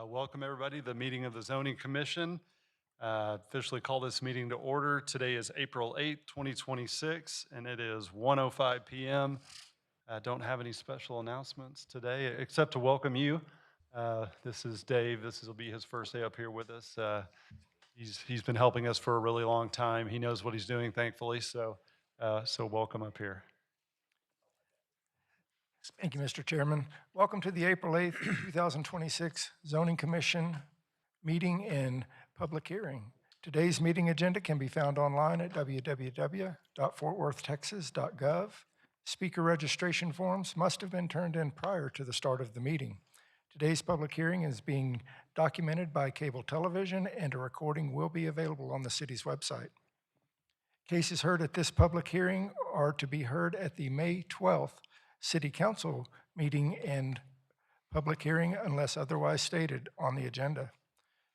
Welcome, everybody, to the meeting of the Zoning Commission. Officially call this meeting to order. Today is April 8th, 2026, and it is 1:05 p.m. Don't have any special announcements today, except to welcome you. This is Dave. This will be his first day up here with us. He's been helping us for a really long time. He knows what he's doing, thankfully, so welcome up here. Thank you, Mr. Chairman. Welcome to the April 8th, 2026 Zoning Commission meeting and public hearing. Today's meeting agenda can be found online at www.fortworthtexas.gov. Speaker registration forms must have been turned in prior to the start of the meeting. Today's public hearing is being documented by cable television, and a recording will be available on the city's website. Cases heard at this public hearing are to be heard at the May 12th City Council meeting and public hearing unless otherwise stated on the agenda.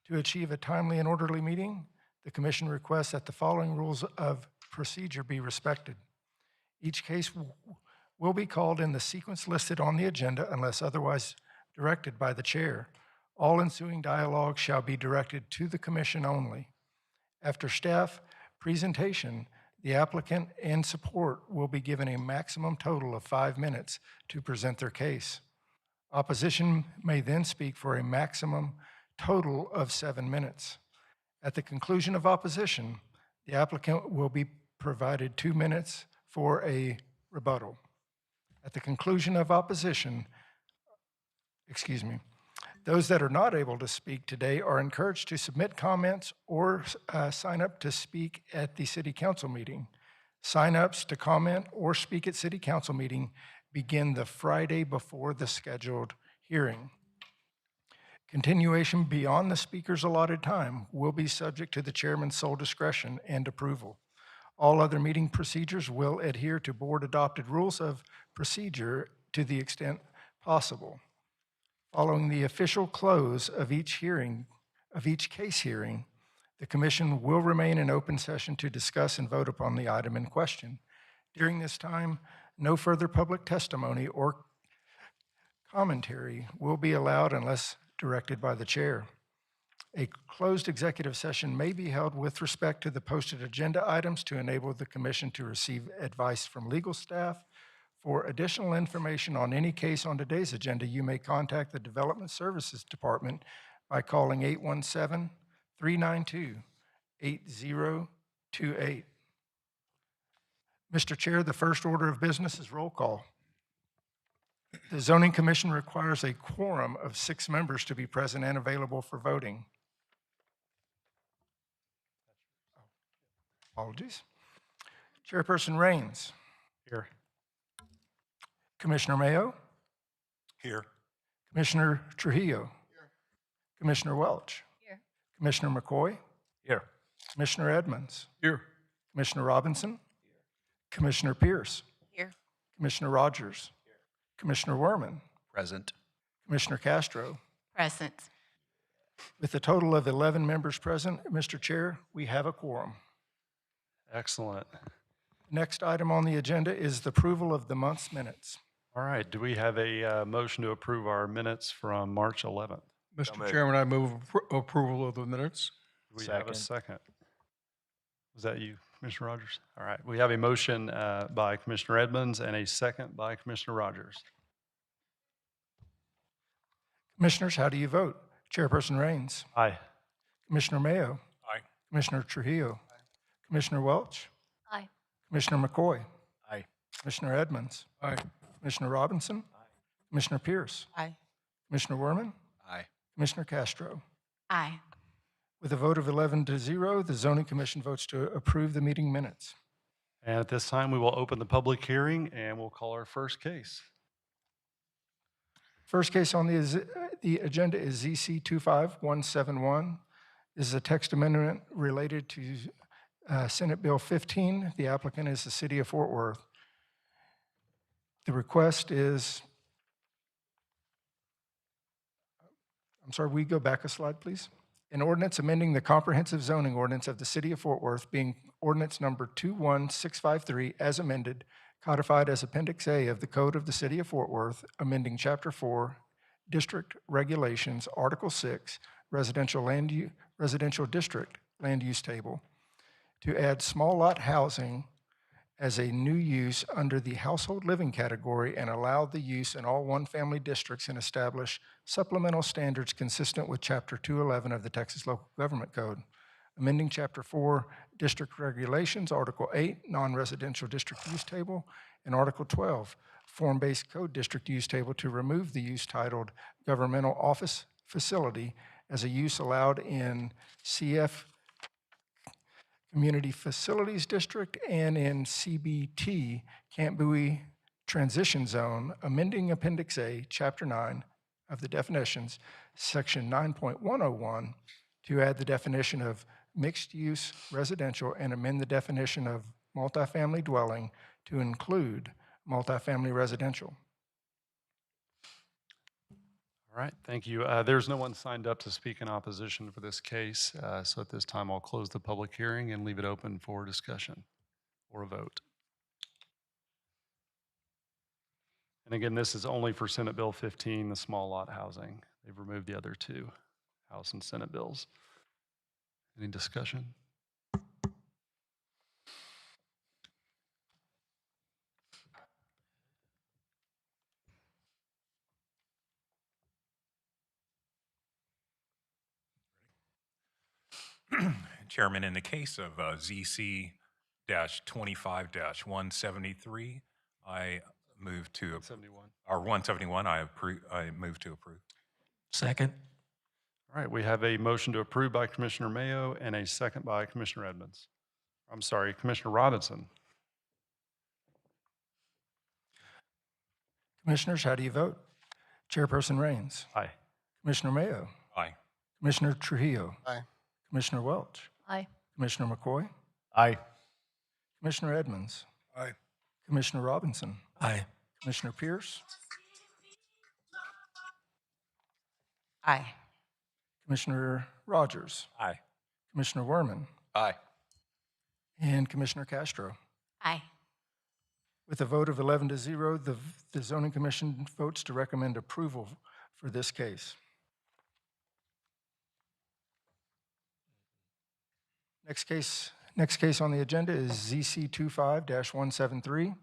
To achieve a timely and orderly meeting, the Commission requests that the following rules of procedure be respected. Each case will be called in the sequence listed on the agenda unless otherwise directed by the chair. All ensuing dialogue shall be directed to the Commission only. After staff presentation, the applicant and support will be given a maximum total of 5 minutes to present their case. Opposition may then speak for a maximum total of 7 minutes. At the conclusion of opposition, the applicant will be provided 2 minutes for a rebuttal. At the conclusion of opposition, those that are not able to speak today are encouraged to submit comments or sign up to speak at the City Council meeting. Sign-ups to comment or speak at City Council meeting begin the Friday before the scheduled hearing. Continuation beyond the speaker's allotted time will be subject to the chairman's sole discretion and approval. All other meeting procedures will adhere to board-adopted rules of procedure to the extent possible. Following the official close of each case hearing, the Commission will remain in open session to discuss and vote upon the item in question. During this time, no further public testimony or commentary will be allowed unless directed by the chair. A closed executive session may be held with respect to the posted agenda items to enable the Commission to receive advice from legal staff. For additional information on any case on today's agenda, you may contact the Development Services Department by calling 817-392-8028. Mr. Chair, the first order of business is roll call. The Zoning Commission requires a quorum of 6 members to be present and available for voting. Apologies. Chairperson Raines. Here. Commissioner Mayo. Here. Commissioner Trujillo. Here. Commissioner Welch. Here. Commissioner McCoy. Here. Commissioner Edmonds. Here. Commissioner Robinson. Commissioner Pierce. Here. Commissioner Rogers. Commissioner Werman. Present. Commissioner Castro. Present. With a total of 11 members present, Mr. Chair, we have a quorum. Excellent. Next item on the agenda is the approval of the month's minutes. All right, do we have a motion to approve our minutes from March 11th? So Mr. moved. Chairman, I move approval of the minutes. Do we have a second? Was that you, Commissioner Rogers? All right, we have a motion by Commissioner Edmonds and a second by Commissioner Rogers. Commissioners, how do you vote? Chairperson Raines. Aye. Commissioner Mayo. Aye. Commissioner Trujillo. Commissioner Welch. Aye. Commissioner McCoy. Aye. Commissioner Edmonds. Aye. Commissioner Robinson. Commissioner Pierce. Aye. Commissioner Werman. Aye. Commissioner Castro. Aye. With a vote of 11-0, the Zoning Commission votes to approve the meeting minutes. And at this time, we will open the public hearing and we'll call our first case. First case on the agenda is ZC 25171. This is a text amendment related to Senate Bill 15. The applicant is the City of Fort Worth. The request is, we go back a slide, please. An ordinance amending the comprehensive zoning ordinance of the City of Fort Worth, being ordinance number 21653 as amended, codified as Appendix A of the Code of the City of Fort Worth, amending Chapter 4, District Regulations, Article 6, Residential District Land Use Table, to add small lot housing as a new use under the household living category and allow the use in all one-family districts and establish supplemental standards consistent with Chapter 211 of the Texas Local Government Code. Amending Chapter 4 District Regulations, Article 8 Non-Residential District Use Table, and Article 12 Form-Based Code District Use Table to remove the use titled Governmental Office Facility as a use allowed in CF Community Facilities District and in CBT Camp Bowie Transition Zone, amending Appendix A, Chapter 9 of the definitions, Section 9.101, to add the definition of mixed-use residential and amend the definition of multifamily dwelling to include multifamily residential. All right, thank you. There's no one signed up to speak in opposition for this case, so at this time, I'll close the public hearing and leave it open for discussion or a vote. And again, this is only for Senate Bill 15, the small lot housing. They've removed the other two House and Senate bills. Any discussion? Chairman, in the case of ZC-25-173, I move to, 71. or 171, I move to approve. Second. All right, we have a motion to approve by Commissioner Mayo and a second by Commissioner Edmonds. I'm sorry, Commissioner Robinson. Commissioners, how do you vote? Chairperson Raines. Aye. Commissioner Mayo. Aye. Commissioner Trujillo. Aye. Commissioner Welch. Aye. Commissioner McCoy. Aye. Commissioner Edmonds. Aye. Commissioner Robinson. Aye. Commissioner Pierce. Aye. Commissioner Rogers. Aye. Commissioner Werman. Aye. And Commissioner Castro. Aye. With a vote of 11-0, the Zoning Commission votes to recommend approval for this case. Next case on the agenda is ZC 25-173.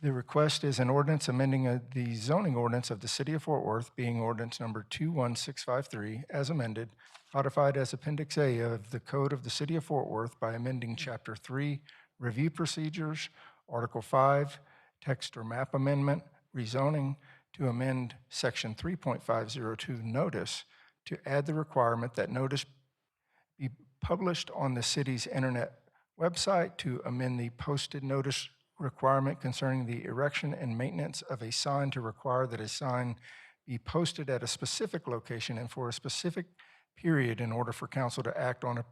The request is an ordinance amending the zoning ordinance of the City of Fort Worth, being ordinance number 21653, as amended, codified as Appendix A of the Code of the City of Fort Worth by amending Chapter 3, Review Procedures, Article 5, Text or Map Amendment, Rezoning, to amend Section 3.502, Notice, to add the requirement that notice be published on the city's internet website, to amend the posted notice requirement concerning the erection and maintenance of a sign to require that a sign be posted at a specific location and for a specific period in order for council to act on a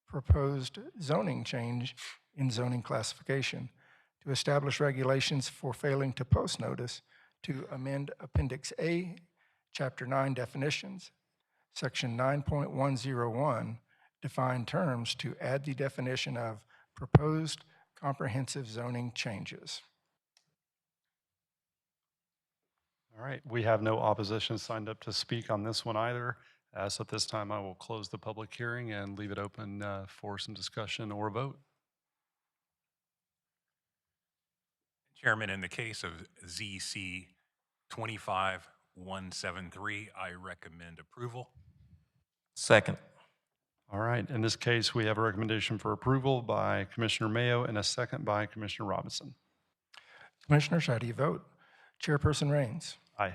proposed zoning change in zoning classification, to establish regulations for failing to post notice, to amend Appendix A, Chapter 9 definitions, Section 9.101, define terms, to add the definition of proposed comprehensive zoning changes. All right, we have no opposition signed up to speak on this one either. So at this time, I will close the public hearing and leave it open for some discussion or a vote. Chairman, in the case of ZC 25-173, I recommend approval. Second. All right, in this case, we have a recommendation for approval by Commissioner Mayo and a second by Commissioner Robinson. Commissioners, how do you vote? Chairperson Raines. Aye.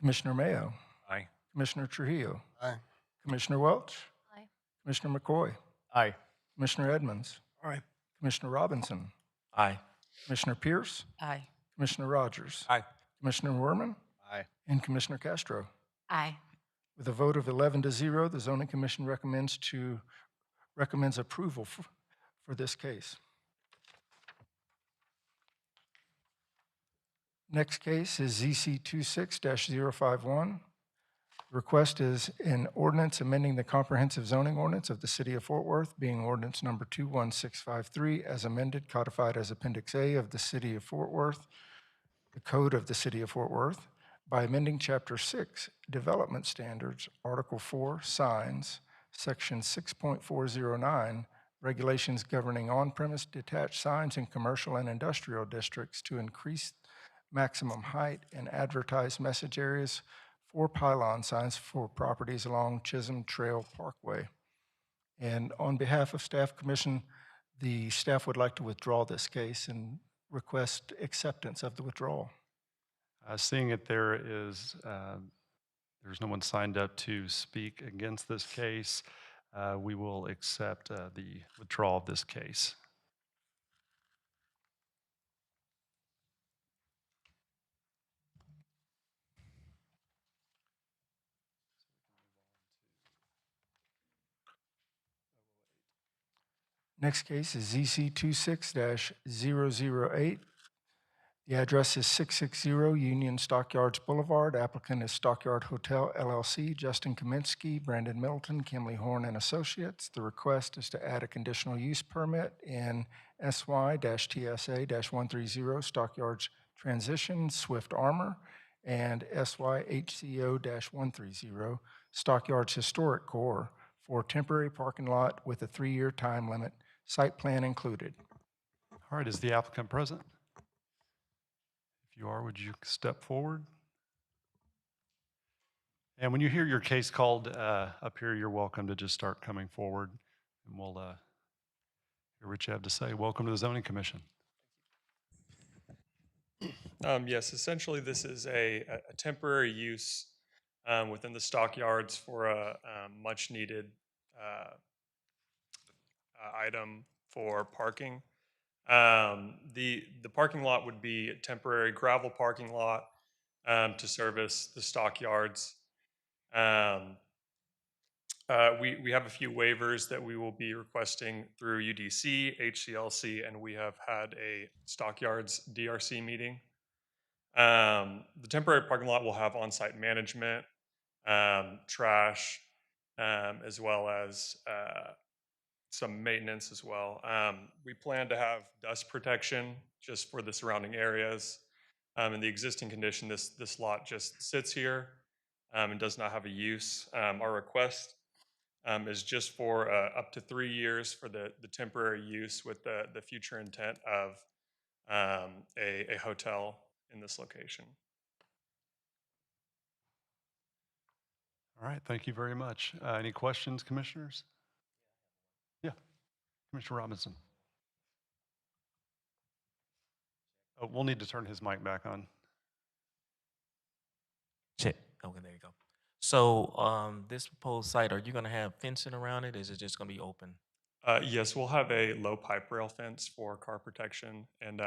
Commissioner Mayo. Aye. Commissioner Trujillo. Aye. Commissioner Welch. Aye. Commissioner McCoy. Aye. Commissioner Edmonds. Aye. Commissioner Robinson. Aye. Commissioner Pierce. Aye. Commissioner Rogers. Aye. Commissioner Werman. Aye. And Commissioner Castro. Aye. With a vote of 11-0, the Zoning Commission recommends approval for this case. Next case is ZC 26-051. The request is an ordinance amending the comprehensive zoning ordinance of the City of Fort Worth, being ordinance number 21653, as amended, codified as Appendix A of the City of Fort Worth, the Code of the City of Fort Worth, by amending Chapter 6, Development Standards, Article 4, Signs, Section 6.409, Regulations governing on-premise detached signs in commercial and industrial districts to increase maximum height and advertise message areas for pylon signs for properties along Chisholm Trail Parkway. And on behalf of Staff Commission, the staff would like to withdraw this case and request acceptance of the withdrawal. Seeing it there's no one signed up to speak against this case, we will accept the withdrawal of this case. Next case is ZC 26-008. The address is 660 Union Stockyards Boulevard. Applicant is Stockyard Hotel LLC, Justin Kaminsky, Brandon Middleton, Kimley Horn and Associates. The request is to add a conditional use permit in SY-TSA-130 Stockyards Transition Swift Armor and SYHCO-130 Stockyards Historic Core for temporary parking lot with a 3-year time limit, site plan included. All right, is the applicant present? If you are, would you step forward? And when you hear your case called up here, you're welcome to just start coming forward, and we'll hear what you have to say. Welcome to the Zoning Commission. Yes, essentially this is a temporary use within the stockyards for a much needed item for parking. The parking lot would be a temporary gravel parking lot to service the stockyards. We have a few waivers that we will be requesting through UDC, HCLC, and we have had a stockyards DRC meeting. The temporary parking lot will have on-site management, trash, as well as some maintenance as well. We plan to have dust protection just for the surrounding areas. In the existing condition, this lot just sits here and does not have a use. Our request is just for up to 3 years for the temporary use with the future intent of a hotel in this location. All right, thank you very much. Any questions, commissioners? Yeah, Commissioner Robinson. Oh, we'll need to turn his mic back on. Check. Okay, there you go. So, this proposed site, are you gonna have fencing around it? Is it just gonna be open? Yes, we'll have a low pipe rail fence for car protection and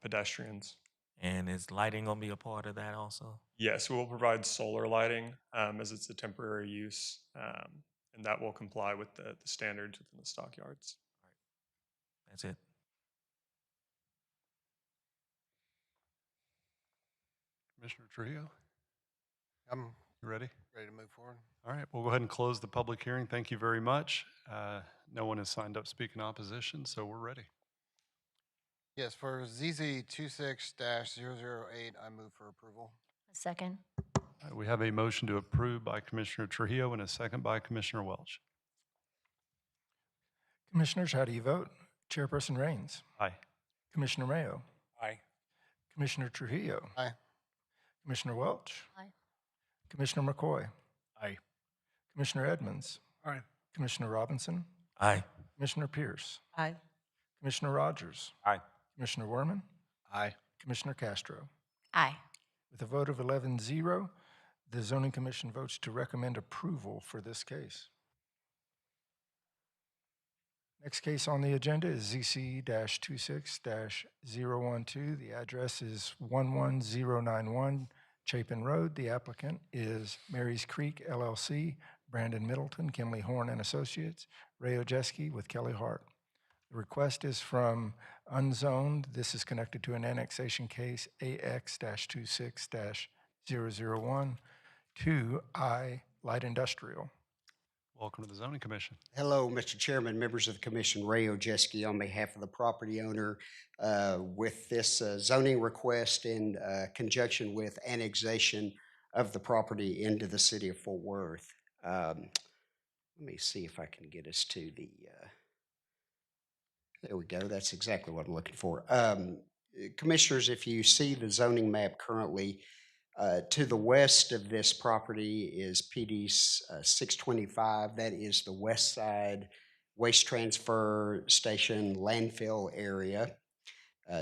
pedestrians. And is lighting gonna be a part of that also? Yes, we will provide solar lighting as it's a temporary use, and that will comply with the standards within the stockyards. That's it. Commissioner Trujillo, I'm you ready? ready to move forward. All right, we'll go ahead and close the public hearing. Thank you very much. No one has signed up to speak in opposition, so we're ready. Yes, for ZZ 26-008, I move for approval. A second. All right, we have a motion to approve by Commissioner Trujillo and a second by Commissioner Welch. Commissioners, how do you vote? Chairperson Raines. Aye. Commissioner Mayo. Aye. Commissioner Trujillo. Aye. Commissioner Welch. Aye. Commissioner McCoy. Aye. Commissioner Edmonds. Aye. Commissioner Robinson. Aye. Commissioner Pierce. Aye. Commissioner Rogers. Aye. Commissioner Werman. Aye. Commissioner Castro. Aye. With a vote of 11-0, the Zoning Commission votes to recommend approval for this case. Next case on the agenda is ZC-26-012. The address is 11091 Chapin Road. The applicant is Mary's Creek LLC, Brandon Middleton, Kimley Horn and Associates, Ray Ojeski with Kelly Hart. The request is from Unzoned. This is connected to an annexation case AX-26-001 to I Light Industrial. Welcome to the Zoning Commission. Hello, Mr. Chairman, members of the commission, Ray Ojeski on behalf of the property owner with this zoning request in conjunction with annexation of the property into the city of Fort Worth. Let me see if I can get us to the, there we go, that's exactly what I'm looking for. Commissioners, if you see the zoning map currently, to the west of this property is PD 625. That is the west side waste transfer station landfill area.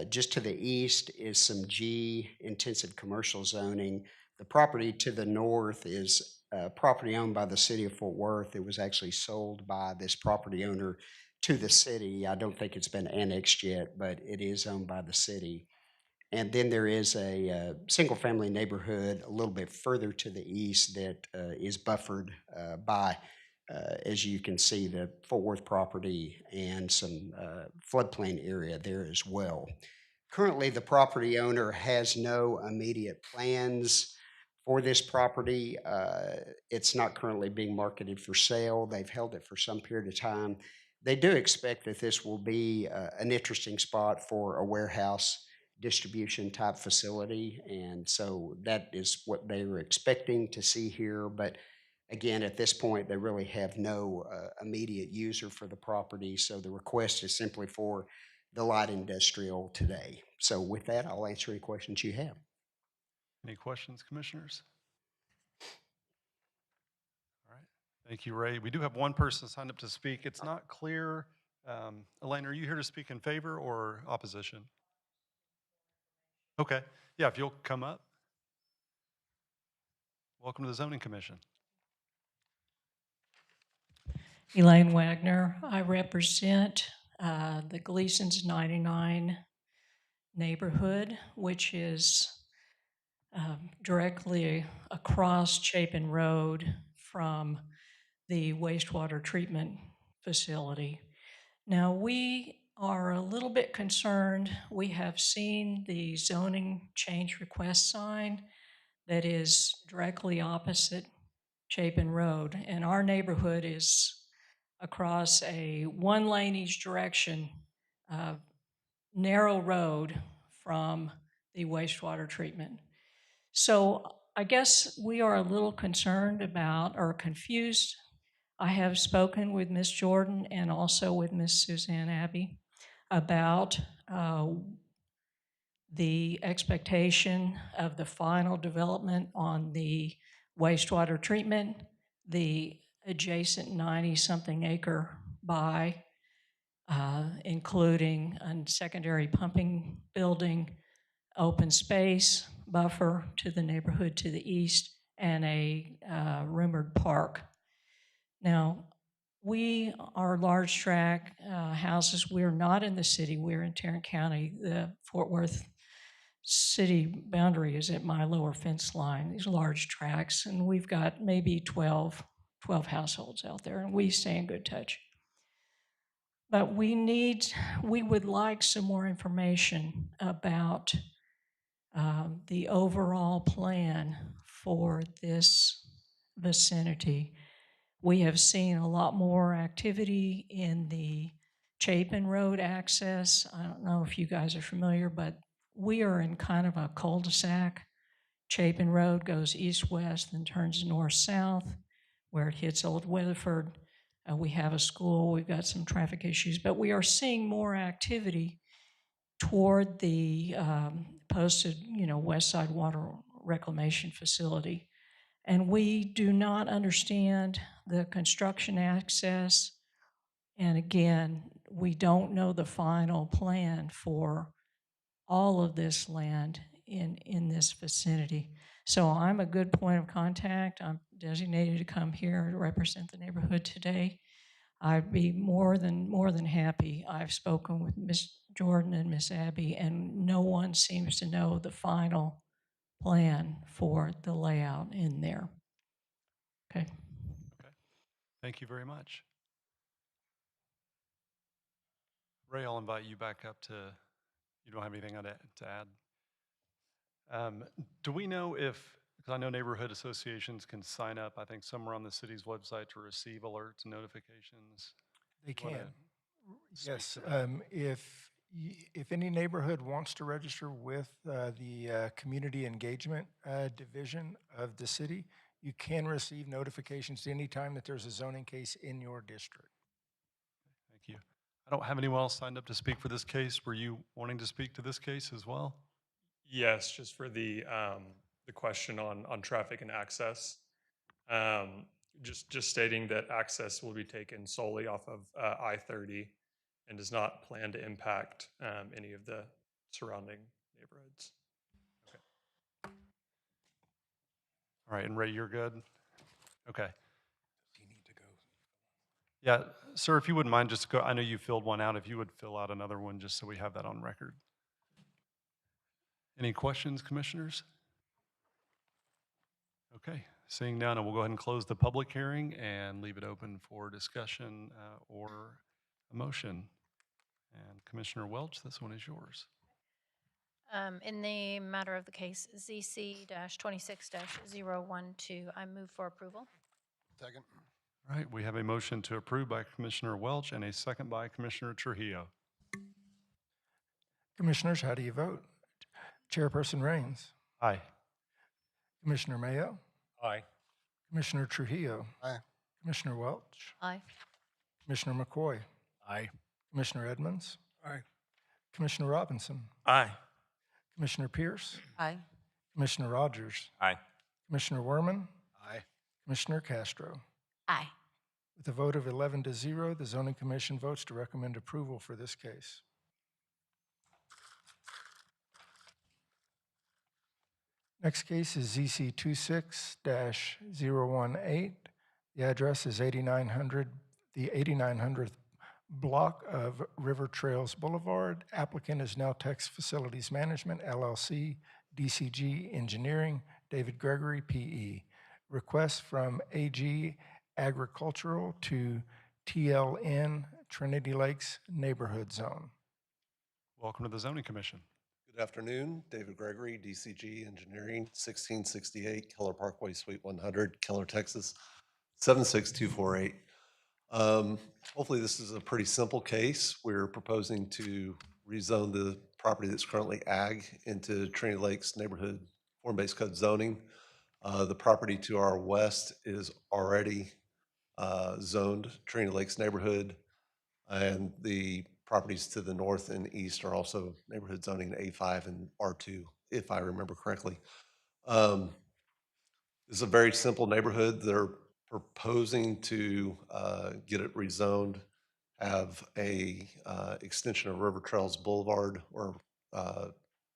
Just to the east is some G intensive commercial zoning. The property to the north is property owned by the city of Fort Worth. It was actually sold by this property owner to the city. I don't think it's been annexed yet, but it is owned by the city. And then there is a single-family neighborhood a little bit further to the east that is buffered by, as you can see, the Fort Worth property and some floodplain area there as well. Currently, the property owner has no immediate plans for this property. It's not currently being marketed for sale. They've held it for some period of time. They do expect that this will be an interesting spot for a warehouse distribution type facility. And so that is what they were expecting to see here. But again, at this point, they really have no immediate user for the property. So the request is simply for the light industrial today. So with that, I'll answer any questions you have. Any questions, commissioners? All right. Thank you, Ray. We do have one person signed up to speak. It's not clear. Elaine, are you here to speak in favor or opposition? Okay. Yeah, if you'll come up. Welcome to the Zoning Commission. Elaine Wagner. I represent the Gleason's 99 neighborhood, which is directly across Chapin Road from the wastewater treatment facility. Now, we are a little bit concerned. We have seen the zoning change request sign that is directly opposite Chapin Road, and our neighborhood is across a one-lane each direction, narrow road from the wastewater treatment. So I guess we are a little concerned about or confused. I have spoken with Ms. Jordan and also with Ms. Suzanne Abbey about the expectation of the final development on the wastewater treatment, the adjacent 90-something acre buy, including a secondary pumping building, open space, buffer to the neighborhood to the east, and a rumored park. Now, we are large tract houses. We're not in the city. We're in Tarrant County. The Fort Worth city boundary is at my lower fence line, these large tracts, and we've got maybe 12 households out there, and we stay in good touch. But we would like some more information about the overall plan for this vicinity. We have seen a lot more activity in the Chapin Road access. I don't know if you guys are familiar, but we are in kind of a cul-de-sac. Chapin Road goes east-west and turns north-south where it hits Old Weatherford. We have a school, we've got some traffic issues, but we are seeing more activity toward the posted, West Side Water Reclamation Facility. And we do not understand the construction access. And again, we don't know the final plan for all of this land in this vicinity. So I'm a good point of contact. I'm designated to come here to represent the neighborhood today. I'd be more than happy. I've spoken with Ms. Jordan and Ms. Abbey, and no one seems to know the final plan for the layout in there. Okay. Okay. Thank you very much. Ray, I'll invite you back up to, you don't have anything to add? Do we know if, Because I know neighborhood associations can sign up, I think, somewhere on the city's website to receive alerts and notifications. They You wanna can. speak Yes, to that? if any neighborhood wants to register with the Community Engagement Division of the city, you can receive notifications anytime that there's a zoning case in your district. Thank you. I don't have anyone else signed up to speak for this case. Were you wanting to speak to this case as well? Yes, just for the question on traffic and access. Just stating that access will be taken solely off of I-30 and does not plan to impact any of the surrounding neighborhoods. All right, and Ray, you're good? Okay. Yeah, sir, if you wouldn't mind, just go, I know you filled one out. If you would fill out another one, just so we have that on record. Any questions, commissioners? Okay, seeing none, we'll go ahead and close the public hearing and leave it open for discussion or a motion. And Commissioner Welch, this one is yours. In the matter of the case ZC-26-012, I move for approval. Second. All right, we have a motion to approve by Commissioner Welch and a second by Commissioner Trujillo. Commissioners, how do you vote? Chairperson Rains, Aye. Commissioner Mayo, Aye. Commissioner Trujillo, Aye. Commissioner Welch, Aye. Commissioner McCoy, Aye. Commissioner Edmonds, Aye. Commissioner Robinson, Aye. Commissioner Pierce, Aye. Commissioner Rogers, Aye. Commissioner Werman, Aye. Commissioner Castro. Aye. With a vote of 11-0, the Zoning Commission votes to recommend approval for this case. Next case is ZC 26-018. The address is 8900, the 8900th block of River Trails Boulevard. Applicant is Nowtex Facilities Management, LLC, DCG Engineering, David Gregory, PE. Request from AG Agricultural to TLN Trinity Lakes Neighborhood Zone. Welcome to the Zoning Commission. Good afternoon, David Gregory, DCG Engineering, 1668 Keller Parkway, Suite 100, Keller, Texas, 76248. Hopefully this is a pretty simple case. We're proposing to rezone the property that's currently ag into Trinity Lakes neighborhood form-based code zoning. The property to our west is already zoned Trinity Lakes neighborhood, and the properties to the north and east are also neighborhood zoning A5 and R2, if I remember correctly. It's a very simple neighborhood. They're proposing to get it rezoned, have a extension of River Trails Boulevard, or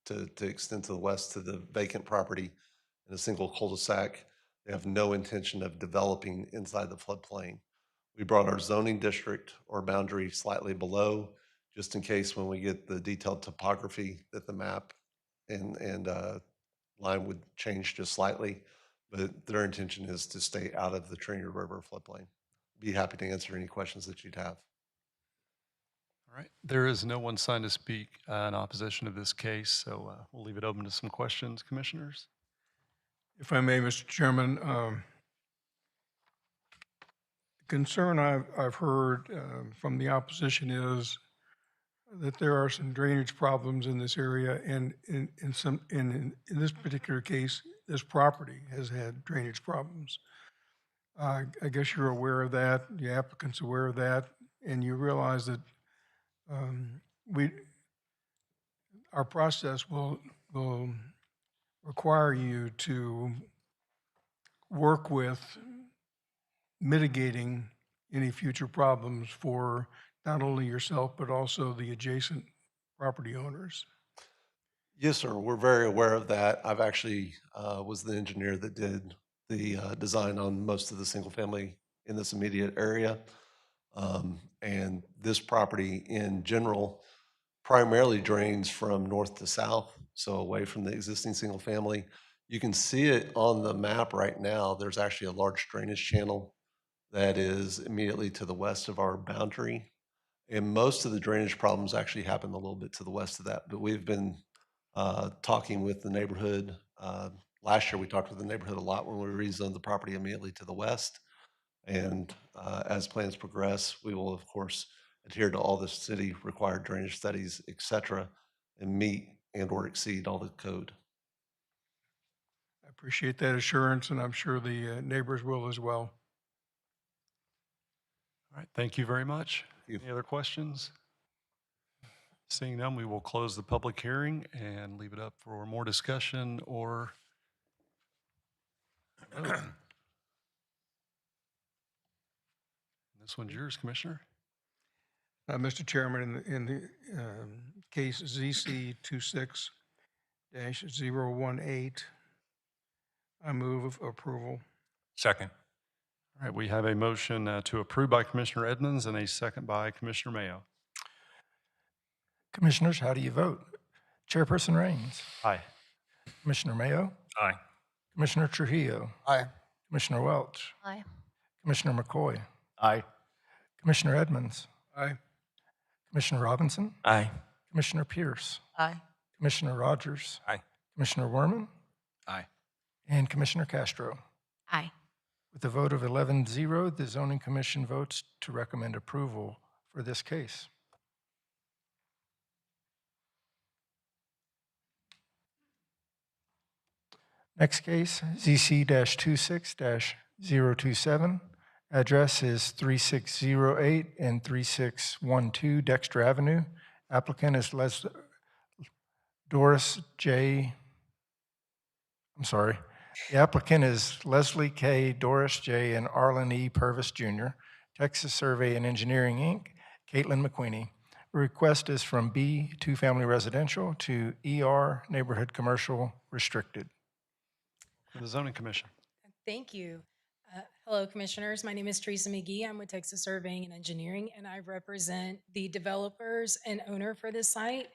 to extend to the west to the vacant property in a single cul-de-sac. They have no intention of developing inside the floodplain. We brought our zoning district or boundary slightly below, just in case when we get the detailed topography that the map and line would change just slightly. But their intention is to stay out of the Trinity River floodplain. Be happy to answer any questions that you'd have. All right, there is no one signed to speak in opposition to this case, so we'll leave it open to some questions, commissioners. If I may, Mr. Chairman, the concern I've heard from the opposition is that there are some drainage problems in this area, and in this particular case, this property has had drainage problems. I guess you're aware of that, the applicant's aware of that, and you realize that our process will require you to work with mitigating any future problems for not only yourself, but also the adjacent property owners. Yes, sir. We're very aware of that. I've actually was the engineer that did the design on most of the single family in this immediate area. And this property in general primarily drains from north to south, so away from the existing single family. You can see it on the map right now. There's actually a large drainage channel that is immediately to the west of our boundary. And most of the drainage problems actually happen a little bit to the west of that. But we've been talking with the neighborhood last year, we talked with the neighborhood a lot when we rezoned the property immediately to the west. And as plans progress, we will, of course, adhere to all the city required drainage studies, et cetera, and meet and/or exceed all the code. I appreciate that assurance, and I'm sure the neighbors will as well. All right, thank you very much. you. Any other questions? Seeing none, we will close the public hearing and leave it up for more discussion or vote. This one's yours, Commissioner. Mr. Chairman, in the case ZC 26-018, I move approval. Second. All right, we have a motion to approve by Commissioner Edmonds and a second by Commissioner Mayo. Commissioners, how do you vote? Chairperson Raines, Aye. Commissioner Mayo, Aye. Commissioner Trujillo, Aye. Commissioner Welch, Aye. Commissioner McCoy, Aye. Commissioner Edmonds, Aye. Commissioner Robinson, Aye. Commissioner Pierce, Aye. Commissioner Rogers, Aye. Commissioner Werman, Aye. and Commissioner Castro. Aye. With a vote of 11-0, the Zoning Commission votes to recommend approval for this case. Next case, ZC-26-027. Address is 3608 and 3612 Dexter Avenue. Applicant is Doris J. I'm sorry. The applicant is Leslie K. Doris J. and Arlen E. Purvis Jr., Texas Survey and Engineering, Inc., Caitlin McQueenie. Request is from B, two-family residential, to ER, neighborhood commercial restricted. The Zoning Commission. Thank you. Hello, Commissioners. My name is Teresa McGee. I'm with Texas Surveying and Engineering, and I represent the developers and owner for this site.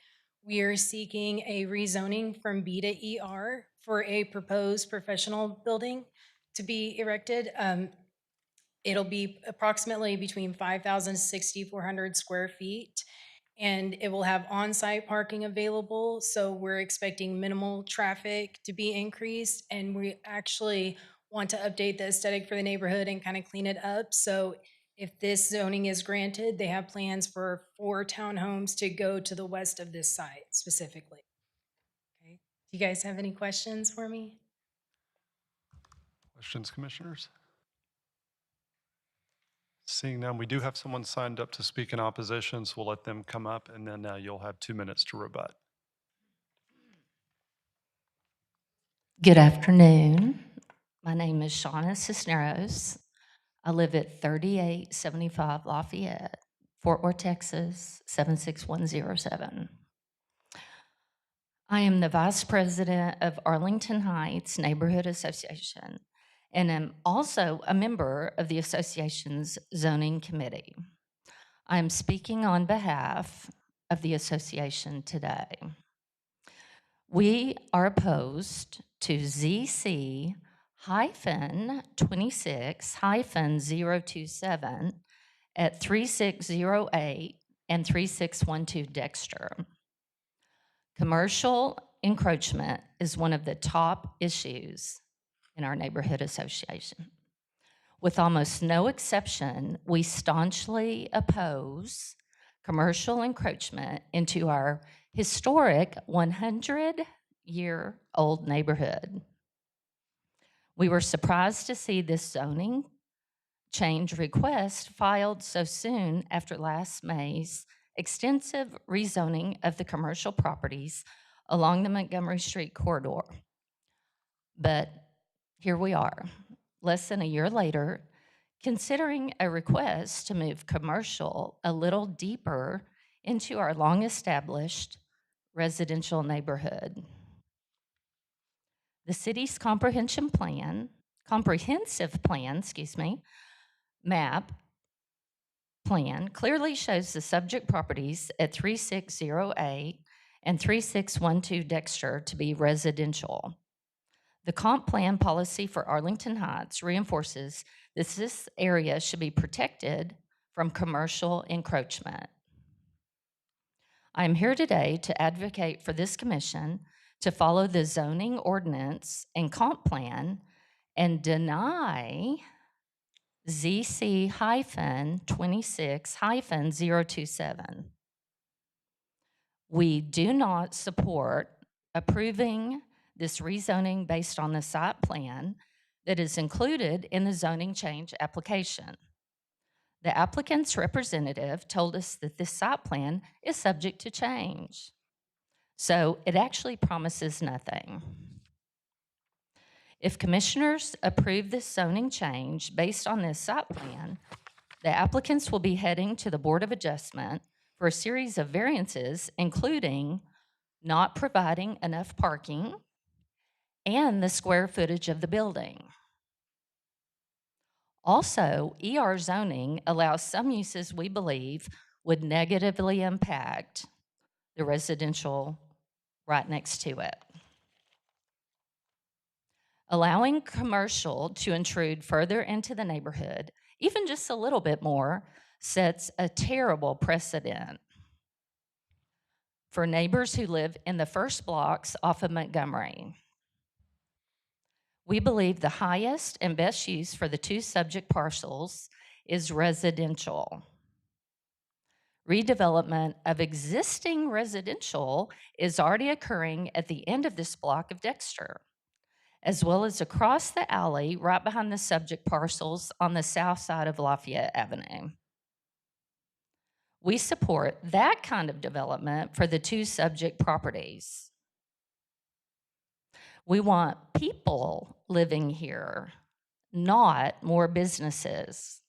We are seeking a rezoning from B to ER for a proposed professional building to be erected. It'll be approximately between 5,000 to 6,400 square feet, and it will have on-site parking available. So we're expecting minimal traffic to be increased, and we actually want to update the aesthetic for the neighborhood and kind of clean it up. So if this zoning is granted, they have plans for 4 townhomes to go to the west of this site specifically. Okay. Do you guys have any questions for me? Questions, Commissioners? Seeing none, we do have someone signed up to speak in opposition, so we'll let them come up, and then you'll have 2 minutes to rebut. Good afternoon. My name is Shauna Cisneros. I live at 3875 Lafayette, Fort Worth, Texas, 76107. I am the Vice President of Arlington Heights Neighborhood Association, and am also a member of the association's zoning committee. I am speaking on behalf of the association today. We are opposed to ZC-26-027 at 3608 and 3612 Dexter. Commercial encroachment is one of the top issues in our neighborhood association. With almost no exception, we staunchly oppose commercial encroachment into our historic 100-year-old neighborhood. We were surprised to see this zoning change request filed so soon after last May's extensive rezoning of the commercial properties along the Montgomery Street corridor. But here we are, less than a year later, considering a request to move commercial a little deeper into our long-established residential neighborhood. The city's comprehensive plan, map plan clearly shows the subject properties at 3608 and 3612 Dexter to be residential. The comp plan policy for Arlington Heights reinforces that this area should be protected from commercial encroachment. I am here today to advocate for this commission to follow the zoning ordinance and comp plan and deny ZC-26-027. We do not support approving this rezoning based on the site plan that is included in the zoning change application. The applicant's representative told us that this site plan is subject to change. So it actually promises nothing. If commissioners approve this zoning change based on this site plan, the applicants will be heading to the Board of Adjustment for a series of variances, including not providing enough parking and the square footage of the building. Also, ER zoning allows some uses we believe would negatively impact the residential right next to it. Allowing commercial to intrude further into the neighborhood, even just a little bit more, sets a terrible precedent for neighbors who live in the first blocks off of Montgomery. We believe the highest and best use for the two subject parcels is residential. Redevelopment of existing residential is already occurring at the end of this block of Dexter, as well as across the alley right behind the subject parcels on the south side of Lafayette Avenue. We support that kind of development for the two subject properties. We want people living here, not more businesses.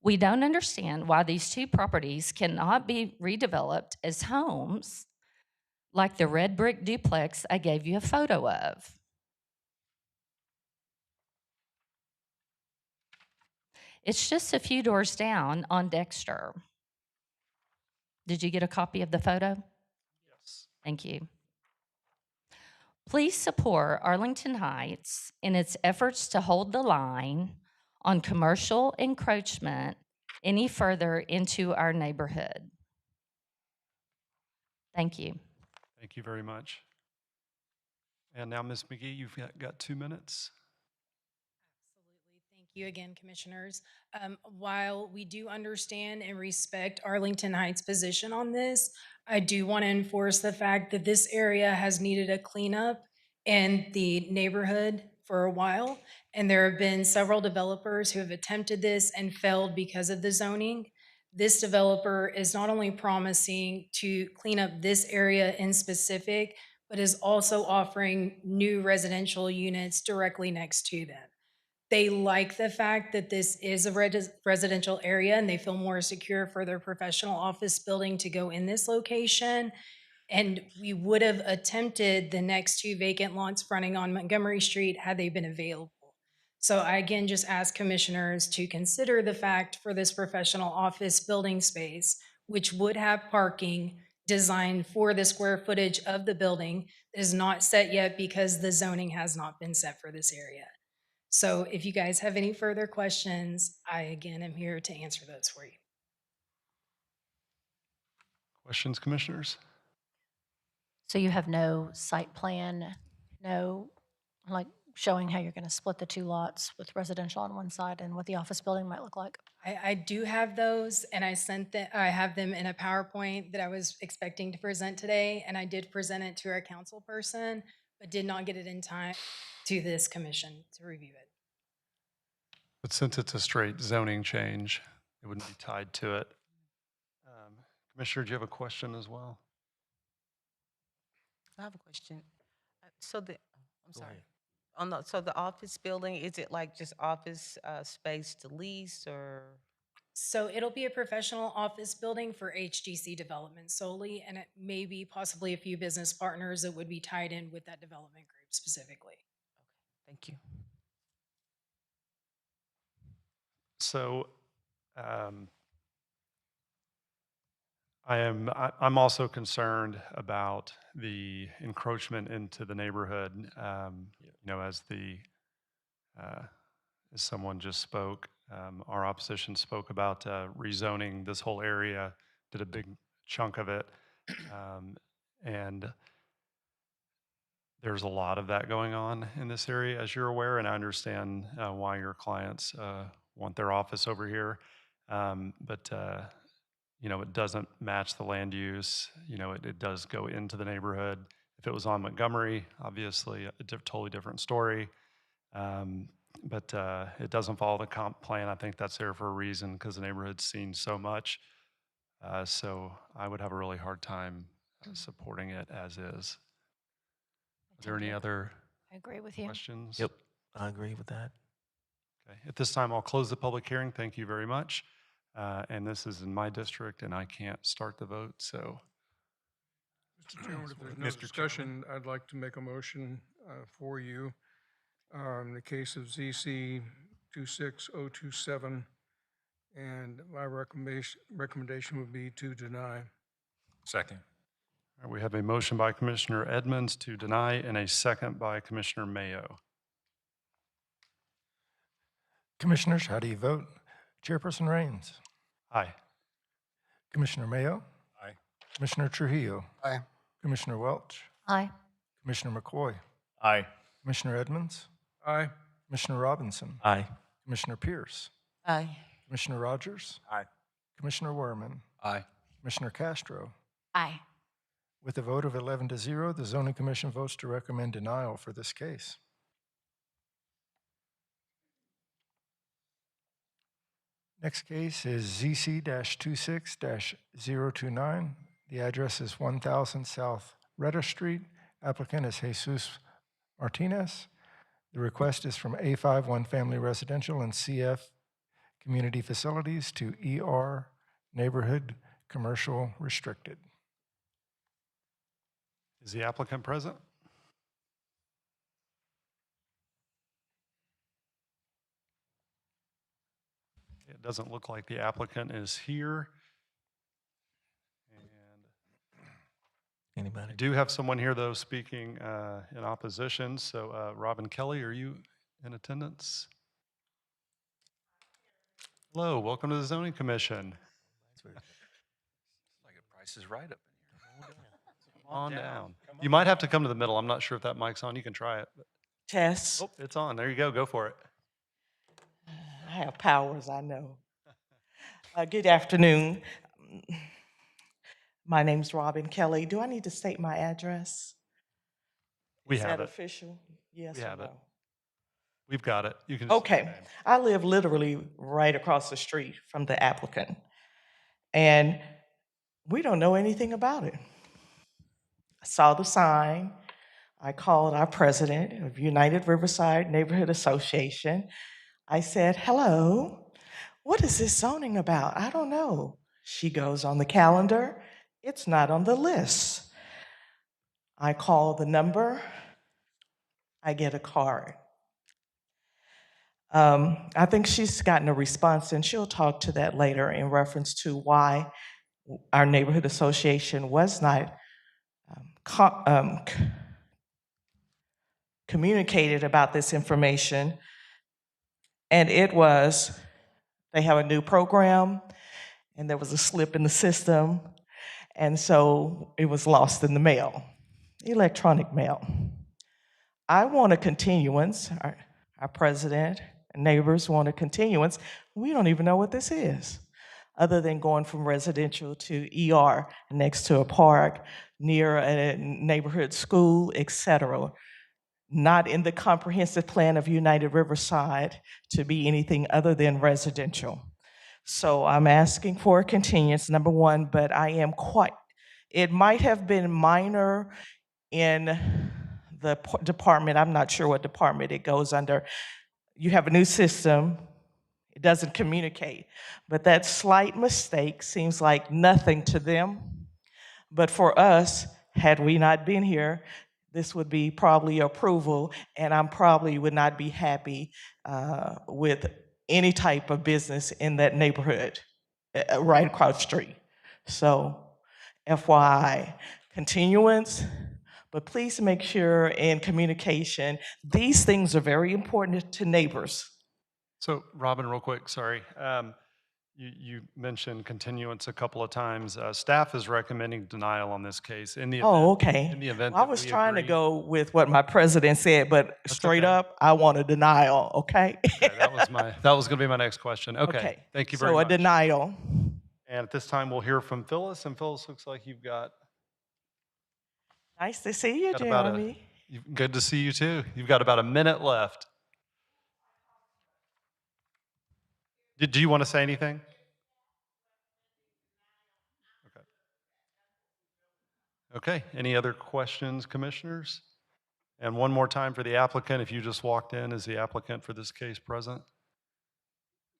We don't understand why these two properties cannot be redeveloped as homes like the red brick duplex I gave you a photo of. It's just a few doors down on Dexter. Did you get a copy of the photo? Yes. Thank you. Please support Arlington Heights in its efforts to hold the line on commercial encroachment any further into our neighborhood. Thank you. Thank you very much. And now, Ms. McGee, you've got 2 minutes. Absolutely. Thank you again, commissioners. While we do understand and respect Arlington Heights' position on this, I do want to enforce the fact that this area has needed a cleanup in the neighborhood for a while. And there have been several developers who have attempted this and failed because of the zoning. This developer is not only promising to clean up this area in specific, but is also offering new residential units directly next to them. They like the fact that this is a residential area and they feel more secure for their professional office building to go in this location. And we would have attempted the next two vacant lots fronting on Montgomery Street had they been available. So I again just ask commissioners to consider the fact for this professional office building space, which would have parking designed for the square footage of the building, is not set yet because the zoning has not been set for this area. So if you guys have any further questions, I again am here to answer those for you. Questions, commissioners? So you have no site plan, no, like, showing how you're going to split the two lots with residential on one side and what the office building might look like? I do have those, and I have them in a PowerPoint that I was expecting to present today, and I did present it to our council person, but did not get it in time to this commission to review it. But since it's a straight zoning change, it wouldn't be tied to it. Commissioner, do you have a question as well? I have a question. So the, I'm Go sorry. ahead. So the office building, is it like just office space to lease or? So it'll be a professional office building for HGC development solely, and it may be possibly a few business partners that would be tied in with that development group specifically. Thank you. So I'm also concerned about the encroachment into the neighborhood. You know, as someone just spoke, our opposition spoke about rezoning this whole area, did a big chunk of it. And there's a lot of that going on in this area, as you're aware, and I understand why your clients want their office over here. But it doesn't match the land use. It does go into the neighborhood. If it was on Montgomery, obviously a totally different story. But it doesn't follow the comp plan. I think that's there for a reason because the neighborhood's seen so much. So I would have a really hard time supporting it as is. Are there any other I agree with you. questions? Yep, I agree with that. Okay. At this time, I'll close the public hearing. Thank you very much. And this is in my district, and I can't start the vote, so. Mr. Chairman, if there's no Mr. discussion, I'd like to make a motion for you. In the case of ZC 26027, and my recommendation would be to deny. Second. All right, we have a motion by Commissioner Edmonds to deny and a second by Commissioner Mayo. Commissioners, how do you vote? Chairperson Raines. Aye. Commissioner Mayo. Aye. Commissioner Trujillo. Aye. Commissioner Welch. Aye. Commissioner McCoy. Aye. Commissioner Edmonds. Aye. Commissioner Robinson. Aye. Commissioner Pierce. Aye. Commissioner Rogers. Aye. Commissioner Werman. Aye. Commissioner Castro. Aye. With a vote of 11-0, the Zoning Commission votes to recommend denial for this case. Next case is ZC-26-029. The address is 1000 South Retta Street. Applicant is Jesus Martinez. The request is from A51 Family Residential and CF Community Facilities to ER Neighborhood Commercial Restricted. Is the applicant present? It doesn't look like the applicant is here. And Anybody? I do have someone here, though, speaking in opposition. So, Robin Kelly, are you in attendance? Hello, welcome to the Zoning Commission. Like a Price is Right up in here. On down. You might have to come to the middle. I'm not sure if that mic's on. You can try it. Test. Oh, it's on. There you go. Go for it. I have powers, I know. Good afternoon. My name's Robin Kelly. Do I need to state my address? We Is have that it. official? Yes We or have it. no? We've got it. You can just say your Okay. name. I live literally right across the street from the applicant. And we don't know anything about it. I saw the sign. I called our president of United Riverside Neighborhood Association. I said, hello, what is this zoning about? I don't know. She goes, on the calendar. It's not on the list. I call the number. I get a card. I think she's gotten a response, and she'll talk to that later in reference to why our neighborhood association was not communicated about this information. And it was, they have a new program, and there was a slip in the system, and so it was lost in the mail, electronic mail. I want a continuance. Our president and neighbors want a continuance. We don't even know what this is, other than going from residential to ER next to a park, near a neighborhood school, etc. Not in the comprehensive plan of United Riverside to be anything other than residential. So I'm asking for a continuance, number one, but I am it might have been minor in the department. I'm not sure what department it goes under. You have a new system, it doesn't communicate, but that slight mistake seems like nothing to them. But for us, had we not been here, this would be probably approval, and I probably would not be happy with any type of business in that neighborhood right across the street. So FYI, continuance, but please make sure in communication, these things are very important to neighbors. So, Robin, real quick, sorry. You mentioned continuance a couple of times. Staff is recommending denial on this case in the Oh, event, okay. in the event Well, I that was we trying to agree. go with what my president said, but straight okay. up, I want a denial, okay? Okay, that was going to be my next question. Okay, Okay. thank you very So a much. denial. And at this time, we'll hear from Phyllis. And Phyllis, looks like you've got Nice to see you, about Jeremy. good to see you too. You've got about a minute left. Do you want to say anything? Okay. Okay, any other questions, commissioners? And one more time for the applicant, if you just walked in, is the applicant for this case present?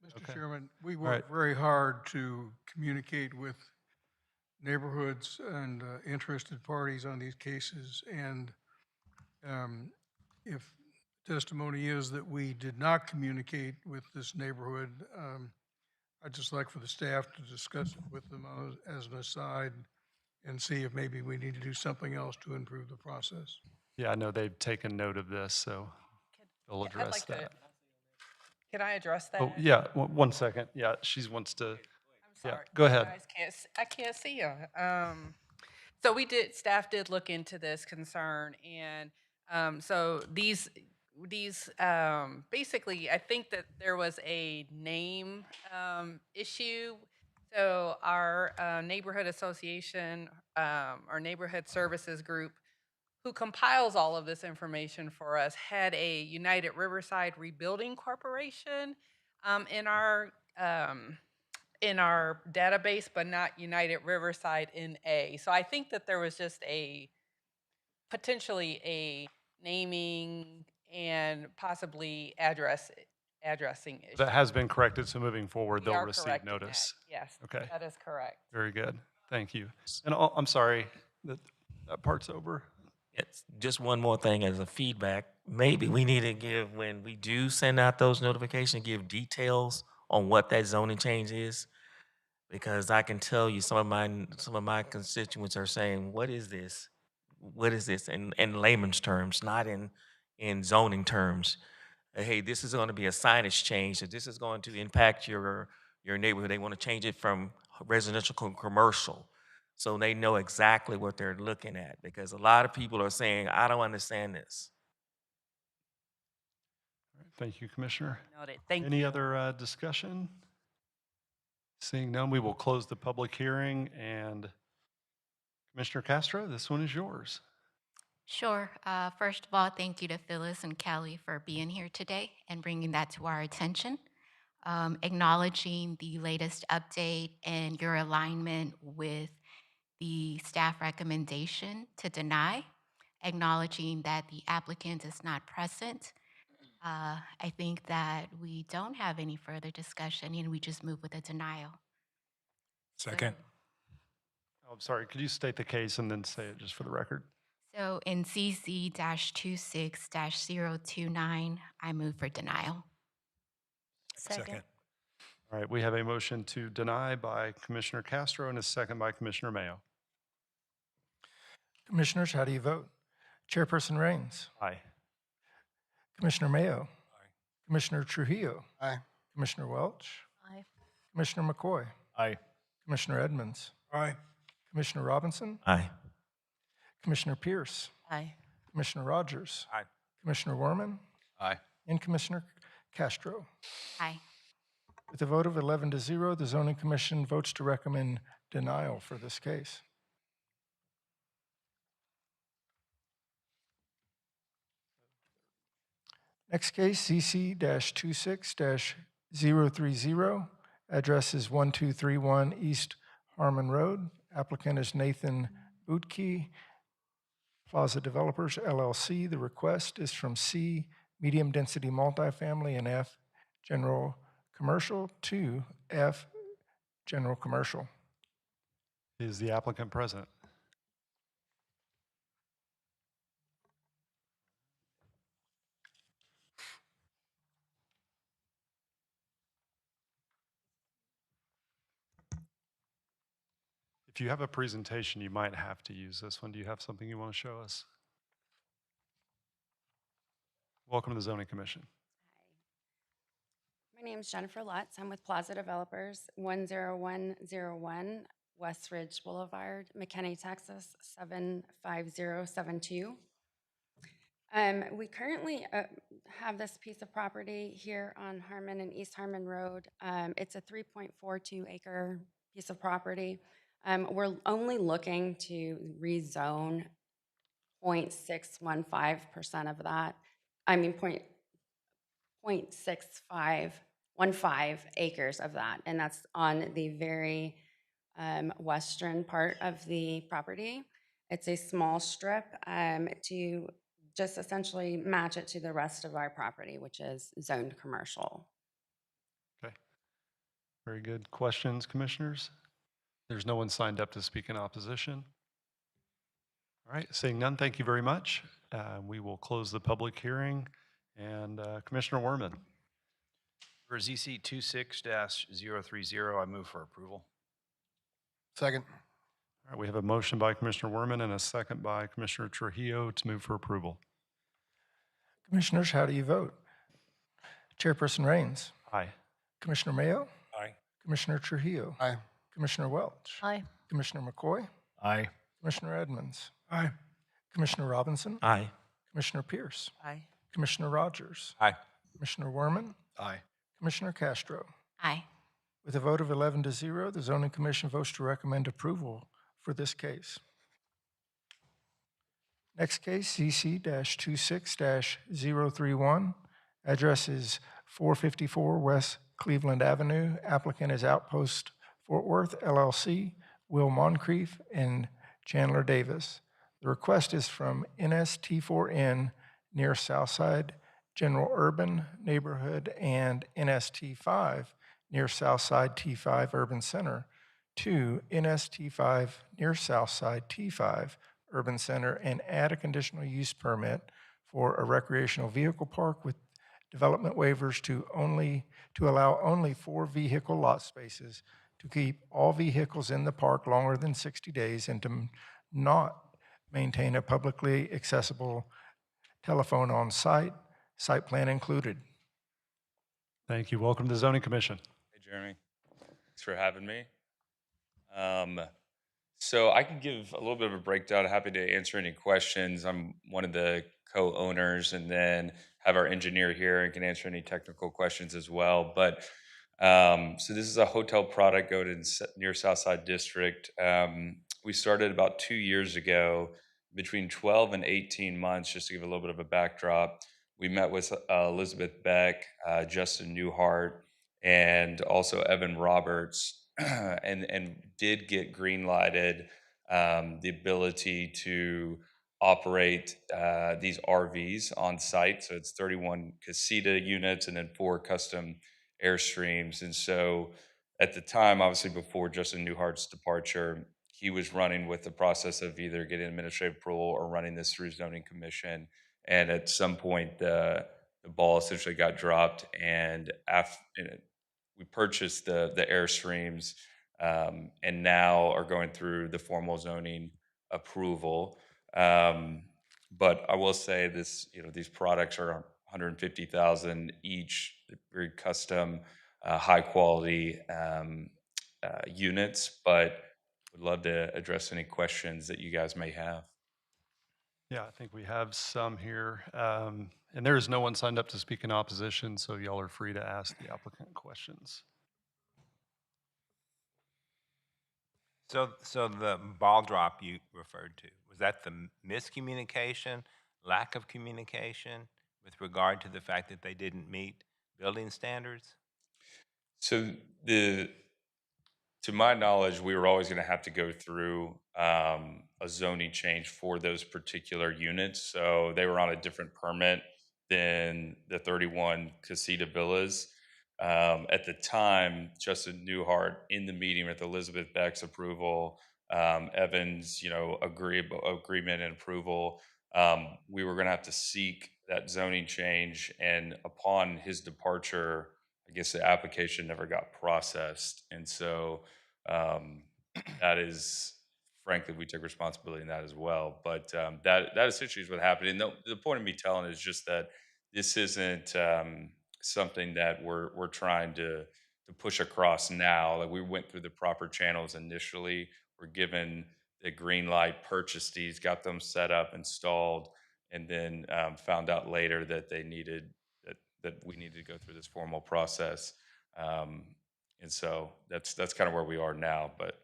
Mr. Okay. Chairman, we All right. work very hard to communicate with neighborhoods and interested parties on these cases. And if testimony is that we did not communicate with this neighborhood, I'd just like for the staff to discuss it with them as an aside and see if maybe we need to do something else to improve the process. Yeah, I know they've taken note of this, so they'll I'd address like to- that. Can I address that? Oh, yeah, one second. Yeah, she wants to, I'm yeah, sorry. go You ahead. guys I can't see you. So staff did look into this concern, and so these basically, I think that there was a name issue. So our neighborhood association, our neighborhood services group, who compiles all of this information for us, had a United Riverside Rebuilding Corporation in our database, but not United Riverside NA. So I think that there was just potentially a naming and possibly addressing issue. That has been corrected, so moving forward, We they'll are receive correcting that. notice. Yes, Okay. that is correct. Very good. Thank you. And I'm sorry, that part's over. It's just one more thing as a feedback. Maybe we need to give, when we do send out those notifications, give details on what that zoning change is. Because I can tell you some of my constituents are saying, what is this? What is this? In layman's terms, not in zoning terms. Hey, this is going to be a signage change. So this is going to impact your neighborhood. They want to change it from residential to commercial. So they know exactly what they're looking at, because a lot of people are saying, I don't understand this. Thank you, Commissioner. Noted. Thank Any you. other discussion? Seeing none, we will close the public hearing. And Commissioner Castro, this one is yours. Sure. First of all, thank you to Phyllis and Kelly for being here today and bringing that to our attention. Acknowledging the latest update and your alignment with the staff recommendation to deny, acknowledging that the applicant is not present. I think that we don't have any further discussion and we just move with a denial. Second. Oh, I'm sorry, could you state the case and then say it just for the record? So in CZ-26-029, I move for denial. Second. All right, we have a motion to deny by Commissioner Castro and a second by Commissioner Mayo. Commissioners, how do you vote? Chairperson Raines. Aye. Commissioner Mayo. Commissioner Trujillo. Aye. Commissioner Welch. Aye. Commissioner McCoy. Aye. Commissioner Edmonds. Aye. Commissioner Robinson. Aye. Commissioner Pierce. Aye. Commissioner Rogers. Aye. Commissioner Werman. Aye. And Commissioner Castro. Aye. With a vote of 11-0, the Zoning Commission votes to recommend denial for this case. Next case, CC-26-030. Address is 1231 East Harmon Road. Applicant is Nathan Bootke, Plaza Developers LLC. The request is from C, Medium Density Multifamily, and F, General Commercial, to F, General Commercial. Is the applicant present? If you have a presentation, you might have to use this one. Do you have something you want to show us? Welcome to the Zoning Commission. My name's Jennifer Lutz. I'm with Plaza Developers, 10101 West Ridge Boulevard, McKinney, Texas, 75072. We currently have this piece of property here on Harmon and East Harmon Road. It's a 3.42 acre piece of property. We're only looking to rezone 0.615% of that. I mean, 0.6515 acres of that, and that's on the very western part of the property. It's a small strip to just essentially match it to the rest of our property, which is zoned commercial. Okay. Very good. Questions, commissioners? There's no one signed up to speak in opposition. All right, seeing none, thank you very much. We will close the public hearing. And Commissioner Werman. For ZC 26-030, I move for approval. Second. All right, we have a motion by Commissioner Werman and a second by Commissioner Trujillo to move for approval. Commissioners, how do you vote? Chairperson Rains. Aye. Commissioner Mayo. Aye. Commissioner Trujillo. Aye. Commissioner Welch. Aye. Commissioner McCoy. Aye. Commissioner Edmonds. Aye. Commissioner Robinson. Aye. Commissioner Pierce. Aye. Commissioner Rogers. Aye. Commissioner Werman. Aye. Commissioner Castro. Aye. With a vote of 11-0, the Zoning Commission votes to recommend approval for this case. Next case, CC-26-031. Address is 454 West Cleveland Avenue. Applicant is Outpost Fort Worth LLC, Will Moncrief and Chandler Davis. The request is from NST4N near Southside General Urban Neighborhood and NST5 near Southside T5 Urban Center to NST5 near Southside T5 Urban Center and add a conditional use permit for a recreational vehicle park with development waivers to allow only 4 vehicle lot spaces, to keep all vehicles in the park longer than 60 days, and to not maintain a publicly accessible telephone on site, site plan included. Thank you. Welcome to the Zoning Commission. Hey, Jeremy. Thanks for having me. So I can give a little bit of a breakdown. Happy to answer any questions. I'm one of the co-owners, and then have our engineer here and can answer any technical questions as well. But so this is a hotel product going near Southside District. We started about 2 years ago, between 12 and 18 months, just to give a little bit of a backdrop. We met with Elizabeth Beck, Justin Newhart, and also Evan Roberts, and did get green lighted the ability to operate these RVs on site. So it's 31 casita units and then 4 custom Airstreams. And so at the time, obviously before Justin Newhart's departure, he was running with the process of either getting administrative approval or running this through zoning commission. And at some point, the ball essentially got dropped, and we purchased the Airstreams, and now are going through the formal zoning approval. But I will say this, these products are $150,000 each, very custom, high quality units. But would love to address any questions that you guys may have. Yeah, I think we have some here. And there is no one signed up to speak in opposition, so y'all are free to ask the applicant questions. So the ball drop you referred to, was that the miscommunication, lack of communication with regard to the fact that they didn't meet building standards? So to my knowledge, we were always going to have to go through a zoning change for those particular units. So they were on a different permit than the 31 casita villas. At the time, Justin Newhart, in the meeting with Elizabeth Beck's approval, Evan's, agreement and approval, we were going to have to seek that zoning change. And upon his departure, I guess the application never got processed. And so that is, frankly, we took responsibility in that as well. But that essentially is what happened. And the point of me telling is just that this isn't something that we're trying to push across now. Like we went through the proper channels initially. We're given the green light, purchased these, got them set up, installed, and then found out later that they needed that we needed to go through this formal process. And so that's kind of where we are now. But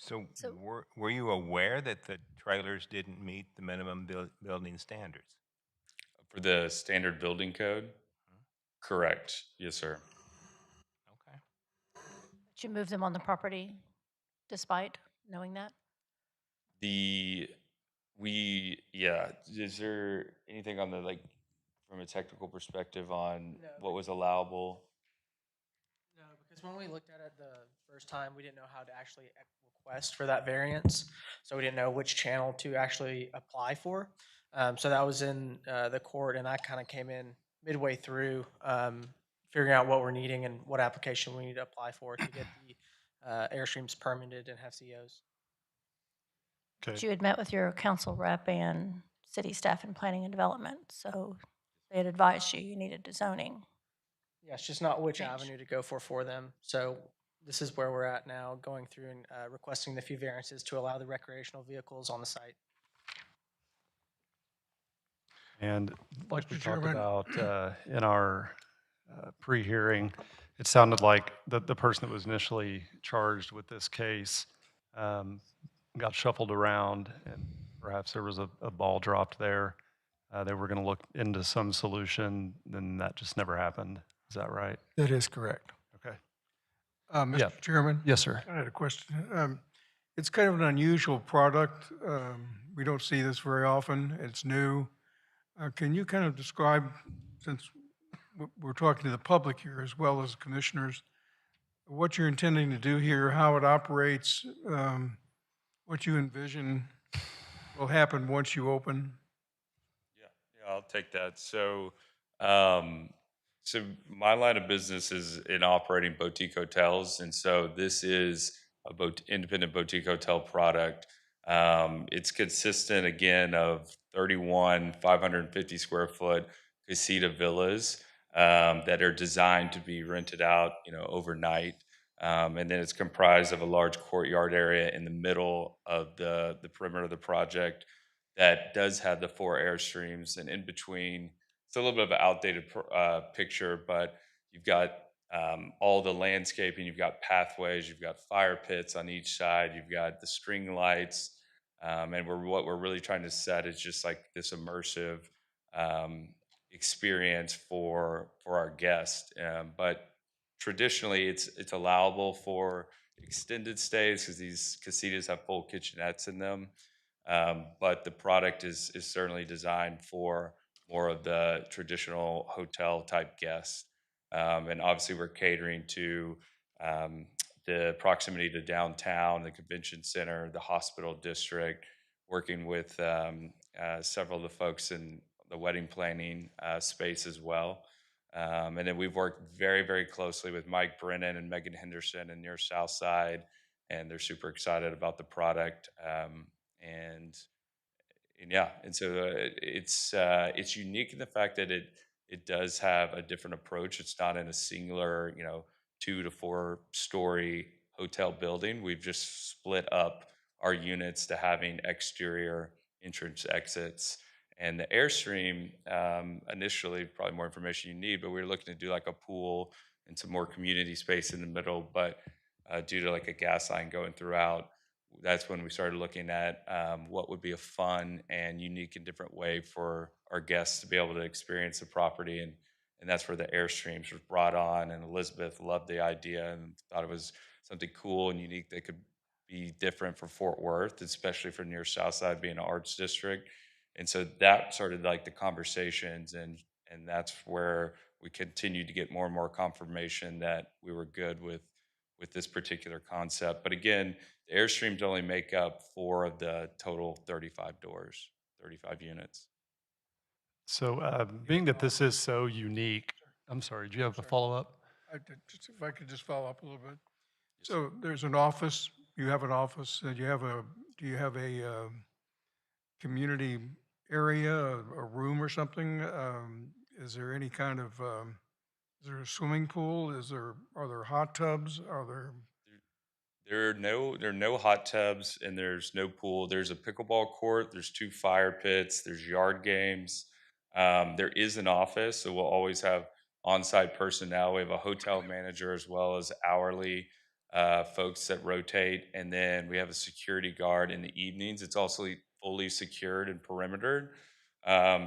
So, So- were you aware that the trailers didn't meet the minimum building standards? for the standard building code, correct? Yes, sir. Okay. But you moved them on the property despite knowing that? Yeah. Is there anything on the like from a technical perspective on No. what was allowable? No, because when we looked at it the first time, we didn't know how to actually request for that variance. So we didn't know which channel to actually apply for. So that was in the court, and I kind of came in midway through figuring out what we're needing and what application we need to apply for to get the Airstreams permitted and have COs. But you had met with your council rep and city staff in planning and development, so they had advised you needed zoning. Yeah, it's just not which Change. avenue to go for them. So this is where we're at now, going through and requesting the few variances to allow the recreational vehicles on the site. And like we Mr. talked Chairman. about in our pre-hearing, it sounded like the person that was initially charged with this case got shuffled around, and perhaps there was a ball dropped there. They were going to look into some solution, then that just never happened. Is that right? That is correct. Okay. Mr. Yeah. Chairman? Yes, sir. I had a question. It's kind of an unusual product. We don't see this very often. It's new. Can you kind of describe, since we're talking to the public here as well as commissioners, what you're intending to do here, how it operates, what you envision will happen once you open? Yeah, I'll take that. So, so my line of business is in operating boutique hotels, and so this is a independent boutique hotel product. It's consistent again of 31 550 square foot casita villas that are designed to be rented out, overnight. And then it's comprised of a large courtyard area in the middle of the perimeter of the project that does have the 4 Airstreams, and in between, it's a little bit of an outdated picture, but you've got all the landscaping, you've got pathways, you've got fire pits on each side, you've got the string lights, and what we're really trying to set is just like this immersive experience for our guests. But traditionally, it's allowable for extended stays because these casitas have full kitchenettes in them. But the product is certainly designed for more of the traditional hotel type guests. And obviously, we're catering to the proximity to downtown, the convention center, the hospital district, working with several of the folks in the wedding planning space as well. And then we've worked very, very closely with Mike Brennan and Megan Henderson in Near South Side, and they're super excited about the product. And yeah, and so it's unique in the fact that it does have a different approach. It's not in a singular, 2 to 4 story hotel building. We've just split up our units to having exterior entrance exits. And the Airstream, initially, probably more information you need, but we were looking to do like a pool and some more community space in the middle. But due to like a gas line going throughout, that's when we started looking at what would be a fun and unique and different way for our guests to be able to experience the property. And that's where the Airstreams was brought on. And Elizabeth loved the idea and thought it was something cool and unique that could be different for Fort Worth, especially for Near South Side being an arts district. And so that started like the conversations, and that's where we continued to get more and more confirmation that we were good with this particular concept. But again, the Airstreams only make up 4 of the total 35 doors, 35 units. So being that this is so unique, I'm sorry, do you have a follow-up? If I could just follow up a little bit. So there's an office, you have an office, and do you have a community area, a room or something? Is there any kind of, is there a swimming pool? Are there hot tubs? Are there? There are no hot tubs and there's no pool. There's a pickleball court. There's 2 fire pits. There's yard games. There is an office, so we'll always have on-site personnel. We have a hotel manager as well as hourly folks that rotate, and then we have a security guard in the evenings. It's also fully secured and perimetered,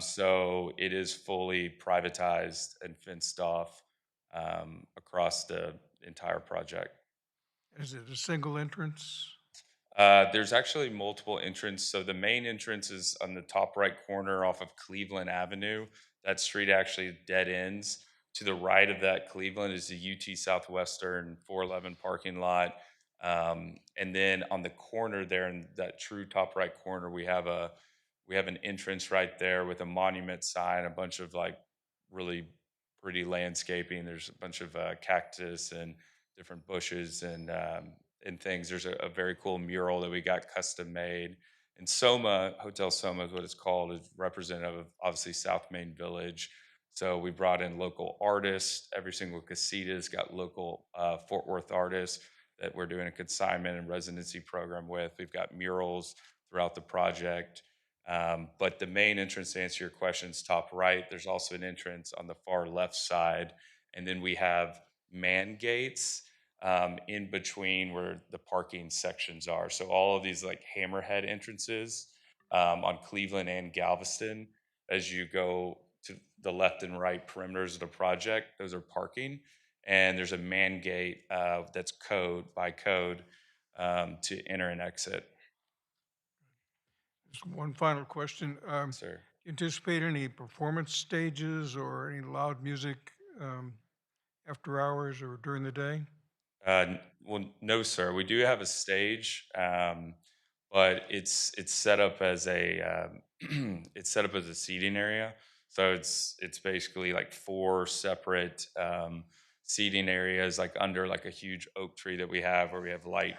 so it is fully privatized and fenced off across the entire project. Is it a single entrance? There's actually multiple entrances. So the main entrance is on the top right corner off of Cleveland Avenue. That street actually dead ends. To the right of that Cleveland is the UT Southwestern 411 parking lot. And then on the corner there, in that true top right corner, we have an entrance right there with a monument sign, a bunch of like really pretty landscaping. There's a bunch of cactus and different bushes and things. There's a very cool mural that we got custom made. And Soma, Hotel Soma is what it's called, is representative of obviously South Main Village. So we brought in local artists. Every single casita's got local Fort Worth artists that we're doing a consignment and residency program with. We've got murals throughout the project. But the main entrance, to answer your questions, top right, there's also an entrance on the far left side. And then we have man gates in between where the parking sections are. So all of these like hammerhead entrances on Cleveland and Galveston, as you go to the left and right perimeters of the project, those are parking. And there's a man gate that's by code to enter and exit. Just one final question. Sir. Anticipate any performance stages or any loud music after hours or during the day? Well, no, sir. We do have a stage, but it's set up as a it's set up as a seating area. So it's basically like 4 separate seating areas, like under like a huge oak tree that we have, where we have light,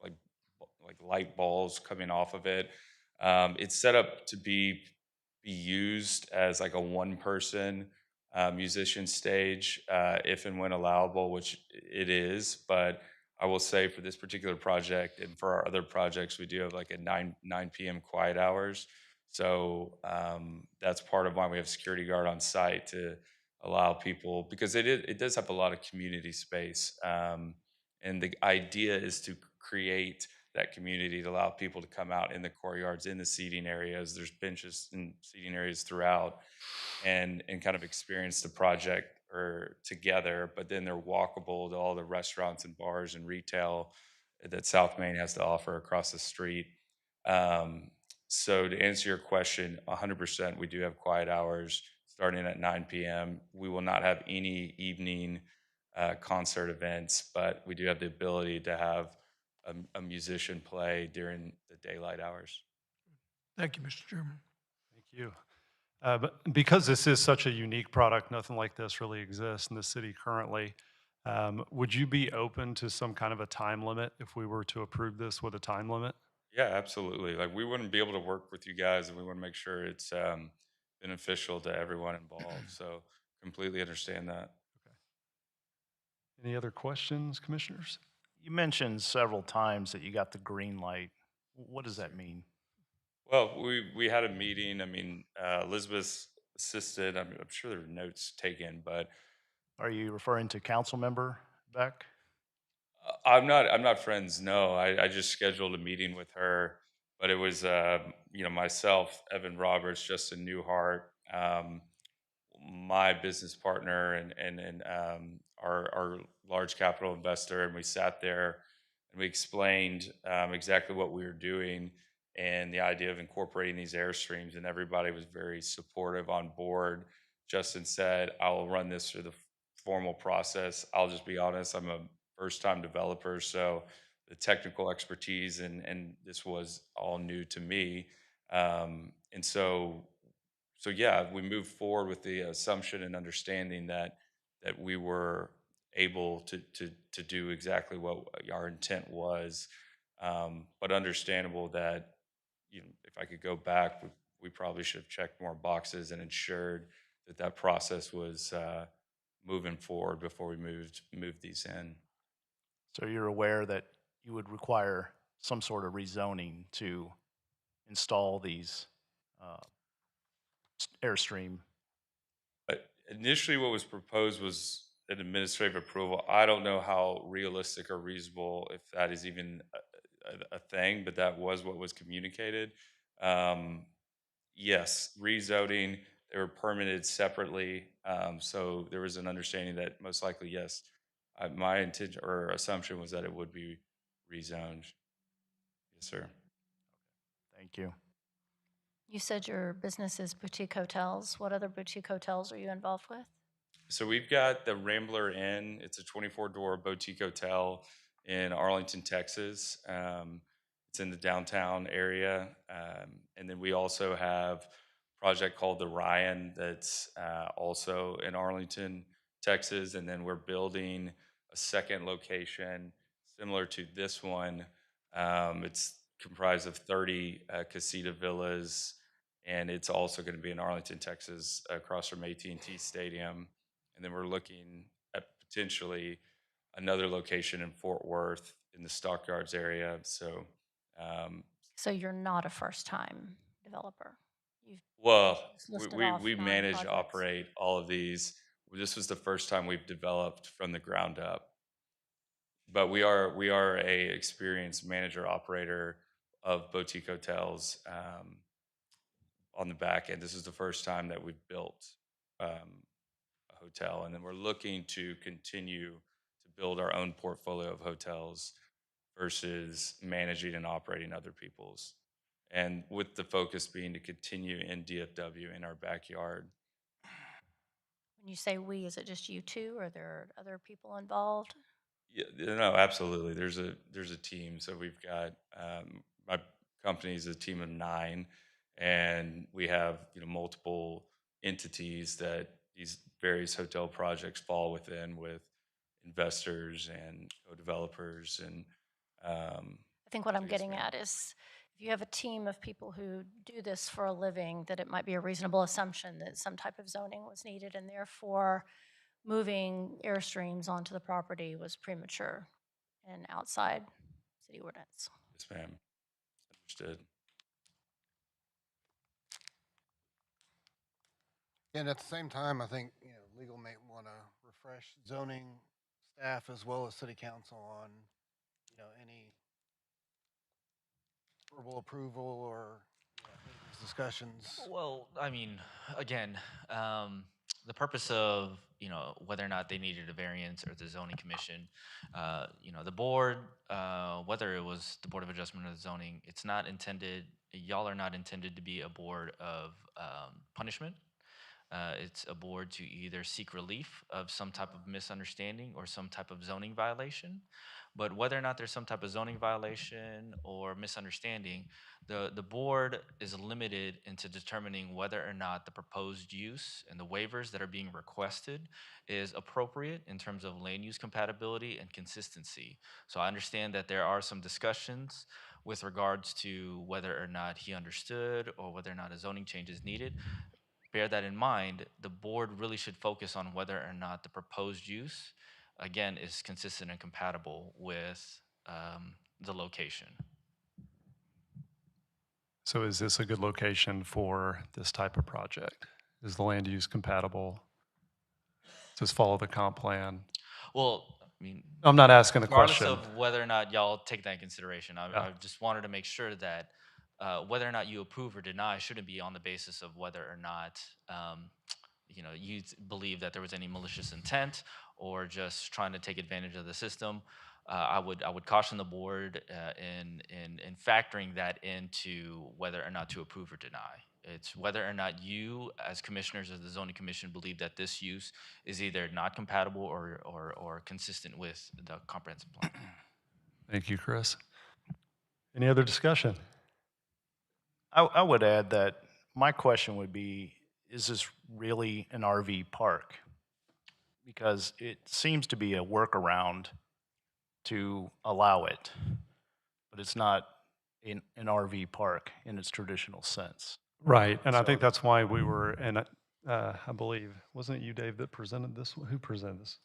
like light balls coming off of it. It's set up to be used as like a one-person musician stage, if and when allowable, which it is. But I will say for this particular project and for our other projects, we do have like a 9 p.m. quiet hours. So that's part of why we have security guard on site to allow people, because it does have a lot of community space. And the idea is to create that community to allow people to come out in the courtyards, in the seating areas. There's benches and seating areas throughout, and kind of experience the project or together. But then they're walkable to all the restaurants and bars and retail that South Main has to offer across the street. So to answer your question, 100%, we do have quiet hours starting at 9 p.m. We will not have any evening concert events, but we do have the ability to have a musician play during the daylight hours. Thank you, Mr. Chairman. Thank you. But because this is such a unique product, nothing like this really exists in the city currently. Would you be open to some kind of a time limit if we were to approve this with a time limit? Yeah, absolutely. Like we wouldn't be able to work with you guys, and we want to make sure it's beneficial to everyone involved. So completely understand that. Any other questions, commissioners? You mentioned several times that you got the green light. What does that mean? Well, we had a meeting. I mean, Elizabeth assisted. I'm sure there were notes taken, but Are you referring to council member Beck? I'm not friends. No, I just scheduled a meeting with her, but it was myself, Evan Roberts, Justin Newhart, my business partner, and our large capital investor, and we sat there and we explained exactly what we were doing and the idea of incorporating these airstreams, and everybody was very supportive on board. Justin said, "I'll run this through the formal process." I'll just be honest, I'm a first-time developer, so the technical expertise and this was all new to me. And so yeah, we moved forward with the assumption and understanding that we were able to do exactly what our intent was, but understandable that if I could go back, we probably should have checked more boxes and ensured that that process was moving forward before we moved these in. So you're aware that you would require some sort of rezoning to install these Airstream? But initially, what was proposed was an administrative approval. I don't know how realistic or reasonable, if that is even a thing, but that was what was communicated. Yes, rezoning, they were permitted separately. So there was an understanding that most likely, yes, my intention or assumption was that it would be rezoned. Yes, sir. Thank you. You said your business is boutique hotels. What other boutique hotels are you involved with? So we've got the Rambler Inn. It's a 24-door boutique hotel in Arlington, Texas. It's in the downtown area. And then we also have a project called the Ryan that's also in Arlington, Texas. And then we're building a second location similar to this one. It's comprised of 30 casita villas, and it's also going to be in Arlington, Texas, across from AT&T Stadium. And then we're looking at potentially another location in Fort Worth in the Stockyards area. So, So you're not a first-time developer. You've well, just listed we off 9 manage, projects. operate all of these. This was the first time we've developed from the ground up. But we are a experienced manager operator of boutique hotels on the back end. This is the first time that we've built a hotel, and then we're looking to continue to build our own portfolio of hotels versus managing and operating other people's. And with the focus being to continue in DFW in our backyard. When you say we, is it just you two, or are there other people involved? Yeah, no, absolutely. There's a team. So we've got my company is a team of 9, and we have multiple entities that these various hotel projects fall within, with investors and co-developers and. I think what I'm getting at is, if you have a team of people who do this for a living, that it might be a reasonable assumption that some type of zoning was needed, and therefore moving Airstreams onto the property was premature and outside city ordinance. Yes, ma'am. Understood. And at the same time, I think, legal may want to refresh zoning staff as well as city council on, any verbal approval or discussions. Well, I mean, again, the purpose of, whether or not they needed a variance or the zoning commission, the board, whether it was the Board of Adjustment or the zoning, it's not intended, y'all are not intended to be a board of punishment. It's a board to either seek relief of some type of misunderstanding or some type of zoning violation. But whether or not there's some type of zoning violation or misunderstanding, the board is limited into determining whether or not the proposed use and the waivers that are being requested is appropriate in terms of land use compatibility and consistency. So I understand that there are some discussions with regards to whether or not he understood or whether or not a zoning change is needed. Bear that in mind. The board really should focus on whether or not the proposed use, again, is consistent and compatible with the location. So is this a good location for this type of project? Is the land use compatible? Does this follow the comp plan? Well, I mean, I'm not asking the regardless question. of whether or not y'all take that in consideration, I just wanted to make sure that whether or not you approve or deny shouldn't be on the basis of whether or not you believe that there was any malicious intent or just trying to take advantage of the system. I would caution the board in factoring that into whether or not to approve or deny. It's whether or not you, as commissioners of the zoning commission, believe that this use is either not compatible or consistent with the comprehensive plan. Thank you, Chris. Any other discussion? I would add that my question would be, is this really an RV park? Because it seems to be a workaround to allow it, but it's not an RV park in its traditional sense. Right, and I think So- that's why we were, and I believe, wasn't it you, Dave, that presented this? Who presented this?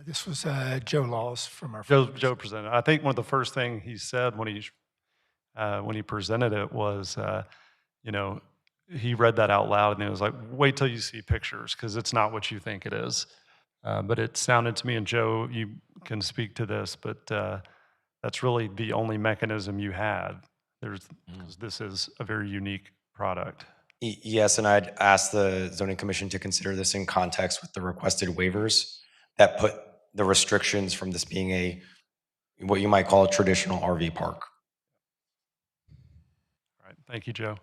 This was Joe Laws from our. Joe presented. I think one of the first thing he said when he presented it was, you know, he read that out loud and it was like, wait till you see pictures because it's not what you think it is. But it sounded to me, and Joe, you can speak to this, but that's really the only mechanism you had. Because this is a very unique product. Yes, and I'd ask the zoning commission to consider this in context with the requested waivers that put the restrictions from this being a, what you might call a traditional RV park. All right, thank you, Joe.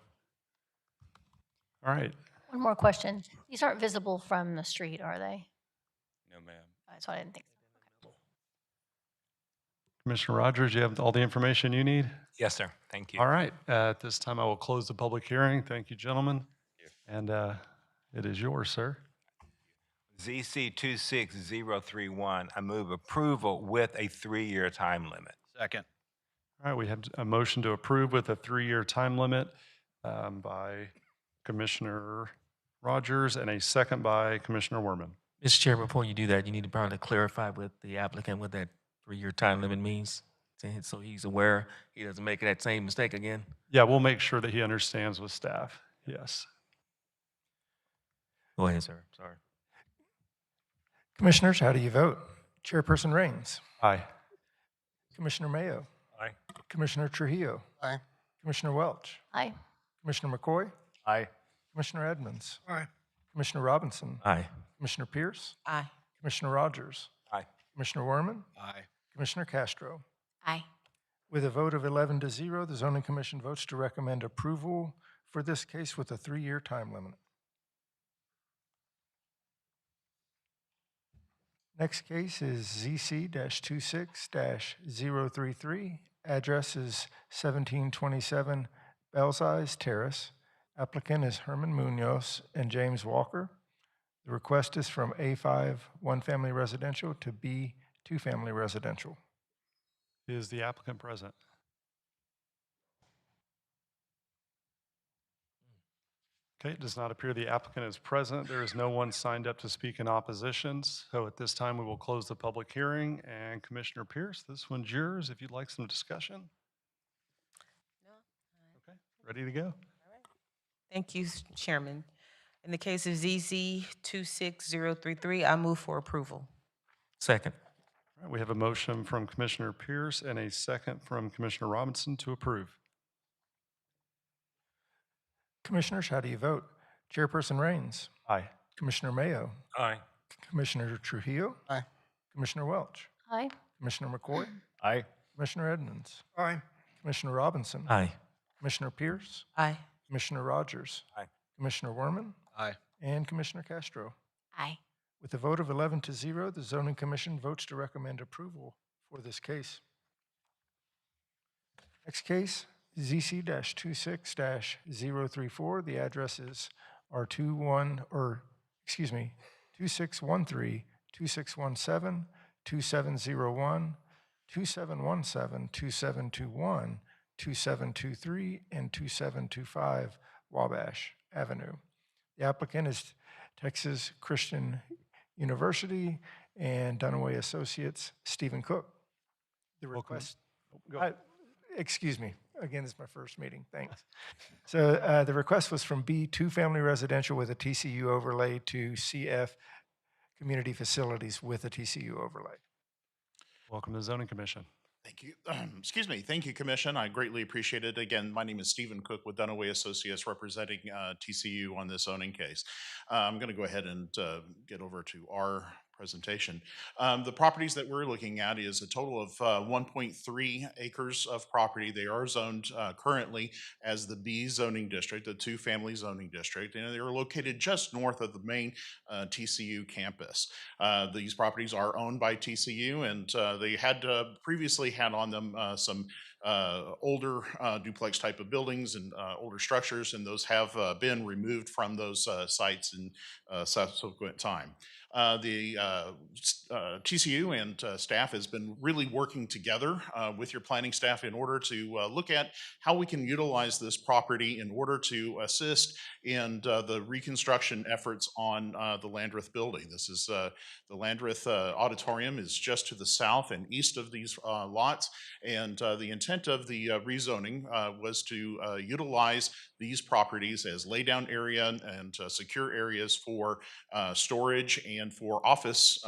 All right, One more question. These aren't visible from the street, are they? No, ma'am. So I didn't think. Commissioner Rogers, you have all the information you need? Yes, sir. Thank you. All right, at this time, I will close the public hearing. Thank you, gentlemen. And it is yours, sir. ZC 26031, I move approval with a 3-year time limit. Second. All right, we have a motion to approve with a 3-year time limit by Commissioner Rogers and a second by Commissioner Werman. Mr. Chair, before you do that, you need to probably clarify with the applicant what that 3-year time limit means, so he's aware he doesn't make that same mistake again. Yeah, we'll make sure that he understands with staff. Yes. Go ahead, sir. Sorry. Commissioners, how do you vote? Chairperson Raines. Aye. Commissioner Mayo. Aye. Commissioner Trujillo. Aye. Commissioner Welch. Aye. Commissioner McCoy. Aye. Commissioner Edmonds. Aye. Commissioner Robinson. Aye. Commissioner Pierce. Aye. Commissioner Rogers. Aye. Commissioner Werman. Aye. Commissioner Castro. Aye. With a vote of 11-0, the zoning commission votes to recommend approval for this case with a 3-year time limit. Next case is ZC-26-033. Address is 1727 Belsize Terrace. Applicant is Herman Munoz and James Walker. The request is from A5 one-family residential to B two-family residential. Is the applicant present? Okay, it does not appear the applicant is present. There is no one signed up to speak in opposition. So at this time, we will close the public hearing. And Commissioner Pierce, this one's yours if you'd like some discussion. Okay, ready to go. Thank you, Chairman. In the case of ZZ 26033, I move for approval. Second. All right, we have a motion from Commissioner Pierce and a second from Commissioner Robinson to approve. Commissioners, how do you vote? Chairperson Raines. Aye. Commissioner Mayo. Aye. Commissioner Trujillo. Aye. Commissioner Welch. Aye. Commissioner McCoy. Aye. Commissioner Edmonds. Aye. Commissioner Robinson. Aye. Commissioner Pierce. Aye. Commissioner Rogers. Aye. Commissioner Werman. Aye. And Commissioner Castro. Aye. With a vote of 11-0, the zoning commission votes to recommend approval for this case. Next case, ZC-26-034. The address is R21, or excuse me, 2613, 2617, 2701, 2717, 2721, 2723, and 2725 Wabash Avenue. The applicant is Texas Christian University and Dunaway Associates, Stephen Cook. The Welcome. request, Go. excuse me, again, this is my first meeting, thanks. So the request was from B, two-family residential with a TCU overlay, to CF, community facilities with a TCU overlay. Welcome to the Zoning Commission. Thank you. Excuse me. Thank you, Commission. I greatly appreciate it. Again, my name is Stephen Cook with Dunaway Associates, representing TCU on this zoning case. I'm going to go ahead and get over to our presentation. The properties that we're looking at is a total of 1.3 acres of property. They are zoned currently as the B zoning district, the two-family zoning district, and they're located just north of the main TCU campus. These properties are owned by TCU, and they had previously had on them some older duplex type of buildings and older structures, and those have been removed from those sites in subsequent time. TCU and staff has been really working together with your planning staff in order to look at how we can utilize this property in order to assist in the reconstruction efforts on the Landreth building. This is the Landreth Auditorium is just to the south and east of these lots, and the intent of the rezoning was to utilize these properties as laydown area and secure areas for storage and for office,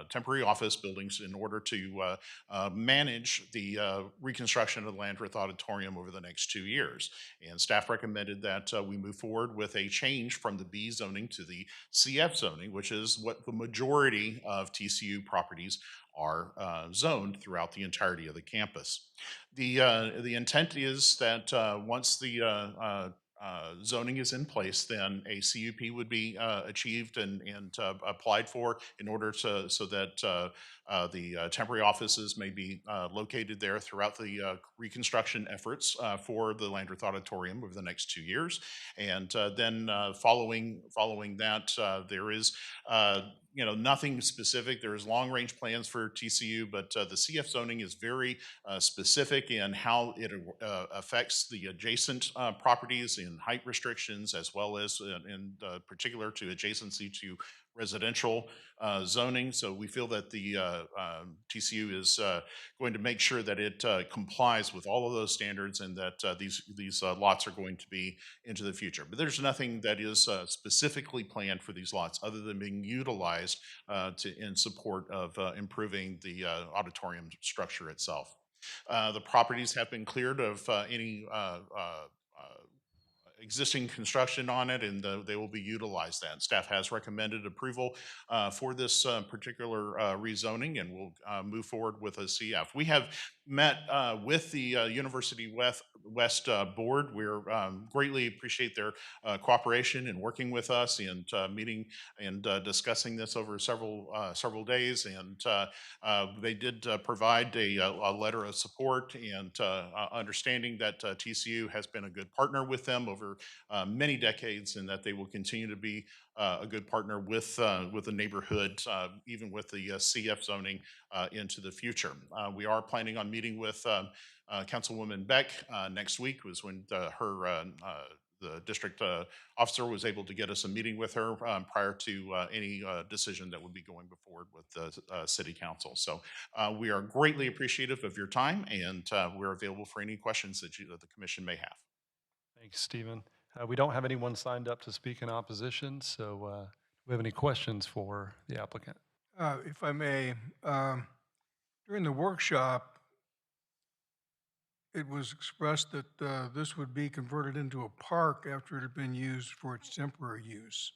temporary office buildings in order to manage the reconstruction of the Landreth Auditorium over the next 2 years. And staff recommended that we move forward with a change from the B zoning to the CF zoning, which is what the majority of TCU properties are zoned throughout the entirety of the campus. The intent is that once the zoning is in place, then a CUP would be achieved and applied for in order to so that the temporary offices may be located there throughout the reconstruction efforts for the Landreth Auditorium over the next 2 years. And then following that, there is nothing specific. There is long-range plans for TCU, but the CF zoning is very specific in how it affects the adjacent properties in height restrictions, as well as in particular to adjacency to residential zoning. So we feel that the TCU is going to make sure that it complies with all of those standards and that these lots are going to be into the future. But there's nothing that is specifically planned for these lots other than being utilized in support of improving the auditorium structure itself. The properties have been cleared of any existing construction on it, and they will be utilized then. Staff has recommended approval for this particular rezoning, and we'll move forward with a CF. We have met with the University West board. We're greatly appreciate their cooperation in working with us and meeting and discussing this over several days. And they did provide a letter of support and understanding that TCU has been a good partner with them over many decades, and that they will continue to be a good partner with the neighborhood, even with the CF zoning into the future. We are planning on meeting with Councilwoman Beck next week, was when the district officer was able to get us a meeting with her prior to any decision that would be going forward with the city council. So we are greatly appreciative of your time, and we're available for any questions that the commission may have. Thanks, Stephen. We don't have anyone signed up to speak in opposition, so do we have any questions for the applicant? If I may, during the workshop, it was expressed that this would be converted into a park after it had been used for its temporary use,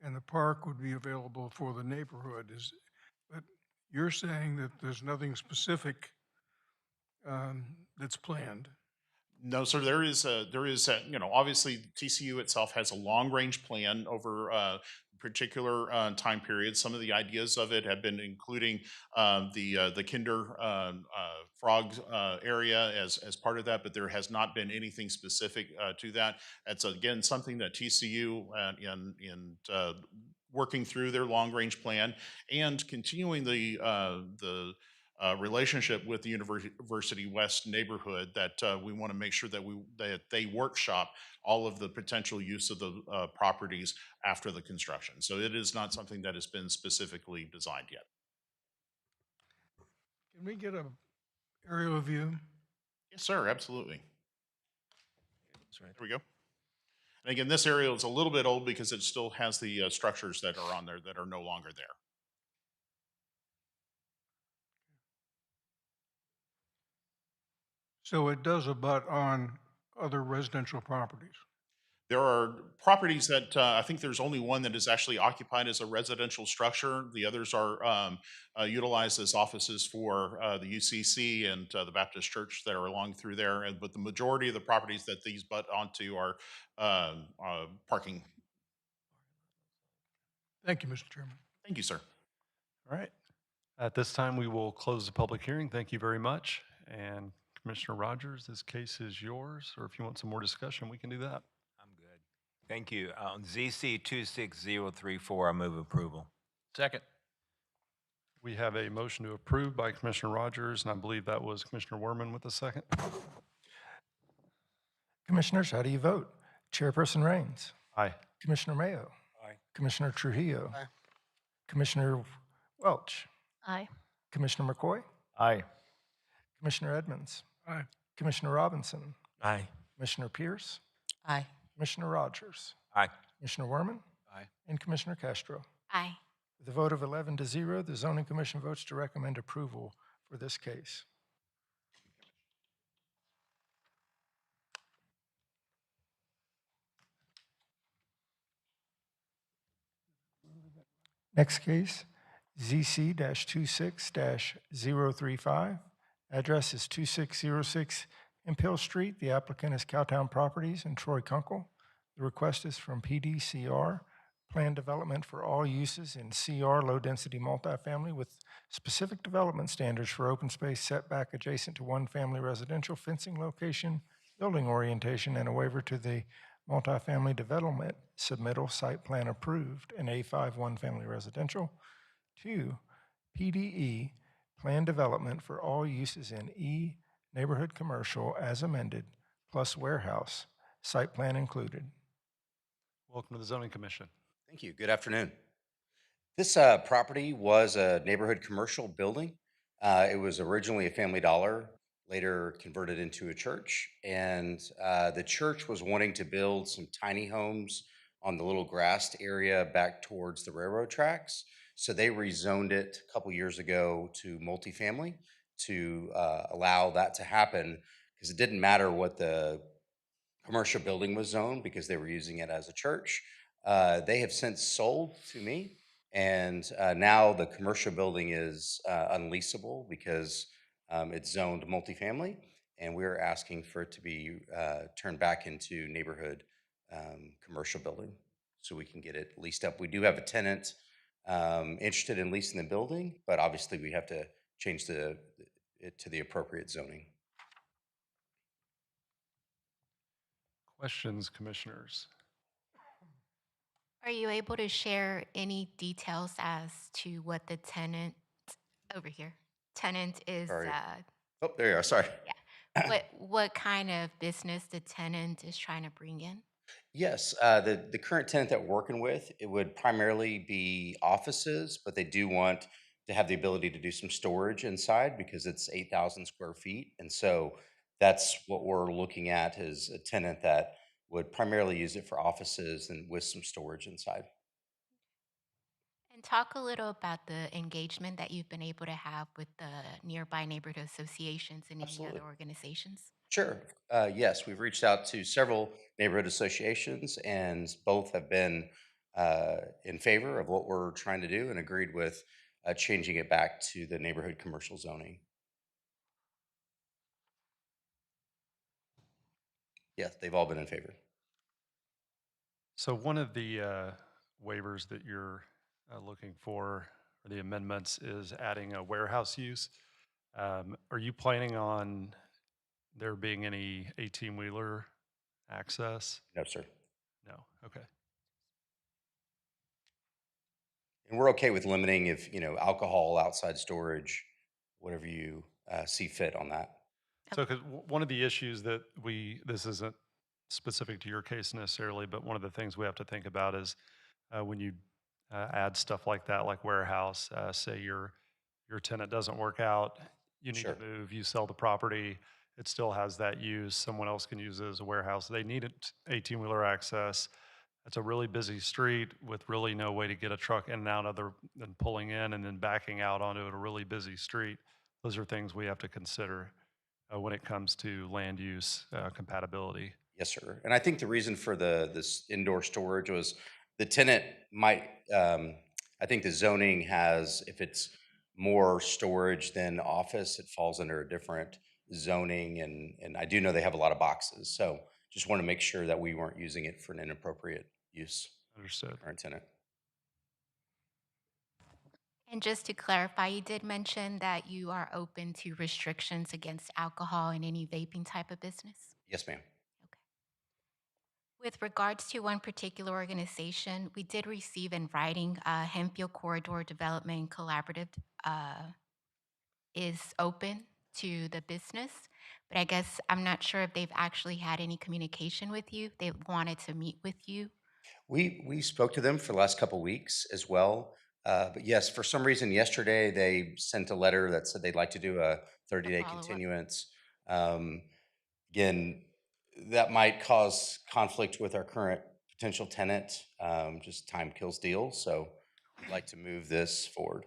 and the park would be available for the neighborhood. But you're saying that there's nothing specific that's planned. No, sir. There is obviously TCU itself has a long-range plan over particular time periods. Some of the ideas of it have been including the Kinder Frog area as part of that, but there has not been anything specific to that. That's again something that TCU in working through their long-range plan and continuing the relationship with the University West neighborhood, that we want to make sure that they workshop all of the potential use of the properties after the construction. So it is not something that has been specifically designed yet. Can we get an aerial view? Yes, sir. Absolutely. There we go. And again, this area is a little bit old because it still has the structures that are on there that are no longer there. So it does abut on other residential properties. There are properties that I think there's only one that is actually occupied as a residential structure. The others are utilized as offices for the UCC and the Baptist Church that are along through there. But the majority of the properties that these butt onto are parking. Thank you, Mr. Chairman. Thank you, sir. All right. At this time, we will close the public hearing. Thank you very much. And Commissioner Rogers, this case is yours, or if you want some more discussion, we can do that. I'm good. Thank you. On ZC 26034, I move approval. Second. We have a motion to approve by Commissioner Rogers, and I believe that was Commissioner Werman with the second. Commissioners, how do you vote? Chairperson Raines. Aye. Commissioner Mayo. Aye. Commissioner Trujillo. Aye. Commissioner Welch. Aye. Commissioner McCoy. Aye. Commissioner Edmonds. Aye. Commissioner Robinson. Aye. Commissioner Pierce. Aye. Commissioner Rogers. Aye. Commissioner Werman. Aye. And Commissioner Castro. Aye. With a vote of 11 to 0, the Zoning Commission votes to recommend approval for this case. Next case, ZC-26-035. Address is 2606 Impel Street. The applicant is Cowtown Properties and Troy Kunkel. The request is from PDCR, Plan Development for All Uses in CR Low-Density Multifamily with specific development standards for open space setback adjacent to one-family residential, fencing location, building orientation, and a waiver to the multifamily development submittal site plan approved in A5 one-family residential. 2, PDE, Plan Development for All Uses in E Neighborhood Commercial as amended, plus warehouse, site plan included. Welcome to the Zoning Commission. Thank you. Good afternoon. This property was a neighborhood commercial building. It was originally a Family Dollar, later converted into a church. And the church was wanting to build some tiny homes on the little grassed area back towards the railroad tracks. So they rezoned it a couple years ago to multifamily to allow that to happen, because it didn't matter what the commercial building was zoned because they were using it as a church. They have since sold to me, and now the commercial building is unleasable because it's zoned multifamily, and we're asking for it to be turned back into neighborhood commercial building so we can get it leased up. We do have a tenant interested in leasing the building, but obviously we have to change it to the appropriate zoning. Questions, commissioners? Are you able to share any details as to what the tenant over here tenant is? Sorry. Oh, there you are. Sorry. Yeah. What kind of business the tenant is trying to bring in? Yes, the current tenant that we're working with, it would primarily be offices, but they do want to have the ability to do some storage inside because it's 8,000 square feet. And so that's what we're looking at, is a tenant that would primarily use it for offices and with some storage inside. And talk a little about the engagement that you've been able to have with the nearby neighborhood associations and any Absolutely. other organizations. Sure. Yes, we've reached out to several neighborhood associations, and both have been in favor of what we're trying to do and agreed with changing it back to the neighborhood commercial zoning. Yes, they've all been in favor. So one of the waivers that you're looking for, or the amendments, is adding a warehouse use. Are you planning on there being any 18-wheeler access? No, sir. No, okay. And we're okay with limiting, if, alcohol, outside storage, whatever you see fit on that. So, because one of the issues that this isn't specific to your case necessarily, but one of the things we have to think about is when you add stuff like that, like warehouse, say your tenant doesn't work out, you need to move, you sell the property, it still has that use, someone else can use it as a warehouse. They need 18-wheeler access. It's a really busy street with really no way to get a truck in and out other than pulling in and then backing out onto a really busy street. Those are things we have to consider when it comes to land use compatibility. Yes, sir. And I think the reason for this indoor storage was the tenant might, I think the zoning has, if it's more storage than office, it falls under a different zoning. And I do know they have a lot of boxes. So just want to make sure that we weren't using it for an inappropriate use. Understood. Our tenant. And just to clarify, you did mention that you are open to restrictions against alcohol and any vaping type of business? Yes, ma'am. With regards to one particular organization, we did receive in writing, Hempfield Corridor Development Collaborative is open to the business, but I guess I'm not sure if they've actually had any communication with you. They wanted to meet with you. We spoke to them for the last couple weeks as well. But yes, for some reason yesterday they sent a letter that said they'd like to do a 30-day follow-up. continuance. Um, Again, that might cause conflict with our current potential tenant. Just time kills deals, so we'd like to move this forward.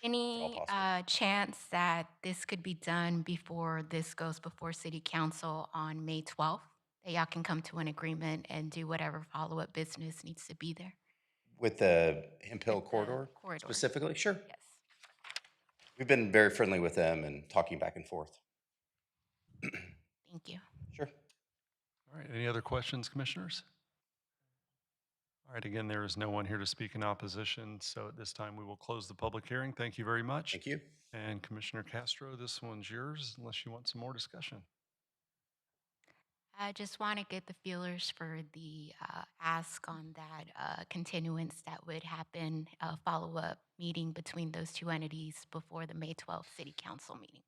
Any chance that this could be done before this goes before City Council on May 12th? That y'all can come to an agreement and do whatever follow-up business needs to be there? With the Hemp Hill corridor specifically? Sure. Yes. We've been very friendly with them and talking back and forth. Thank you. Sure. All right, any other questions, commissioners? All right, again, there is no one here to speak in opposition, so at this time we will close the public hearing. Thank you very much. Thank you. And Commissioner Castro, this one's yours unless you want some more discussion. I just want to get the feelers for the ask on that continuance that would happen, a follow-up meeting between those two entities before the May 12th City Council meeting.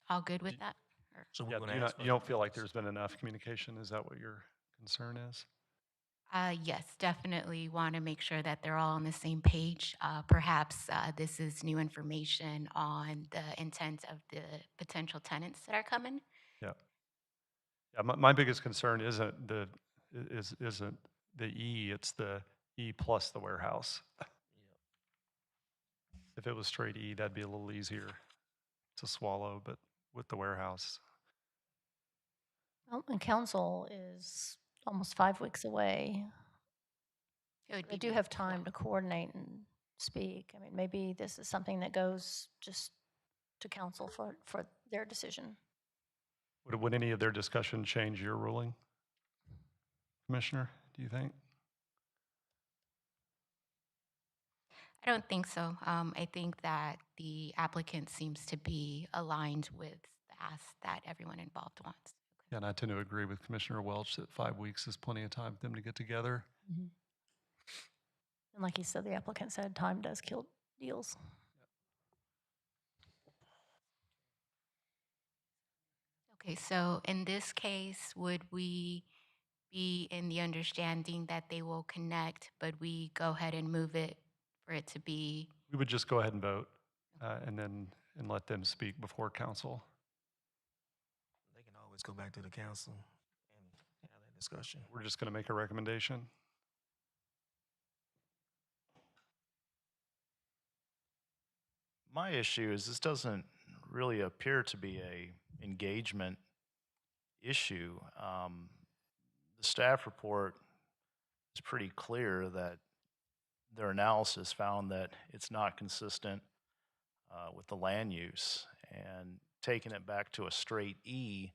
All good with that? Or- So we're Yeah, gonna do you ask not, you don't feel like there's been enough communication? Is that what your concern is? Yes, definitely want to make sure that they're all on the same page. Perhaps this is new information on the intent of the potential tenants that are coming. Yeah. Yeah, my biggest concern isn't isn't the E, it's the E plus the warehouse. If it was straight E, that'd be a little easier to swallow, but with the warehouse. Well, and council is almost 5 weeks away. It would They be do May have time 12th. to coordinate and speak. I mean, maybe this is something that goes just to council for their decision. Would any of their discussion change your ruling? Commissioner, do you think? I don't think so. I think that the applicant seems to be aligned with the ask that everyone involved wants. Yeah, and I tend to agree with Commissioner Welch that 5 weeks is plenty of time for them to get together. And like you said, the applicant said, time does kill deals. Okay, so in this case, would we be in the understanding that they will connect, but we go ahead and move it for it to be? We would just go ahead and vote and let them speak before council. They can always go back to the council and have that discussion. We're just going to make a recommendation. My issue is this doesn't really appear to be a engagement issue. The staff report is pretty clear that their analysis found that it's not consistent with the land use, and taking it back to a straight E,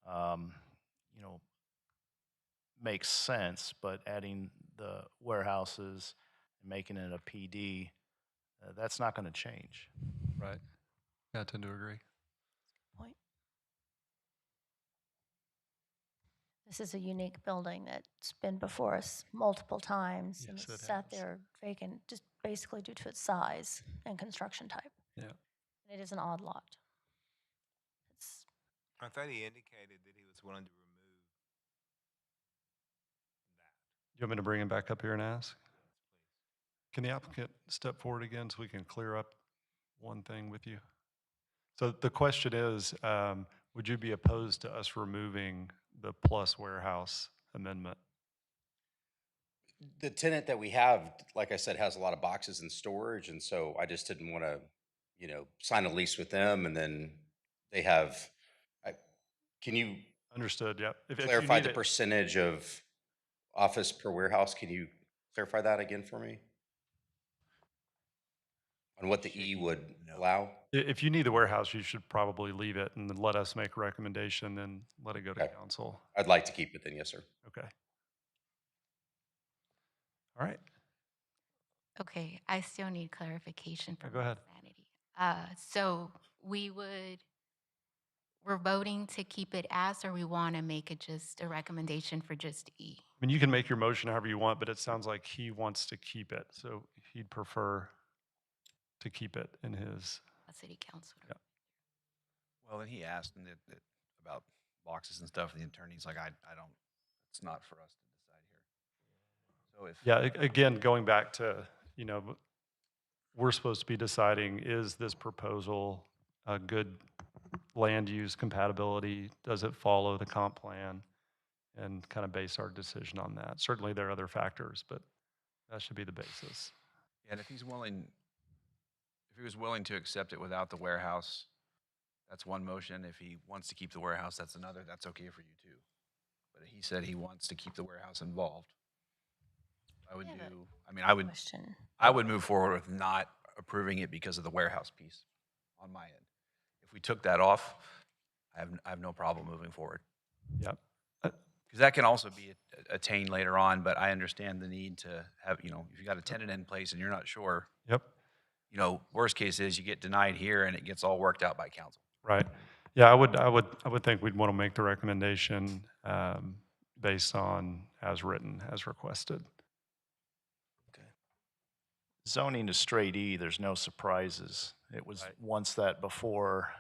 you know, makes sense, but adding the warehouses and making it a PD, that's not going to change. Right. Yeah, I tend to agree. Point. This is a unique building that's been before us multiple times, and Yes, it's it sat has. there vacant, just basically due to its size and construction type. Yeah. And it is an odd lot. It's, I thought he indicated that he was willing to remove You want me to bring him back up here and ask? Can the applicant step forward again so we can clear up one thing with you? So the question is, would you be opposed to us removing the plus warehouse amendment? The tenant that we have, like I said, has a lot of boxes in storage, and so I just didn't want to, sign a lease with them, and then they have. Can you Understood, yep. If you clarify need the it- percentage of office per warehouse? Can you clarify that again for me? On what the E would allow? If you need the warehouse, you should probably leave it and then let us make a recommendation, then let it go to Okay. council. I'd like to keep it then, yes, sir. Okay. All right. Okay, I still need clarification from go ahead. Sanity. So we're voting to keep it as, or we want to make it just a recommendation for just E? I mean, you can make your motion however you want, but it sounds like he wants to keep it. So he'd prefer to keep it in his. A city council. Yeah. Well, and he asked and about boxes and stuff, and the attorney's like, I don't, it's not for us to decide here. So if. Yeah, again, going back to, you know, we're supposed to be deciding, is this proposal a good land use compatibility? Does it follow the comp plan? And kind of base our decision on that. Certainly there are other factors, but that should be the basis. And if he was willing to accept it without the warehouse, that's one motion. If he wants to keep the warehouse, that's another. That's okay for you too. But he said he wants to keep the warehouse involved. I would move forward with not approving it because of the warehouse piece on my end. If we took that off, I have no problem moving forward. Yep. Because that can also be attained later on, but I understand the need to have, if you got a tenant in place and you're not sure. Yep. Worst case is you get denied here and it gets all worked out by council. Right. Yeah, I would think we'd want to make the recommendation based on as written, as requested. Zoning to straight E, there's no surprises. It was once that before.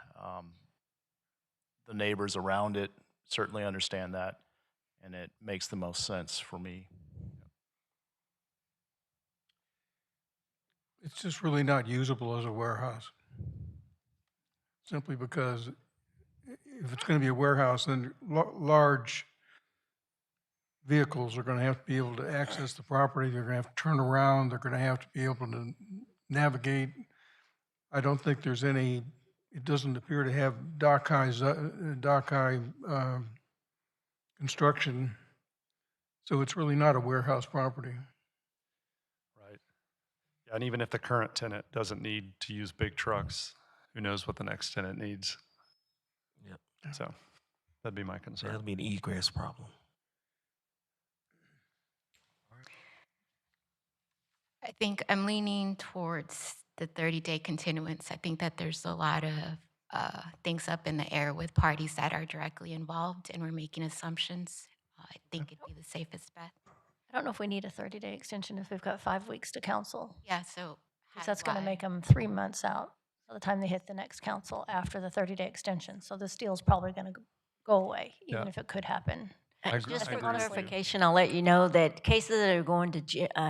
The neighbors around it certainly understand that, and it makes the most sense for me. It's just really not usable as a warehouse. Simply because if it's going to be a warehouse, then large vehicles are going to have to be able to access the property. They're going to have to turn around. They're going to have to be able to navigate. I don't think there's any, it doesn't appear to have dock high construction. So it's really not a warehouse property. Right. Yeah, and even if the current tenant doesn't need to use big trucks, who knows what the next tenant needs? Yep. So that'd be my concern. That'll be an egress problem. I think I'm leaning towards the 30-day continuance. I think that there's a lot of things up in the air with parties that are directly involved, and we're making assumptions. I think it'd be the safest bet. I don't know if we need a 30-day extension if we've got 5 weeks to council. Yeah, so Because that's going to make them 3 months out by the time they hit the next council after the 30-day extension. So this deal's probably going to go away, even Yeah. if it could happen. Just for with you. clarification, I'll let you know that cases that are going to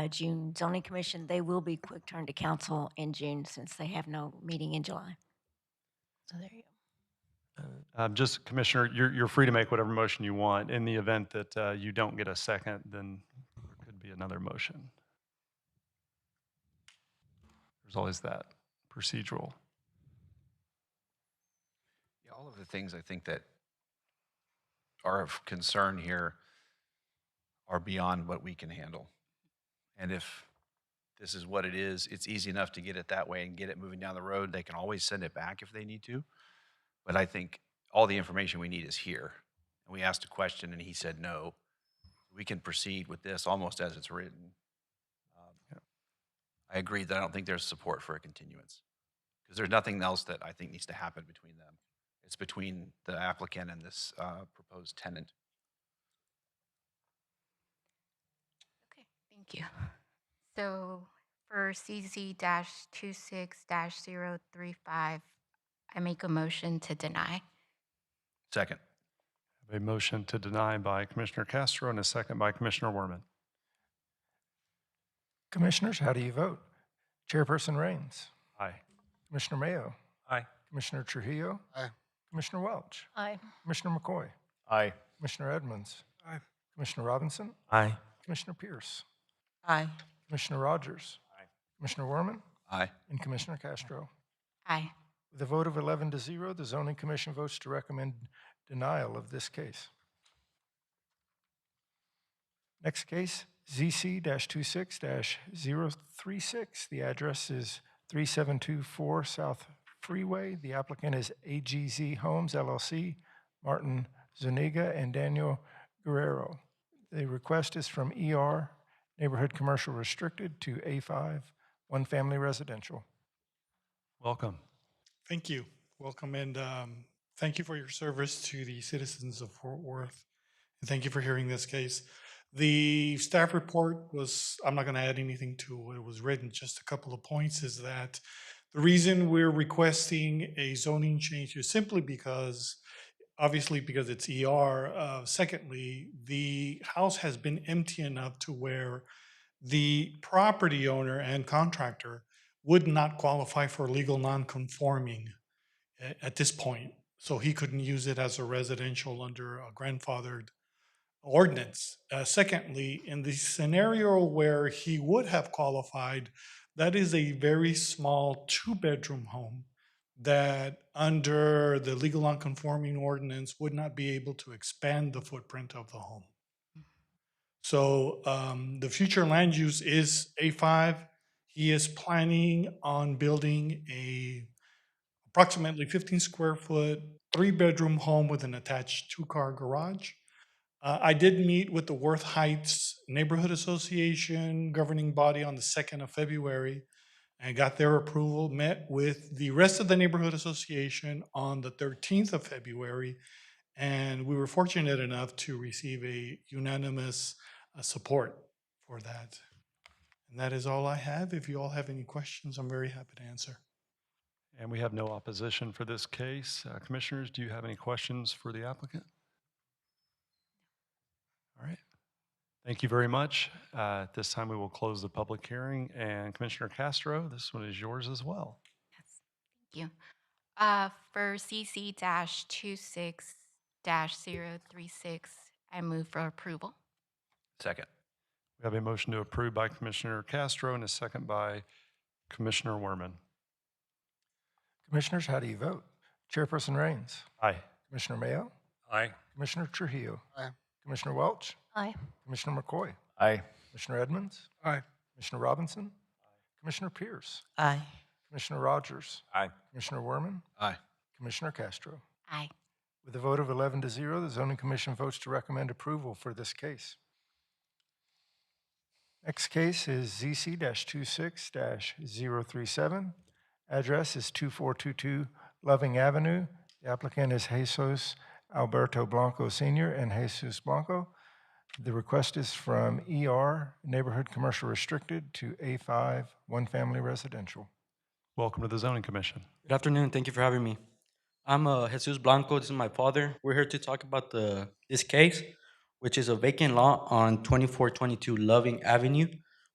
June zoning commission, they will be quick turn to council in June since they have no meeting in July. So there you go. Just, Commissioner, you're free to make whatever motion you want. In the event that you don't get a second, then there could be another motion. There's always that procedural. Yeah, all of the things I think that are of concern here are beyond what we can handle. And if this is what it is, it's easy enough to get it that way and get it moving down the road. They can always send it back if they need to. But I think all the information we need is here. And we asked a question and he said no. We can proceed with this almost as it's written. I agree that I don't think there's support for a continuance because there's nothing else that I think needs to happen between them. It's between the applicant and this proposed tenant. Okay, thank you. So for CZ-26-035, I make a motion to deny. Second. A motion to deny by Commissioner Castro and a second by Commissioner Werman. Commissioners, how do you vote? Chairperson Raines. Aye. Commissioner Mayo. Aye. Commissioner Trujillo. Aye. Commissioner Welch. Aye. Commissioner McCoy. Aye. Commissioner Edmonds. Aye. Commissioner Robinson. Aye. Commissioner Pierce. Aye. Commissioner Rogers. Aye. Commissioner Werman. Aye. And Commissioner Castro. Aye. With a vote of 11-0, the Zoning Commission votes to recommend denial of this case. Next case, ZC-26-036. The address is 3724 South Freeway. The applicant is AGZ Homes LLC, Martin Zuniga and Daniel Guerrero. The request is from ER, Neighborhood Commercial Restricted, to A5, One Family Residential. Welcome. Thank you. Welcome, and thank you for your service to the citizens of Fort Worth. And thank you for hearing this case. The staff report was, I'm not going to add anything to what was written, just a couple of points is that the reason we're requesting a zoning change is simply because, obviously because it's ER. Secondly, the house has been empty enough to where the property owner and contractor would not qualify for legal non-conforming at this point. So he couldn't use it as a residential under a grandfathered ordinance. Secondly, in the scenario where he would have qualified, that is a very small two-bedroom home that under the legal non-conforming ordinance would not be able to expand the footprint of the home. So the future land use is A5. He is planning on building a approximately 15 square foot, 3-bedroom home with an attached 2-car garage. I did meet with the Worth Heights Neighborhood Association governing body on the 2nd of February and got their approval, met with the rest of the Neighborhood Association on the 13th of February, and we were fortunate enough to receive a unanimous support for that. And that is all I have. If you all have any questions, I'm very happy to answer. And we have no opposition for this case. Commissioners, do you have any questions for the applicant? All right. Thank you very much. At this time, we will close the public hearing. And Commissioner Castro, this one is yours as well. Thank you. For CC-26-036, I move for approval. Second. We have a motion to approve by Commissioner Castro and a second by Commissioner Werman. Commissioners, how do you vote? Chairperson Raines. Aye. Commissioner Mayo. Aye. Commissioner Trujillo. Aye. Commissioner Welch. Aye. Commissioner McCoy. Aye. Commissioner Edmonds. Aye. Commissioner Robinson. Commissioner Pierce. Aye. Commissioner Rogers. Aye. Commissioner Werman. Aye. Commissioner Castro. Aye. With a vote of 11-0, the Zoning Commission votes to recommend approval for this case. Next case is ZC-26-037. Address is 2422 Loving Avenue. The applicant is Jesus Alberto Blanco Sr. and Jesus Blanco. The request is from ER, Neighborhood Commercial Restricted, to A5, One-Family Residential. Welcome to the Zoning Commission. Good afternoon. Thank you for having me. I'm Jesus Blanco. This is my father. We're here to talk about this case, which is a vacant lot on 2422 Loving Avenue.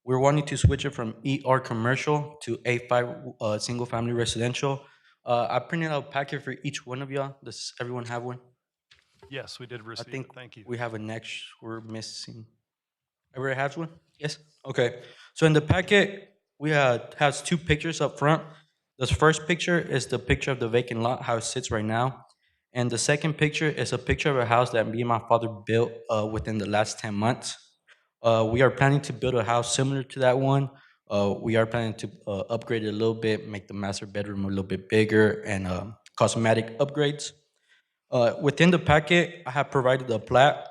We're wanting to switch it from ER commercial to A5 single family residential. I printed out a packet for each one of y'all. Does everyone have one? Yes, we did receive it. Thank you. We have a next. We're missing. Everybody has one? Yes? Okay. So in the packet, we has 2 pictures up front. The first picture is the picture of the vacant lot, how it sits right now. And the second picture is a picture of a house that me and my father built within the last 10 months. We are planning to build a house similar to that one. We are planning to upgrade it a little bit, make the master bedroom a little bit bigger, and cosmetic upgrades. Within the packet, I have provided a plat.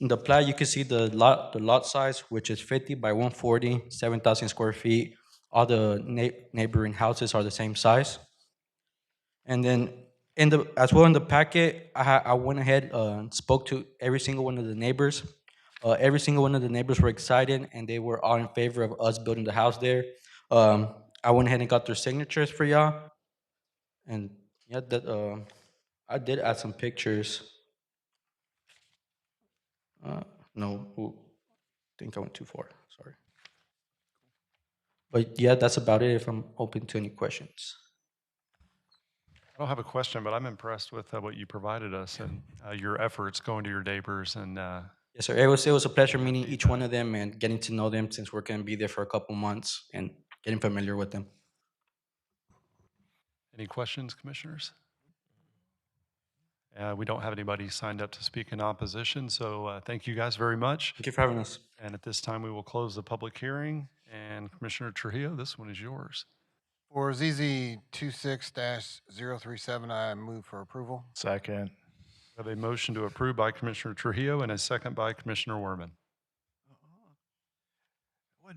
In the plat, you can see the lot size, which is 50 by 140, 7,000 square feet. All the neighboring houses are the same size. And then as well in the packet, I went ahead and spoke to every single one of the neighbors. Every single one of the neighbors were excited, and they were all in favor of us building the house there. I went ahead and got their signatures for y'all. And yeah, I did add some pictures. No, I think I went too far. Sorry. But yeah, that's about it. If I'm open to any questions. I don't have a question, but I'm impressed with what you provided us and your efforts going to your neighbors. And yes, sir. It was a pleasure meeting each one of them and getting to know them, since we're going to be there for a couple months, and getting familiar with them. Any questions, commissioners? We don't have anybody signed up to speak in opposition, so thank you guys very much. Thank you for having us. And at this time, we will close the public hearing. And Commissioner Trujillo, this one is yours. For ZZ 26-037, I move for approval. Second. We have a motion to approve by Commissioner Trujillo and a second by Commissioner Werman.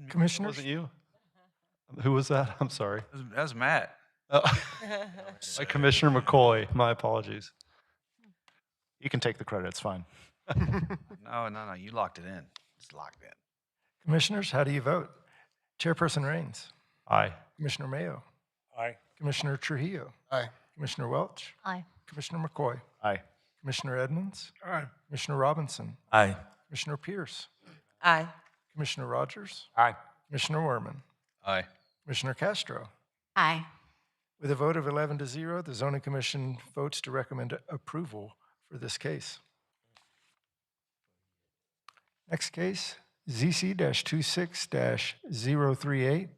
Commissioners? Wasn't you? Who was that? I'm sorry. That was Matt. By Commissioner McCoy, my apologies. You can take the credit, it's fine. No, you locked it in. It's locked in. Commissioners, how do you vote? Chairperson Rains. Aye. Commissioner Mayo. Aye. Commissioner Trujillo. Aye. Commissioner Welch. Aye. Commissioner McCoy. Aye. Commissioner Edmonds. Aye. Commissioner Robinson. Aye. Commissioner Pierce. Aye. Commissioner Rogers. Aye. Commissioner Werman. Aye. Commissioner Castro. Aye. With a vote of 11-0, the Zoning Commission votes to recommend approval for this case. Next case, ZC-26-038.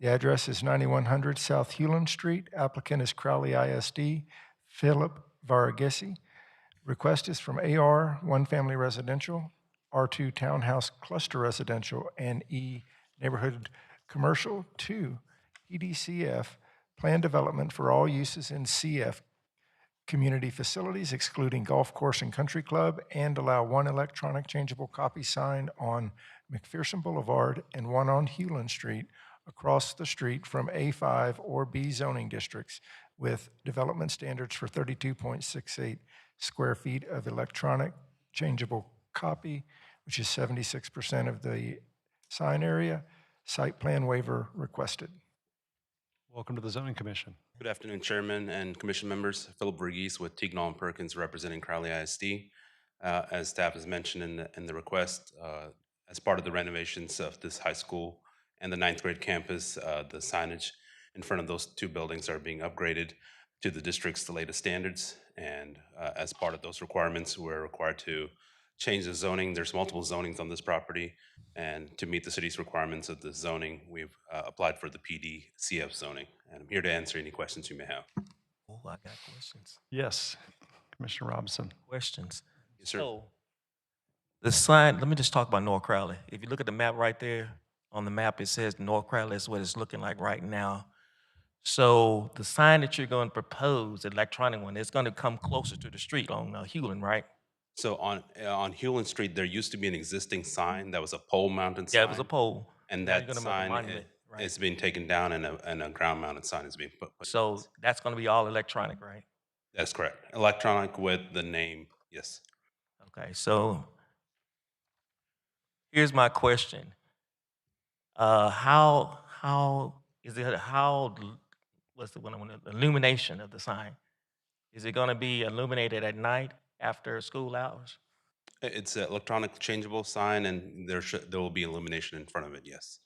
The address is 9100 South Hewland Street. Applicant is Crowley ISD, Philip Varagesi. Request is from AR, One Family Residential, R2 Townhouse Cluster Residential, and E Neighborhood Commercial to EDCF, Plan Development for all uses in CF community facilities excluding golf course and country club, and allow one electronic changeable copy sign on McPherson Boulevard and one on Hewland Street across the street from A5 or B zoning districts with development standards for 32.68 square feet of electronic changeable copy, which is 76% of the sign area. Site plan waiver requested. Welcome to the Zoning Commission. Good afternoon, Chairman and Commission members. Philip Verghese with Teagnall and Perkins representing Crowley ISD. As staff has mentioned in the request, as part of the renovations of this high school and the ninth grade campus, the signage in front of those two buildings are being upgraded to the district's latest standards. And as part of those requirements, we're required to change the zoning. There's multiple zonings on this property. And to meet the city's requirements of the zoning, we've applied for the PD CF zoning. And I'm here to answer any questions you may have. Oh, I got questions. Yes, Commissioner Robinson. Questions. Yes, sir. So, the sign, let me just talk about North Crowley. If you look at the map right there, on the map, it says North Crowley is what it's looking like right now. So the sign that you're going to propose, the electronic one, it's going to come closer to the street on Hewland, right? So on Hewland Street, there used to be an existing sign that was a pole-mounted sign. Yeah, it was a pole. And Now you're that gonna make a sign monument, right? is being taken down and a ground-mounted sign is being put. So that's going to be all electronic, right? That's correct. Electronic with the name, yes. Okay, so here's my question. How is it, what's the one I want, illumination of the sign? Is it going to be illuminated at night after school hours? It's an electronic changeable sign, and there will be illumination in front of it, yes.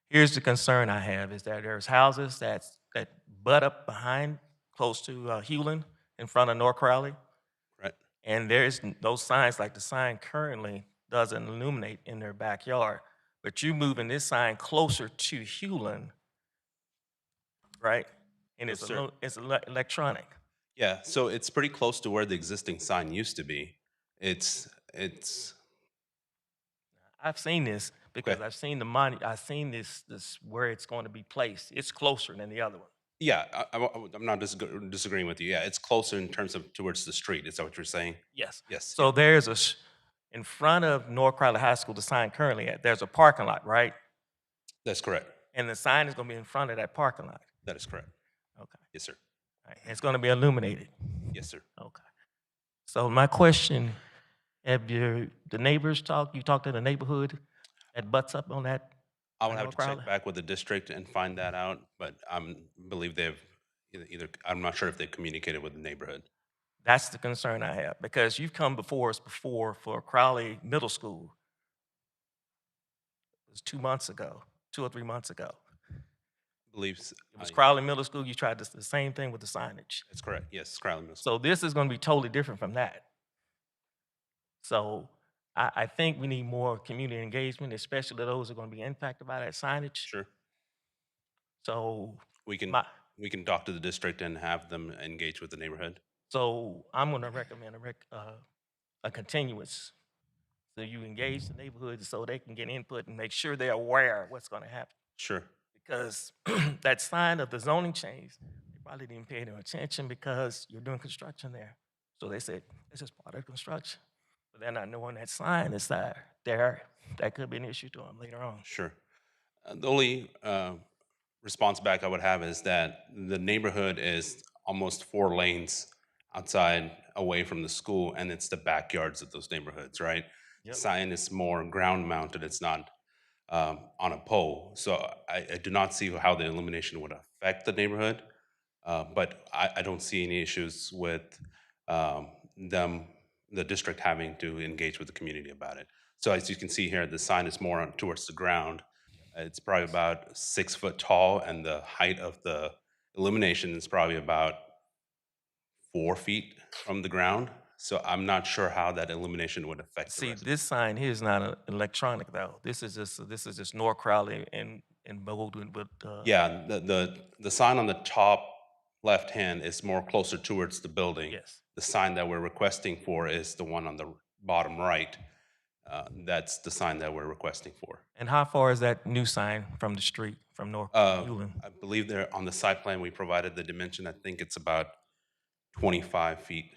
Here's the concern I have is that there's houses that butt up behind, close to Hewland, in front of North Crowley. Right. And there's those signs, like the sign currently doesn't illuminate in their backyard. But you moving this sign closer to Hewland, right? And Yes, sir. it's electronic. Yeah, so it's pretty close to where the existing sign used to be. It's I've seen this because I've seen I've seen this where it's going to be placed. It's closer than the other one. yeah, I'm not disagreeing with you. Yeah, it's closer in terms of towards the street. Is that what you're saying? Yes. Yes. So there's in front of North Crowley High School, the sign currently at, there's a parking lot, right? That's correct. And the sign is going to be in front of that parking lot. That is correct. Okay. Yes, sir. All right. It's going to be illuminated. Yes, sir. Okay. So my question, have the neighbors talked, you talked to the neighborhood that butts up on that? I would have North to Crowley? check back with the district and find that out, but I believe they've either, I'm not sure if they've communicated with the neighborhood. That's the concern I have, because you've come before us before for Crowley Middle School. It was 2 months ago, 2 or 3 months ago. Believes It was Crowley Middle School, you tried the same thing with the signage. That's correct. Yes, Crowley Middle School. So this is going to be totally different from that. So I think we need more community engagement, especially those who are going to be impacted by that signage. Sure. So We can talk to the district and have them engage with the neighborhood. So I'm going to recommend a continuance. So you engage the neighborhood so they can get input and make sure they're aware of what's going to happen. Sure. Because that sign of the zoning change, they probably didn't pay no attention because you're doing construction there. So they said, it's just part of construction. But they're not knowing that sign is there. That could be an issue to them later on. Sure. The only response back I would have is that the neighborhood is almost 4 lanes outside away from the school, and it's the backyards of those neighborhoods, right? Yep. Sign is more ground mounted, it's not on a pole. So I do not see how the illumination would affect the neighborhood, but I don't see any issues with the district having to engage with the community about it. So as you can see here, the sign is more towards the ground. It's probably about 6 foot tall, and the height of the illumination is probably about 4 feet from the ground. So I'm not sure how that illumination would affect the See, residents. this sign here is not electronic though. This is just North Crowley and Bowden, but Yeah, the sign on the top left hand is more closer towards the building. yes. The sign that we're requesting for is the one on the bottom right. That's the sign that we're requesting for. And how far is that new sign from the street from North Hewlin? I believe there on the site plan we provided the dimension. I think it's about 25 feet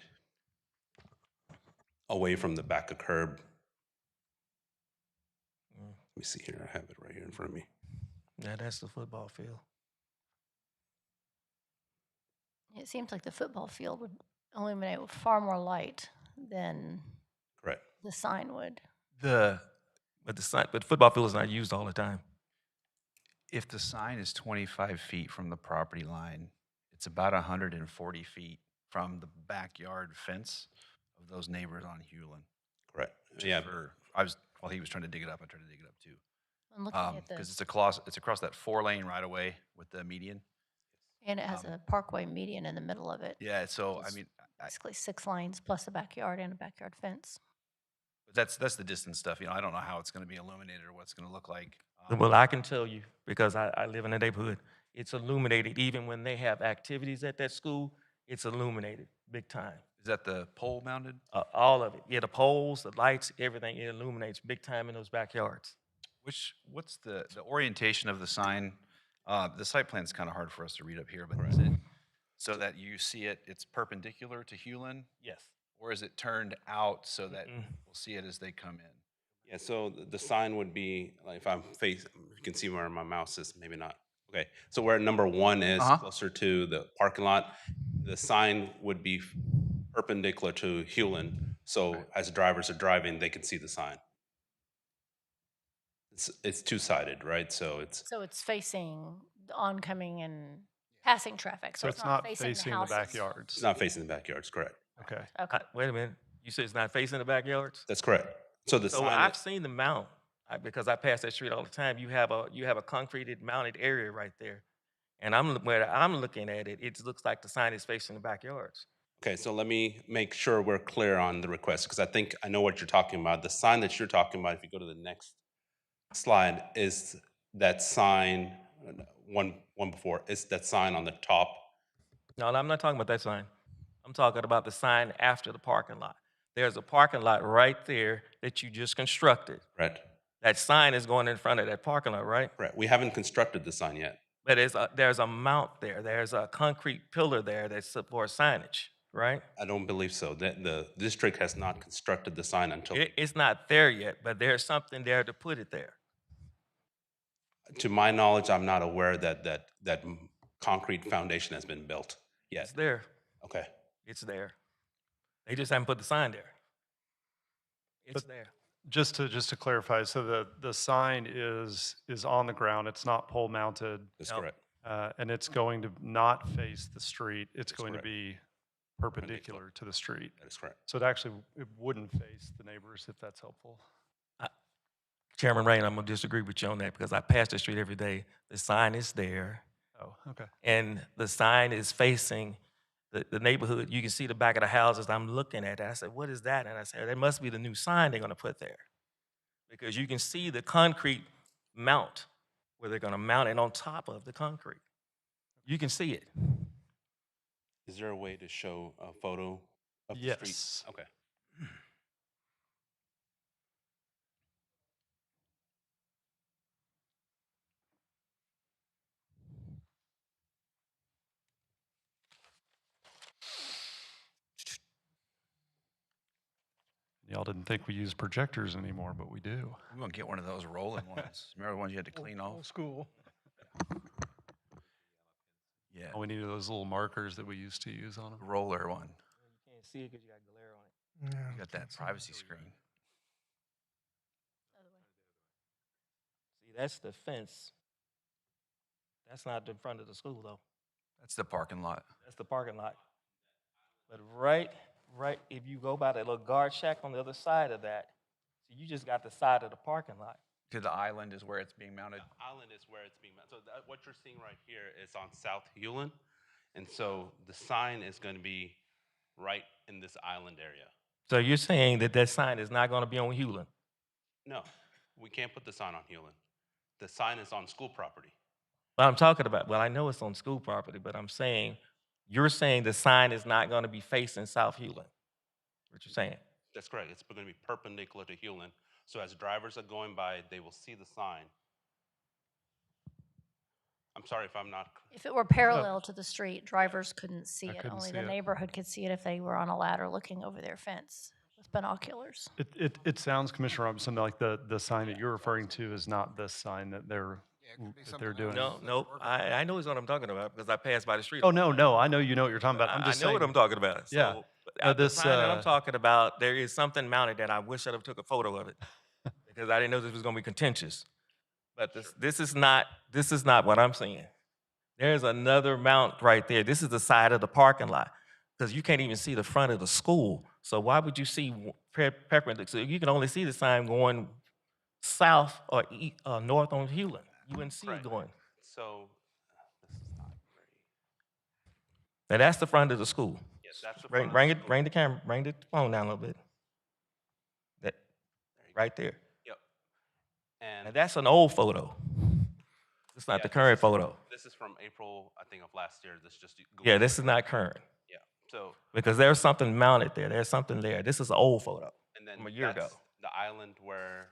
away from the back of curb. Let me see here. I have it right here in front of me. Yeah, that's the football field. It seems like the football field would illuminate with far more light than Correct. the sign would. But the football field is not used all the time. If the sign is 25 feet from the property line, it's about 140 feet from the backyard fence of those neighbors on Hewlin. Correct. Just Yeah. While he was trying to dig it up, I tried to dig it up too. I'm looking at Because the, it's across that 4-lane right away with the median. and it has a parkway median in the middle of it. Yeah, so I It's mean, Basically 6 lanes plus a backyard and a backyard fence. that's the distance stuff. You know, I don't know how it's going to be illuminated or what it's going to look like. Well, I can tell you because I live in the neighborhood. It's illuminated even when they have activities at that school. It's illuminated big time. Is that the pole mounted? All of it. Yeah, the poles, the lights, everything. It illuminates big time in those backyards. What's the orientation of the sign? The site plan is kind of hard for us to read up here, but is it so that you see it's perpendicular to Hewlin? Yes. Or is it turned out so that we'll see it as they come in? Yeah, so the sign would be, like if I'm facing, you can see where my mouse is, maybe not. Okay, so where number 1 is, closer to the parking lot, the sign would be perpendicular to Hewlin. So as drivers are driving, they can see the sign. It's two-sided, right? So it's So it's facing the oncoming and passing traffic. So it's not facing the houses. backyards. it's not facing the backyards, correct? Okay. Okay. Wait a minute. You said it's not facing the backyards? That's correct. So the So sign, I've seen the mount because I pass that street all the time. You have a concreted mounted area right there, and where I'm looking at it, it looks like the sign is facing the backyards. okay, so let me make sure we're clear on the request, because I think I know what you're talking about. The sign that you're talking about, if you go to the next slide, is that sign, one before, is that sign on the top. No, I'm not talking about that sign. I'm talking about the sign after the parking lot. There's a parking lot right there that you just constructed. Right. That sign is going in front of that parking lot, right? Right. We haven't constructed the sign yet. But there's a mount there. There's a concrete pillar there that's for signage, right? I don't believe so. The district has not constructed the sign until, It's not there yet, but there's something there to put it there. to my knowledge, I'm not aware that concrete foundation has been built yet. It's there. Okay. It's there. They just haven't put the sign there. It's there. Just to clarify, so the sign is on the ground. It's not pole mounted. That's correct. And it's going to not face the street. It's going correct. to be perpendicular to the street. That is correct. So it wouldn't face the neighbors, if that's helpful. Chairman Rain, I'm gonna disagree with you on that because I pass the street every day. The sign is there. Oh, okay. And the sign is facing the neighborhood. You can see the back of the houses. I'm looking at it. I said, what is that? And I said, that must be the new sign they're gonna put there. Because you can see the concrete mount where they're gonna mount it on top of the concrete. You can see it. Is there a way to show a photo of the street? Yes. Okay. Y'all didn't think we use projectors anymore, but we do. We're going to get one of those rolling ones. Remember the ones you had to clean off? School. Yeah, Oh, we needed those little markers that we used to use on them. roller one. You can't see it because you got glare on it. You got that privacy screen. See, that's the fence. That's not the front of the school, though. That's the parking lot. That's the parking lot. But right, if you go by that little guard shack on the other side of that, so you just got the side of the parking lot. To the island is where it's being mounted. The island is where it's being, so what you're seeing right here is on South Hewlin. And so the sign is going to be right in this island area. So you're saying that that sign is not going to be on Hewlin? No, we can't put the sign on Hewlin. The sign is on school property. Well, I'm talking about, well, I know it's on school property, but I'm saying, you're saying the sign is not going to be facing South Hewlin? What you're saying? That's correct. It's going to be perpendicular to Hewlin. So as drivers are going by, they will see the sign. I'm sorry if I'm not. If it were parallel to the street, drivers couldn't see it. couldn't Only see the it. neighborhood could see it if they were on a ladder looking over their fence with binoculars. It sounds, Commissioner Robinson, like the sign that you're referring to is not this sign that they're doing. No, I know what I'm talking about because I passed by the street. Oh, no, I know you know what you're talking about. I'm I just know saying. what I'm talking about. Yeah. So, the This, sign that I'm talking about, there is something mounted that I wish I'd have took a photo of it because I didn't know this was going to be contentious. But this is not what I'm saying. There's another mount right there. This is the side of the parking lot because you can't even see the front of the school. So why would you see perpendicular? So you can only see the sign going south or north on Hewlin. You wouldn't see it going. So this is not very. Now that's the front of the school. Yes, that's the Bring, front of bring the it, school. bring the camera, bring the phone down a little bit. That, right there. Yep. And And that's an old photo. It's not the current photo. this is from April, I think, of last year. This just. Yeah, this is not current Yeah. So. because there's something mounted there. There's something there. This is an old photo And then from a year ago. that's the island where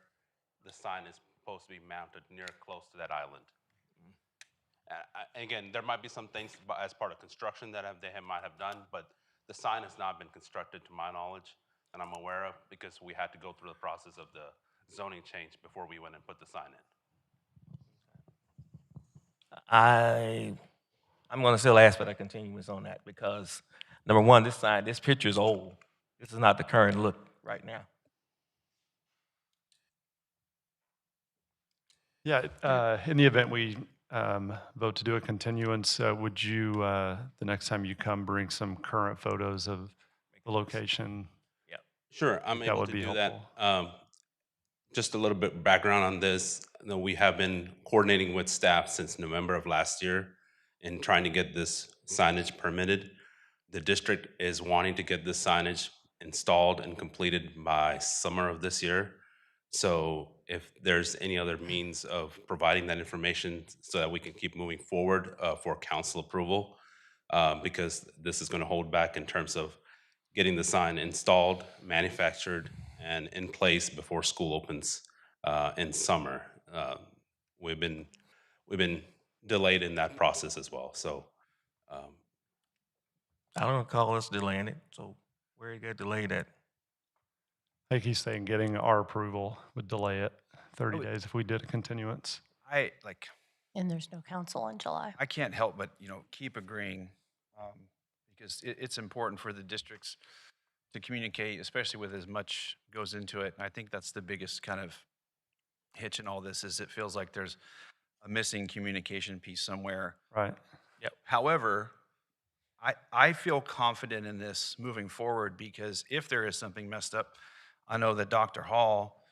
the sign is supposed to be mounted near close to that island. Again, there might be some things as part of construction that might have done, but the sign has not been constructed to my knowledge that I'm aware of because we had to go through the process of the zoning change before we went and put the sign in. I'm going to still ask for that continuance on that because number one, this picture is old. This is not the current look right now. Yeah, in the event we vote to do a continuance, would you, the next time you come, bring some current photos of the location? Sure, I'm That able would to be do helpful. that. Just a little bit background on this. We have been coordinating with staff since November of last year in trying to get this signage permitted. The district is wanting to get this signage installed and completed by summer of this year. So if there's any other means of providing that information so that we can keep moving forward for council approval, because this is going to hold back in terms of getting the sign installed, manufactured, and in place before school opens in summer. We've been delayed in that process as well. So I don't recall us delaying it. So where it got delayed at? I think he's saying getting our approval would delay it 30 days if we did a continuance. And there's no council in July. I can't help but, keep agreeing because it's important for the districts to communicate, especially with as much goes into it. And I think that's the biggest kind of hitch in all this is it feels like there's a missing communication piece somewhere. Right. Yep. However, I feel confident in this moving forward because if there is something messed up, I know that Dr. Hall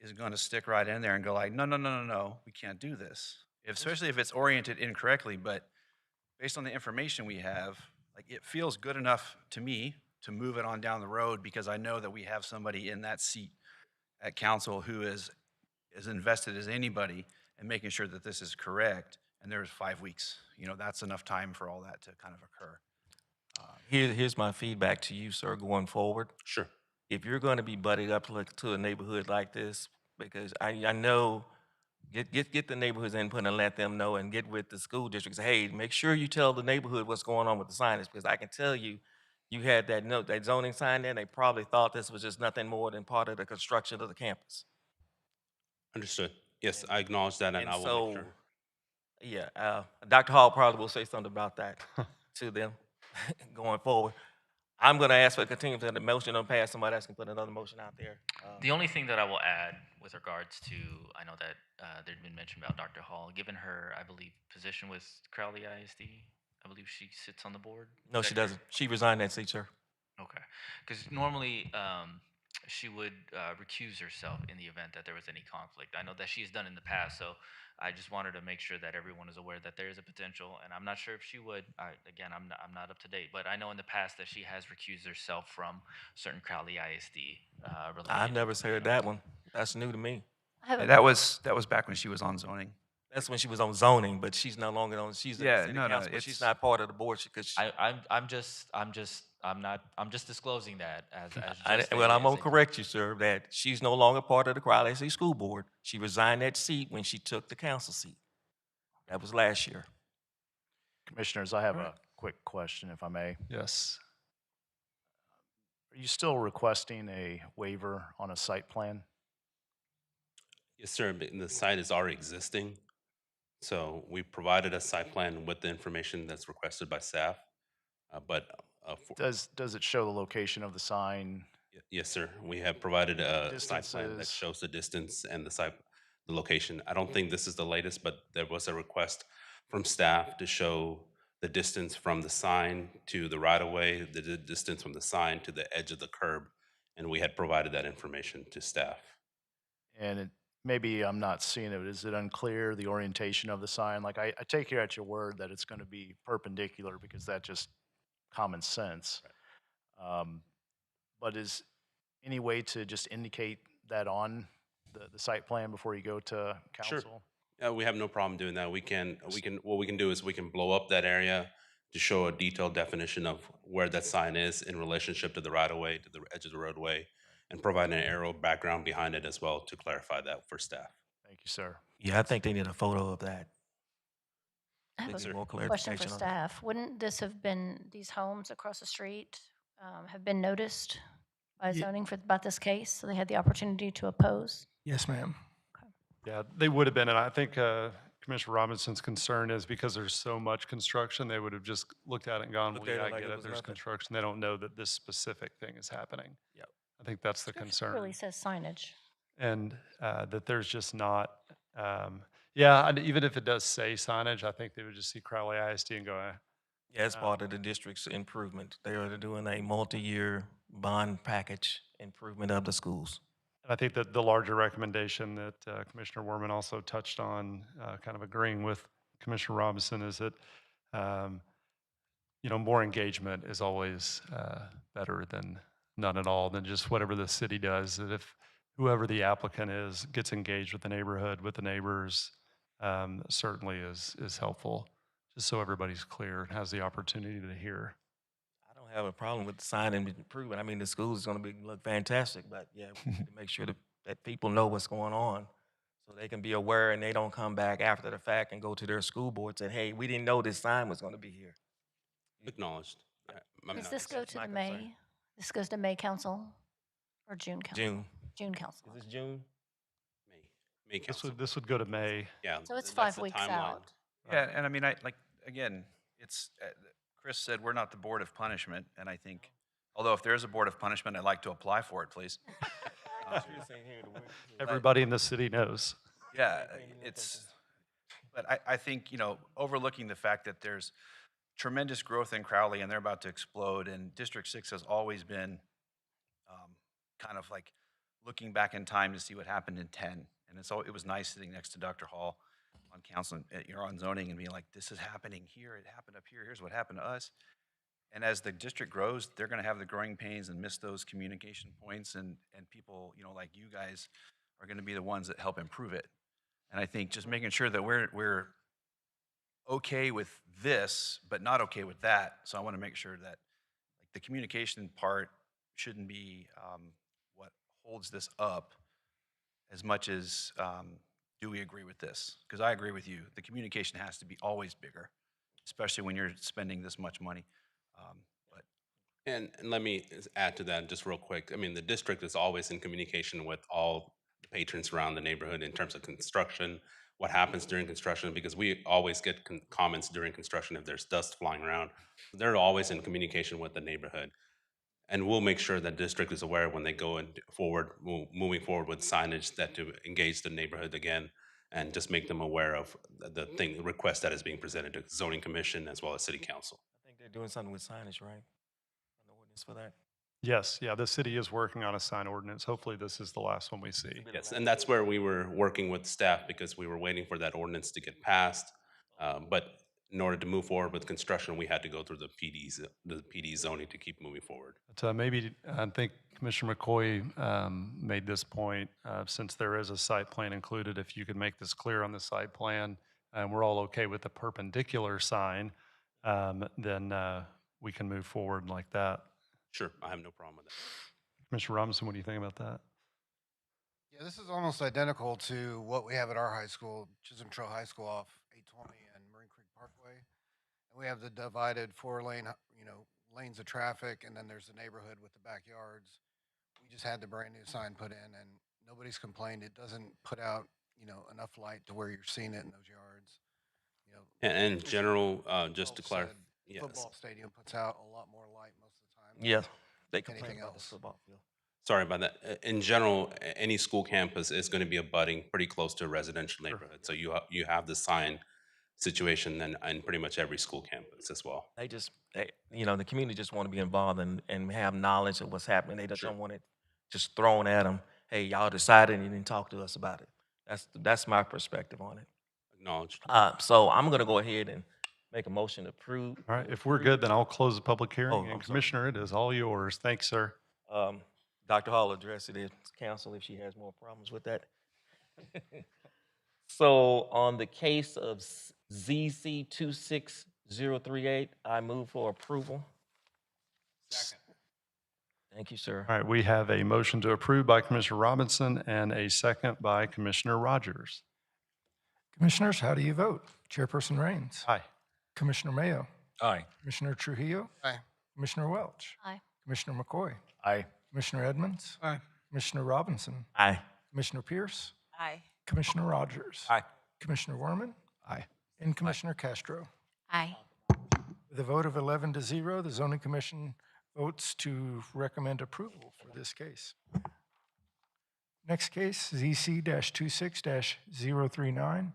is going to stick right in there and go like, no, we can't do this. Especially if it's oriented incorrectly, but based on the information we have, like it feels good enough to me to move it on down the road because I know that we have somebody in that seat at council who is as invested as anybody in making sure that this is correct. And there's 5 weeks, that's enough time for all that to kind of occur. Here's my feedback to you, sir, going forward. Sure. If you're going to be buddied up to a neighborhood like this, because I know, get the neighborhood's input and let them know and get with the school districts. Hey, make sure you tell the neighborhood what's going on with the signage because I can tell you, you had that zoning sign there and they probably thought this was just nothing more than part of the construction of the campus. Understood. Yes, I acknowledge that and I will make sure. Yeah, Dr. Hall probably will say something about that to them going forward. I'm gonna ask for a continuance of the motion on pass. Somebody else can put another motion out there. The only thing that I will add with regards to, I know that there'd been mentioned about Dr. Hall, given her, I believe, position with Crowley ISD, I believe she sits on the board. Is No, that she correct? doesn't. She resigned that seat, sir. Okay, because normally she would recuse herself in the event that there was any conflict. I know that she's done in the past, so I just wanted to make sure that everyone is aware that there is a potential, and I'm not sure if she would. Again, I'm not up to date, but I know in the past that she has recused herself from certain Crowley ISD related. I've never heard that one. That's new to me. That was back when she was on zoning. That's when she was on zoning, but she's no longer on. She's Yeah, in city no, council, but she's it's- not part of the board because I'm just disclosing that as just well, I'm as gonna a- correct you, sir, that she's no longer part of the Crowley City School Board. She resigned that seat when she took the council seat. That was last year. Commissioners, I have a quick question, if I may. Yes. Are you still requesting a waiver on a site plan? Yes, sir. But the site is already existing. So we provided a site plan with the information that's requested by staff. Does it show the location of the sign? Yes, sir. We have provided a site plan that Distances. shows the distance and the location. I don't think this is the latest, but there was a request from staff to show the distance from the sign to the right-of-way, the distance from the sign to the edge of the curb, and we had provided that information to staff. And maybe I'm not seeing it, but is it unclear, the orientation of the sign? Like, I take you at your word that it's gonna be perpendicular because that's just common sense. But is any way to just indicate that on the site plan before you go to council? We have no problem doing that. What we can do is we can blow up that area to show a detailed definition of where that sign is in relationship to the right-of-way, to the edge of the roadway, and provide an arrow background behind it as well to clarify that for staff. Thank you, sir. Yeah, I think they need a photo of that. I They have need a more question for clarification on that. staff. Wouldn't this have been, these homes across the street have been noticed by Ye- zoning about this case? So they had the opportunity to oppose? Yes, ma'am. Yeah, they would have been, and I think Commissioner Robinson's concern is because there's so much construction, they would have just looked at it and gone, well, Looked at yeah, it I like get it it, was there's nothing. construction. They don't know that this specific thing is happening. Yep. I think that's the concern. Clearly says signage. And that there's just not, yeah, and even if it does say signage, I think they would just see Crowley ISD and go, Yeah, it's part of the district's improvement. They are doing a multi-year bond package improvement of the schools. And I think that the larger recommendation that Commissioner Werman also touched on, kind of agreeing with Commissioner Robinson, is that, more engagement is always better than none at all, than just whatever the city does. That if whoever the applicant is gets engaged with the neighborhood, with the neighbors, certainly is helpful, just so everybody's clear and has the opportunity to hear. I don't have a problem with the sign and improvement. I mean, the school is gonna look fantastic, but yeah, we need to make sure that people know what's going on so they can be aware and they don't come back after the fact and go to their school board and say, hey, we didn't know this sign was gonna be here. Acknowledged. Does this go to my the concern. May? This goes to May council or June council? June. June council. Is this June? May council. This would go to May. Yeah. So it's that's 5 the weeks timeline. out. Yeah, and I mean, again, it's, Chris said, we're not the board of punishment, and I think, although if there is a board of punishment, I'd like to apply for it, please. Everybody in the city knows. Yeah, but I think, overlooking the fact that there's tremendous growth in Crowley and they're about to explode, and District 6 has always been kind of like looking back in time to see what happened in 10. And it was nice sitting next to Dr. Hall on council, you're on zoning and being like, this is happening here, it happened up here, here's what happened to us. And as the district grows, they're gonna have the growing pains and miss those communication points, and people, like you guys are gonna be the ones that help improve it. And I think just making sure that we're okay with this, but not okay with that. So I wanna make sure that the communication part shouldn't be what holds this up as much as, do we agree with this? Because I agree with you. The communication has to be always bigger, especially when you're spending this much money. And let me add to that just real quick. I mean, the district is always in communication with all the patrons around the neighborhood in terms of construction, what happens during construction, because we always get comments during construction if there's dust flying around. They're always in communication with the neighborhood. And we'll make sure that district is aware when they go moving forward with signage, that to engage the neighborhood again and just make them aware of the request that is being presented to zoning commission as well as city council. I think they're doing something with signage, right? An ordinance for that. Yes, yeah, the city is working on a sign ordinance. Hopefully this is the last one we see. Yes, and that's where we were working with staff because we were waiting for that ordinance to get passed. But in order to move forward with construction, we had to go through the PD zoning to keep moving forward. But maybe, I think Commissioner McCoy made this point, since there is a site plan included, if you could make this clear on the site plan, and we're all okay with the perpendicular sign, then we can move forward like that. Sure, I have no problem with that. Commissioner Robinson, what do you think about that? Yeah, this is almost identical to what we have at our high school, Chisholm Trail High School off 820 and Marine Creek Parkway. And we have the divided four-lane, lanes of traffic, and then there's the neighborhood with the backyards. We just had the brand new sign put in, and nobody's complained. It doesn't put out, enough light to where you're seeing it in those yards. And in general, just to clarify, yes. Football stadium puts out a lot more light most of the time. Yeah, they than complain anything about the else. football field. Sorry about that. In general, any school campus is going to be abutting pretty close to a residential neighborhood. So you have the sign situation then in pretty much every school campus as well. They just, the community just want to be involved and have knowledge of what's happening. They just don't want it just thrown at them. Hey, y'all decided and you didn't talk to us about it. That's my perspective on it. Acknowledged. So I'm going to go ahead and make a motion to approve. All right, if we're good, then I'll close the public hearing. I'm And sorry. Commissioner, it is all yours. Thanks, sir. Dr. Hall addressed it to council if she has more problems with that. So on the case of ZC 26038, I move for approval. Thank you, sir. All right, we have a motion to approve by Commissioner Robinson and a second by Commissioner Rogers. Commissioners, how do you vote? Chairperson Raines. Aye. Commissioner Mayo. Aye. Commissioner Trujillo. Aye. Commissioner Welch. Aye. Commissioner McCoy. Aye. Commissioner Edmonds. Aye. Commissioner Robinson. Aye. Commissioner Pierce. Aye. Commissioner Rogers. Aye. Commissioner Werman. Aye. And Commissioner Castro. Aye. With a vote of 11-0, the zoning commission votes to recommend approval for this case. Next case, ZC-26-039.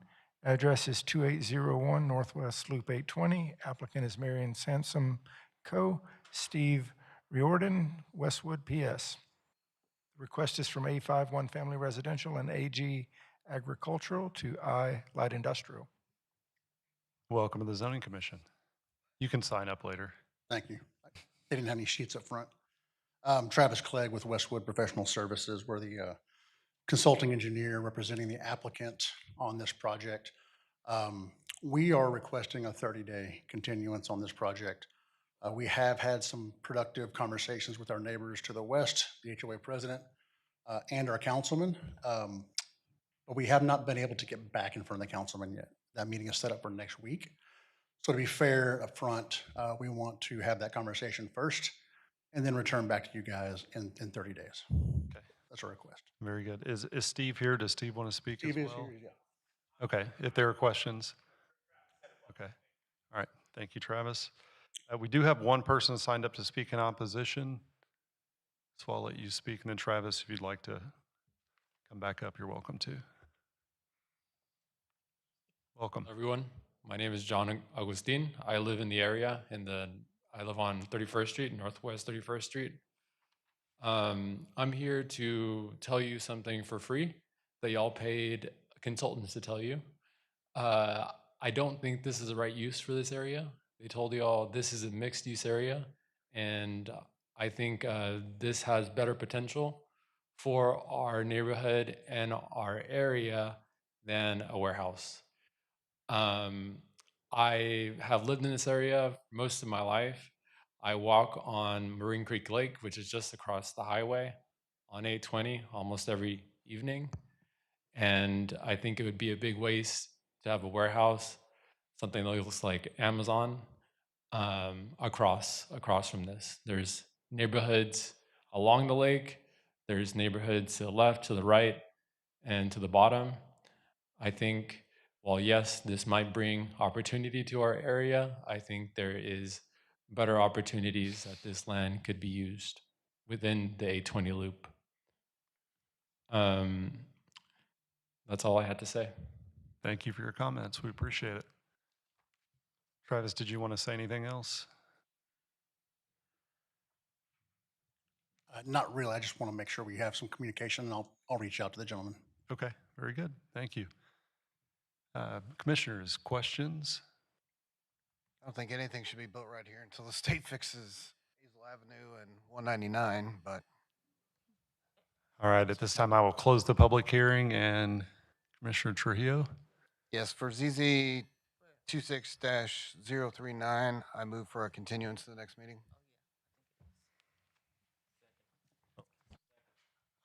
Address is 2801 Northwest Loop 820. Applicant is Marion Sansom Co., Steve Riordan, Westwood, PS. The request is from A51 Family Residential and AG Agricultural to I Light Industrial. Welcome to the Zoning Commission. You can sign up later. Thank you. They didn't have any sheets up front. Travis Clegg with Westwood Professional Services. We're the consulting engineer representing the applicant on this project. We are requesting a 30-day continuance on this project. We have had some productive conversations with our neighbors to the west, the HOA president, and our councilman, but we have not been able to get back in front of the councilman yet. That meeting is set up for next week. So to be fair up front, we want to have that conversation first and then return back to you guys in 30 days. Okay. That's our request. Very good. Is Steve here? Does Steve want to speak as Steve is well? here, yeah. Okay, if there are questions. Okay, all right, thank you, Travis. We do have one person signed up to speak in opposition. So I'll let you speak, and then Travis, if you'd like to come back up, you're welcome to. Welcome. Everyone, my name is John Agustin. I live in the area, I live on 31st Street, Northwest 31st Street. I'm here to tell you something for free that y'all paid consultants to tell you. I don't think this is the right use for this area. They told y'all this is a mixed use area, and I think this has better potential for our neighborhood and our area than a warehouse. I have lived in this area most of my life. I walk on Marine Creek Lake, which is just across the highway on 820 almost every evening. And I think it would be a big waste to have a warehouse, something that looks like Amazon, across from this. There's neighborhoods along the lake. There's neighborhoods to the left, to the right, and to the bottom. I think while yes, this might bring opportunity to our area, I think there is better opportunities that this land could be used within the 820 loop. That's all I had to say. Thank you for your comments. We appreciate it. Travis, did you want to say anything else? Not really. I just want to make sure we have some communication, and I'll reach out to the gentleman. Okay, very good. Thank you. Commissioners, questions? I don't think anything should be built right here until the state fixes Hazel Avenue and 199, but All right, at this time, I will close the public hearing, and Commissioner Trujillo? yes, for ZZ 26-039, I move for a continuance to the next meeting.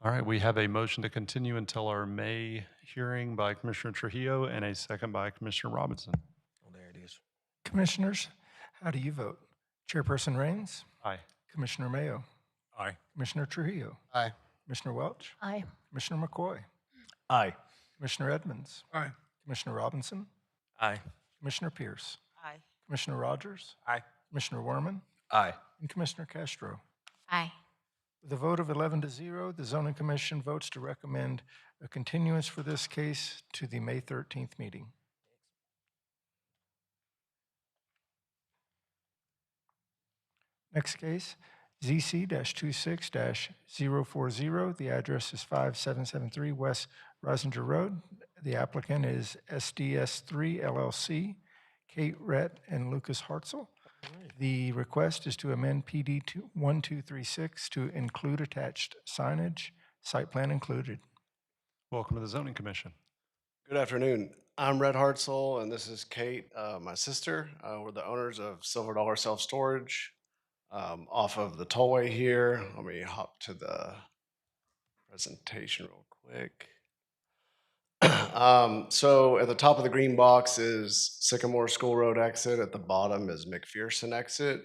All right, we have a motion to continue until our May hearing by Commissioner Trujillo and a second by Commissioner Robinson. Oh, there it is. Commissioners, how do you vote? Chairperson Rains? Aye. Commissioner Mayo? Aye. Commissioner Trujillo? Aye. Commissioner Welch? Aye. Commissioner McCoy? Aye. Commissioner Edmonds? Aye. Commissioner Robinson? Aye. Commissioner Pierce? Aye. Commissioner Rogers? Aye. Commissioner Werman? Aye. And Commissioner Castro. Aye. With a vote of 11-0, the Zoning Commission votes to recommend a continuance for this case to the May 13th meeting. Next case, ZC-26-040. The address is 5773 West Risinger Road. The applicant is SDS3 LLC, Kate Rett and Lucas Hartzell. The request is to amend PD 1236 to include attached signage, site plan included. Welcome to the Zoning Commission. Good afternoon. I'm Red Hartzell, and this is Kate, my sister. We're the owners of Silver Dollar Self Storage off of the tollway here. Let me hop to the presentation real quick. So at the top of the green box is Sycamore School Road exit. At the bottom is McPherson exit.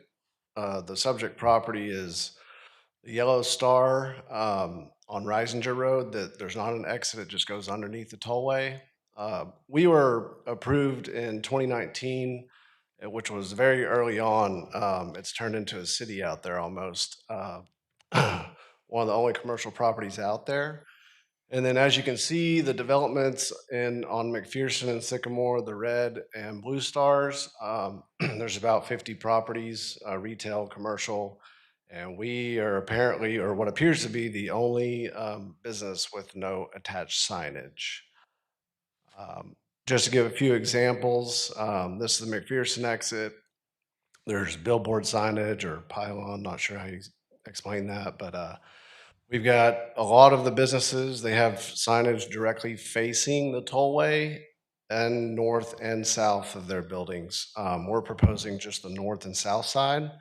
The subject property is the Yellow Star on Risinger Road. That there's not an exit; it just goes underneath the tollway. We were approved in 2019, which was very early on. It's turned into a city out there almost. One of the only commercial properties out there. And then as you can see, the developments on McPherson and Sycamore, the red and blue stars, there's about 50 properties, retail, commercial, and we are apparently, or what appears to be, the only business with no attached signage. Just to give a few examples, this is the McPherson exit. There's billboard signage or pylon, not sure how you explain that, but we've got a lot of the businesses, they have signage directly facing the tollway and north and south of their buildings. We're proposing just the north and south side.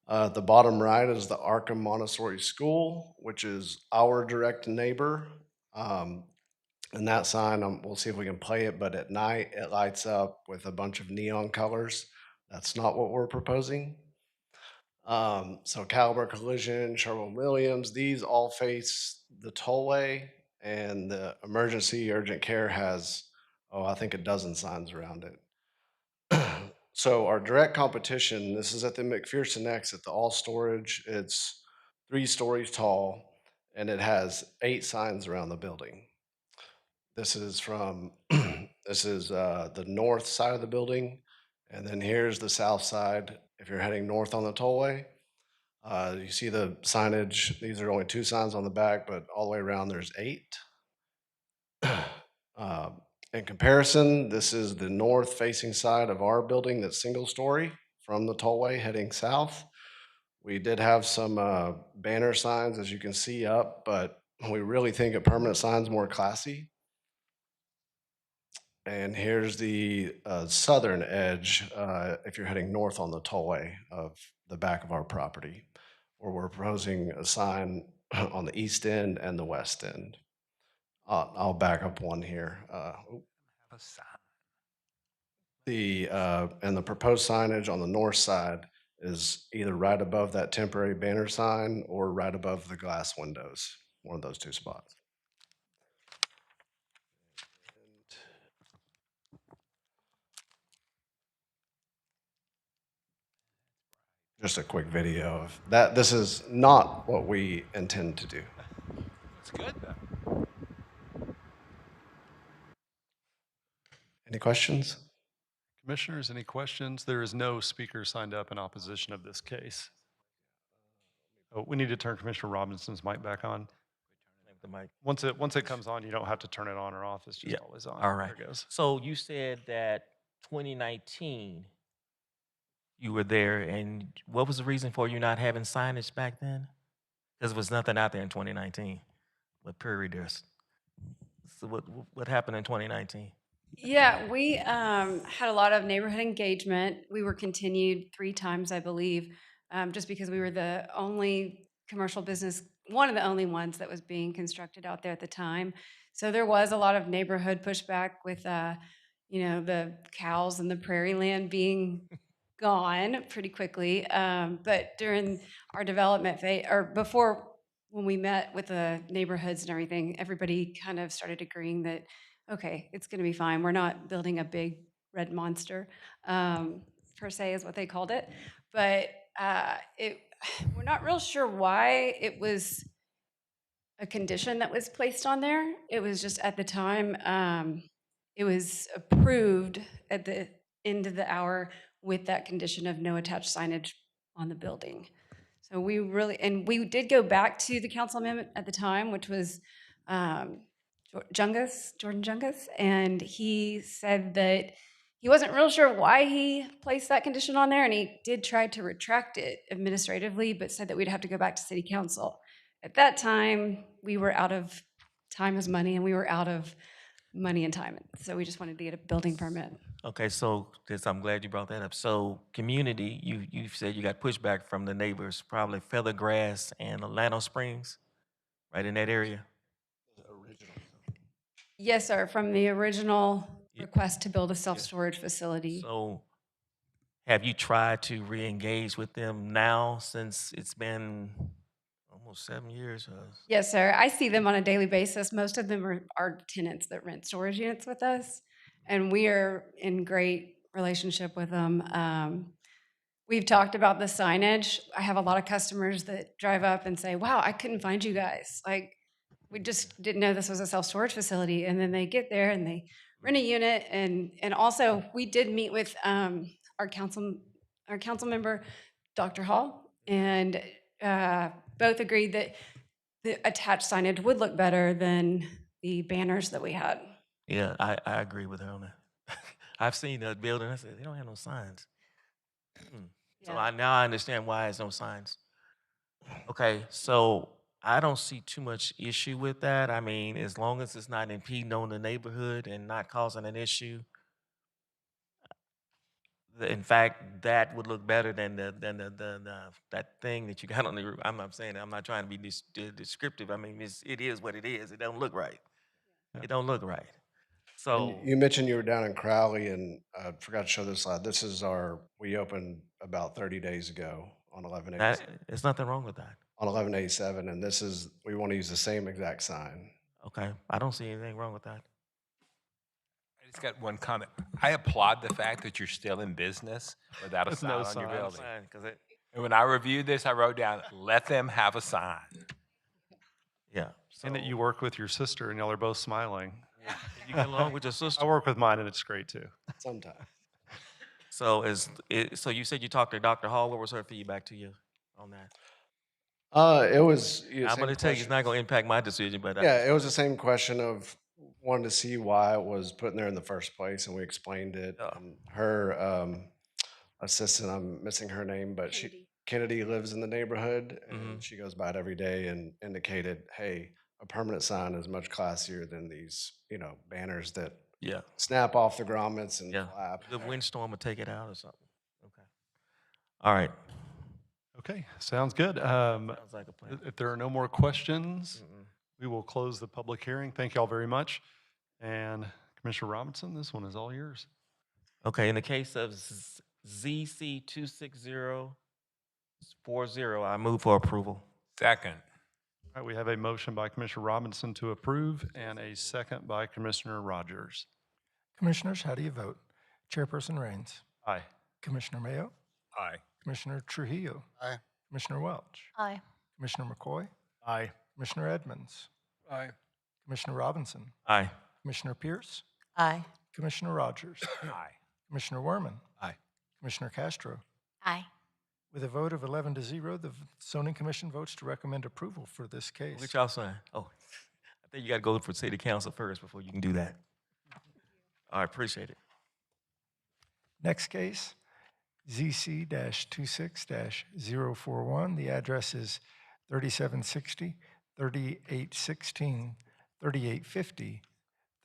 The bottom right is the Arkham Montessori School, which is our direct neighbor. And that sign, we'll see if we can play it, but at night it lights up with a bunch of neon colors. That's not what we're proposing. So Caliber Collision, Sherwin-Williams, these all face the tollway, and the emergency urgent care has, I think a dozen signs around it. So our direct competition, this is at the McPherson exit, the all storage. It's 3 stories tall, and it has 8 signs around the building. This is from, this is the north side of the building, and then here's the south side. If you're heading north on the tollway, you see the signage. These are only 2 signs on the back, but all the way around there's 8. In comparison, this is the north-facing side of our building that's single story from the tollway heading south. We did have some banner signs, as you can see up, but we really think a permanent sign's more classy. And here's the southern edge if you're heading north on the tollway of the back of our property, where we're proposing a sign on the east end and the west end. I'll back up one here. And the proposed signage on the north side is either right above that temporary banner sign or right above the glass windows, one of those 2 spots. just a quick video of that. This is not what we intend to do. It's good, though. Any questions? Commissioners, any questions? There is no speaker signed up in opposition of this case. Oh, we need to turn Commissioner Robinson's mic back on. The mic. Once it comes on, you don't have to turn it on or off. It's just always on. All right. There it goes. So you said that 2019 you were there, and what was the reason for you not having signage back then? Because there was nothing out there in 2019 with Prairie Dust. So what happened in 2019? Yeah, we had a lot of neighborhood engagement. We were continued 3 times, I believe, just because we were the only commercial business, one of the only ones that was being constructed out there at the time. So there was a lot of neighborhood pushback with, the cows and the prairie land being gone pretty quickly. But during our development phase, or before, when we met with the neighborhoods and everything, everybody kind of started agreeing that, okay, it's going to be fine. We're not building a big red monster, per se, is what they called it. But we're not real sure why it was a condition that was placed on there. It was just at the time, it was approved at the end of the hour with that condition of no attached signage on the building. So we did go back to the council amendment at the time, which was Jordan Jungus, and he said that he wasn't real sure why he placed that condition on there, and he did try to retract it administratively, but said that we'd have to go back to city council. At that time, we were out of time is money, and we were out of money and time, so we just wanted to get a building permit. Okay, so I'm glad you brought that up. So community, you said you got pushback from the neighbors, probably Feathergrass and Atlanta Springs, right in that area? Yes, sir, from the original request to build a self-storage facility. So have you tried to re-engage with them now since it's been almost 7 years? Yes, sir. I see them on a daily basis. Most of them are tenants that rent storage units with us, and we are in great relationship with them. We've talked about the signage. I have a lot of customers that drive up and say, wow, I couldn't find you guys. Like, we just didn't know this was a self-storage facility. And then they get there and they rent a unit. And also, we did meet with our council member, Dr. Hall, and both agreed that the attached signage would look better than the banners that we had. Yeah, I agree with her on that. I've seen the building, I said, they don't have no signs. So now I understand why there's no signs. Okay, so I don't see too much issue with that. I mean, as long as it's not impeding on the neighborhood and not causing an issue. In fact, that would look better than that thing that you got on the roof. I'm not saying that. I'm not trying to be descriptive. I mean, it is what it is. It don't look right. It don't look right. So And you mentioned you were down in Crowley, and I forgot to show this slide. This is we opened about 30 days ago on 11/87. there's nothing wrong with that. On 11/87, and we want to use the same exact sign. Okay, I don't see anything wrong with that. I just got one comment. I applaud the fact that you're still in business without a With sign no on sign. your building. And when I reviewed this, I wrote down, let them have a sign. Yeah. And that you work with your sister and y'all are both smiling. You get along with your sister? I work with mine and it's great too. Sometimes. So so you said you talked to Dr. Hall. What was her feedback to you on that? It was. I'm going to tell you, it's not going to impact my decision, but Yeah, it was the same question of wanting to see why it was put in there in the first place, and we explained it. And her assistant, I'm missing her name, but Kennedy lives in the neighborhood, and she goes by it every day and indicated, hey, a permanent sign is much classier than these, banners that snap off the grommets and flap. The windstorm would take it out or something. Okay. All right. Okay, sounds good. Sounds like a plan. If there are no more questions, we will close the public hearing. Thank you all very much. And Commissioner Robinson, this one is all yours. Okay, in the case of ZC 26040, I move for approval. Second. All right, we have a motion by Commissioner Robinson to approve and a second by Commissioner Rogers. Commissioners, how do you vote? Chairperson Raines. Aye. Commissioner Mayo. Aye. Commissioner Trujillo, Aye. Commissioner Welch, Aye. Commissioner McCoy, Aye. Commissioner Edmonds, Aye. Commissioner Robinson, Aye. Commissioner Pierce, Aye. Commissioner Rogers, Aye. Commissioner Werman, Aye. Commissioner Castro. Aye. With a vote of 11-0, the zoning commission votes to recommend approval for this case. Which y'all sign? Oh, I think you got to go for city council first before you can do that. I appreciate it. Next case, ZC-26-041. The address is 3760, 3816, 3850,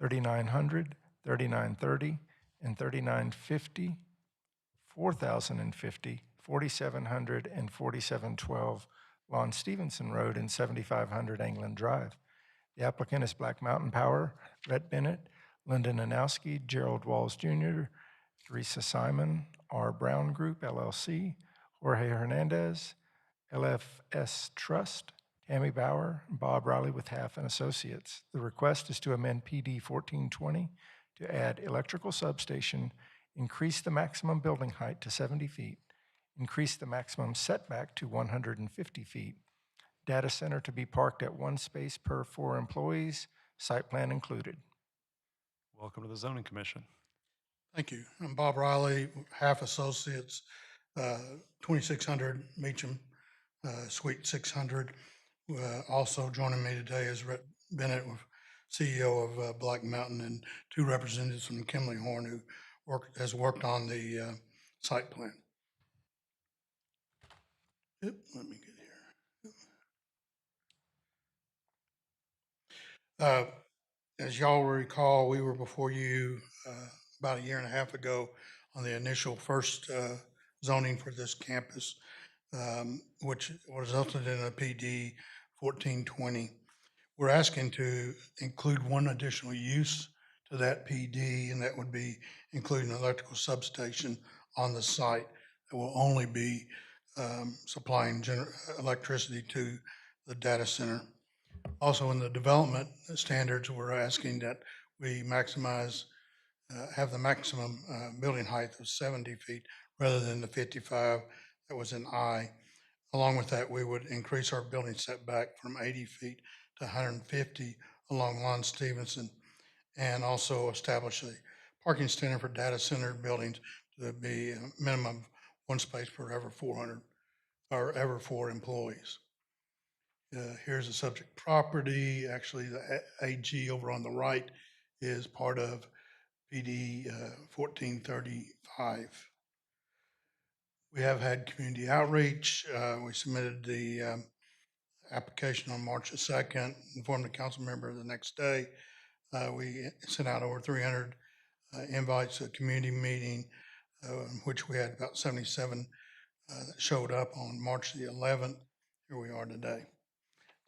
3900, 3930, and 3950, 4050, 4700, and 4712 Lon Stevenson Road and 7500 England Drive. The applicant is Black Mountain Power, Rhett Bennett, Lyndon Anowski, Gerald Walls Jr., Teresa Simon, R. Brown Group, LLC, Jorge Hernandez, LFS Trust, Tammy Bauer, and Bob Riley with Half and Associates. The request is to amend PD 1420 to add electrical substation, increase the maximum building height to 70 feet, increase the maximum setback to 150 feet, data center to be parked at one space per 4 employees, site plan included. Welcome to the zoning commission. Thank you. I'm Bob Riley, Half Associates, 2600 Meacham, Suite 600. Also joining me today is Rhett Bennett, CEO of Black Mountain, and 2 representatives from Kimley Horn who has worked on the site plan. Yep, let me get here. As y'all recall, we were before you about a year and a half ago on the initial first zoning for this campus, which resulted in a PD 1420. We're asking to include one additional use to that PD, and that would be including an electrical substation on the site that will only be supplying electricity to the data center. Also, in the development standards, we're asking that we maximize, have the maximum building height of 70 feet rather than the 55 that was in I. Along with that, we would increase our building setback from 80 feet to 150 along Lon Stevenson, and also establish a parking standard for data center buildings to be a minimum of 1 space per every 400 or every 4 employees. Here's the subject property. Actually, the AG over on the right is part of PD 1435. We have had community outreach. We submitted the application on March the 2nd, informed the council member the next day. We sent out over 300 invites to a community meeting, which we had about 77 that showed up on March the 11th. Here we are today.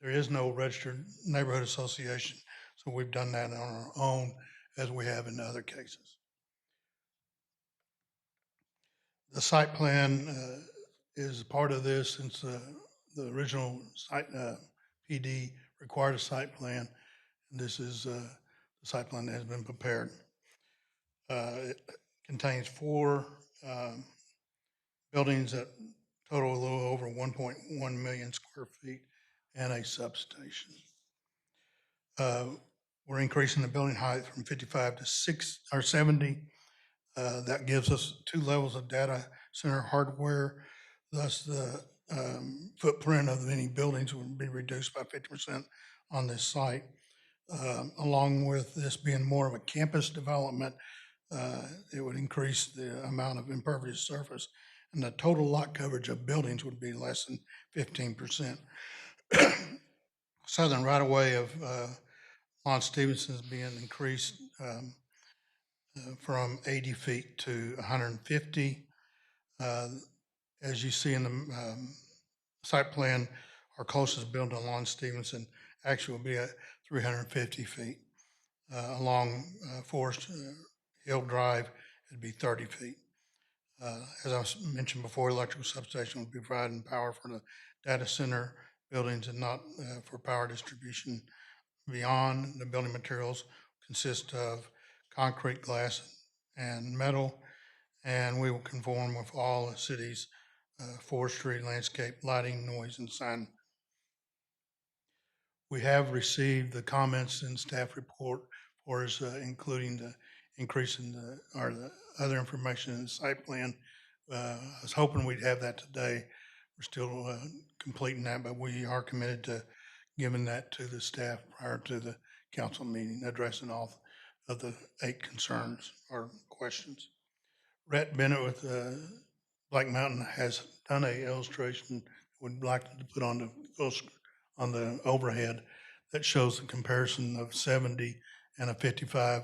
There is no registered neighborhood association, so we've done that on our own as we have in other cases. The site plan is part of this since the original site PD required a site plan. And this is the site plan that has been prepared. It contains 4 buildings that total a little over 1.1 million square feet and a substation. We're increasing the building height from 55 to 70. That gives us 2 levels of data center hardware. Thus, the footprint of any buildings would be reduced by 50% on this site. Along with this being more of a campus development, it would increase the amount of impervious surface, and the total lot coverage of buildings would be less than 15%. Southern right-of-way of Lon Stevenson is being increased from 80 feet to 150. As you see in the site plan, our closest building on Lon Stevenson actually will be at 350 feet. Along Forest Hill Drive, it'd be 30 feet. As I mentioned before, electrical substation will be providing power for the data center buildings and not for power distribution beyond. The building materials consist of concrete, glass, and metal, and we will conform with all the city's forestry, landscape, lighting, noise, and sign. We have received the comments in staff report for us, including the increase in the other information in the site plan. I was hoping we'd have that today. We're still completing that, but we are committed to giving that to the staff prior to the council meeting, addressing all of the 8 concerns or questions. Rhett Bennett with Black Mountain has done a illustration, would like to put on the overhead that shows the comparison of 70 and a 55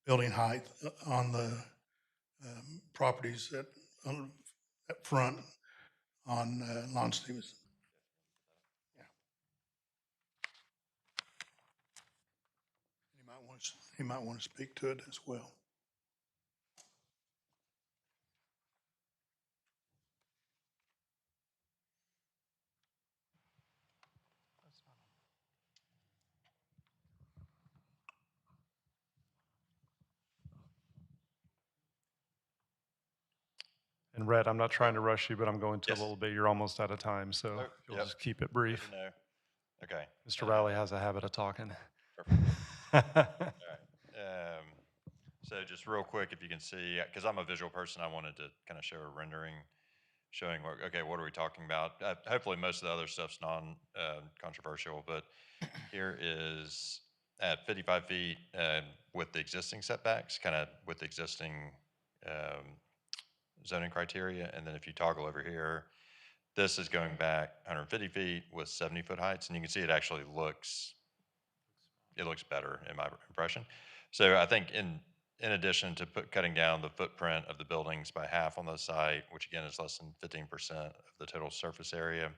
building height on the properties at front on Lon Stevenson. He might want to speak to it as well. And Rhett, I'm not trying to rush you, but I'm going to a little bit. You're almost out of time, so if you'll just keep it brief. No. Okay. Mr. Riley has a habit of talking. All right. So just real quick, if you can see, because I'm a visual person, I wanted to kind of show a rendering showing what, okay, what are we talking about? Hopefully most of the other stuff's non-controversial, but here is at 55 feet with the existing setbacks, kind of with the existing zoning criteria. And then if you toggle over here, this is going back 150 feet with 70-foot heights. And you can see it actually looks better in my impression. So I think in addition to cutting down the footprint of the buildings by half on the site, which again is less than 15% of the total surface area,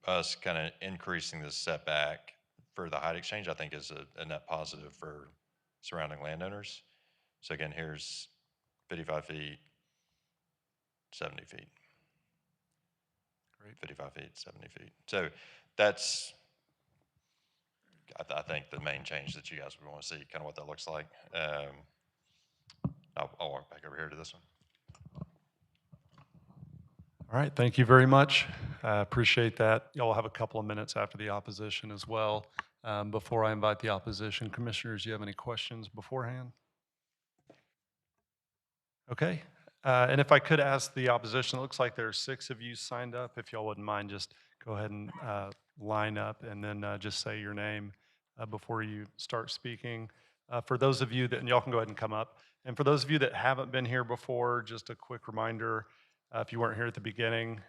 us kind of increasing the setback for the height exchange, I think is a net positive for surrounding landowners. So again, here's 55 feet, 70 feet. Great. 55 feet, 70 feet. So that's, I think, the main change that you guys would want to see, kind of what that looks like. I'll walk back over here to this one. All right, thank you very much. I appreciate that. Y'all have a couple of minutes after the opposition as well. Before I invite the opposition, commissioners, do you have any questions beforehand? Okay, and if I could ask the opposition, it looks like there are 6 of you signed up. If y'all wouldn't mind, just go ahead and line up and then just say your name before you start speaking. For those of you that, and y'all can go ahead and come up. And for those of you that haven't been here before, just a quick reminder, if you weren't here at the beginning,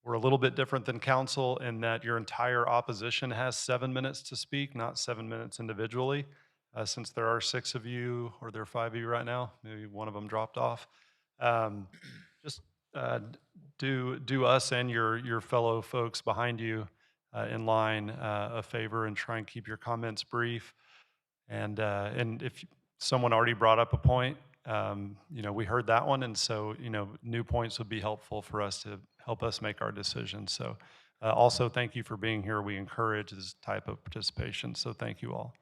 we're a little bit different than council in that your entire opposition has 7 minutes to speak, not 7 minutes individually. Since there are 6 of you, or there are 5 of you right now, maybe one of them dropped off. Just do us and your fellow folks behind you in line a favor and try and keep your comments brief. And if someone already brought up a point, we heard that one, and so new points would be helpful for us to help us make our decisions. So also thank you for being here. We encourage this type of participation, so thank you all.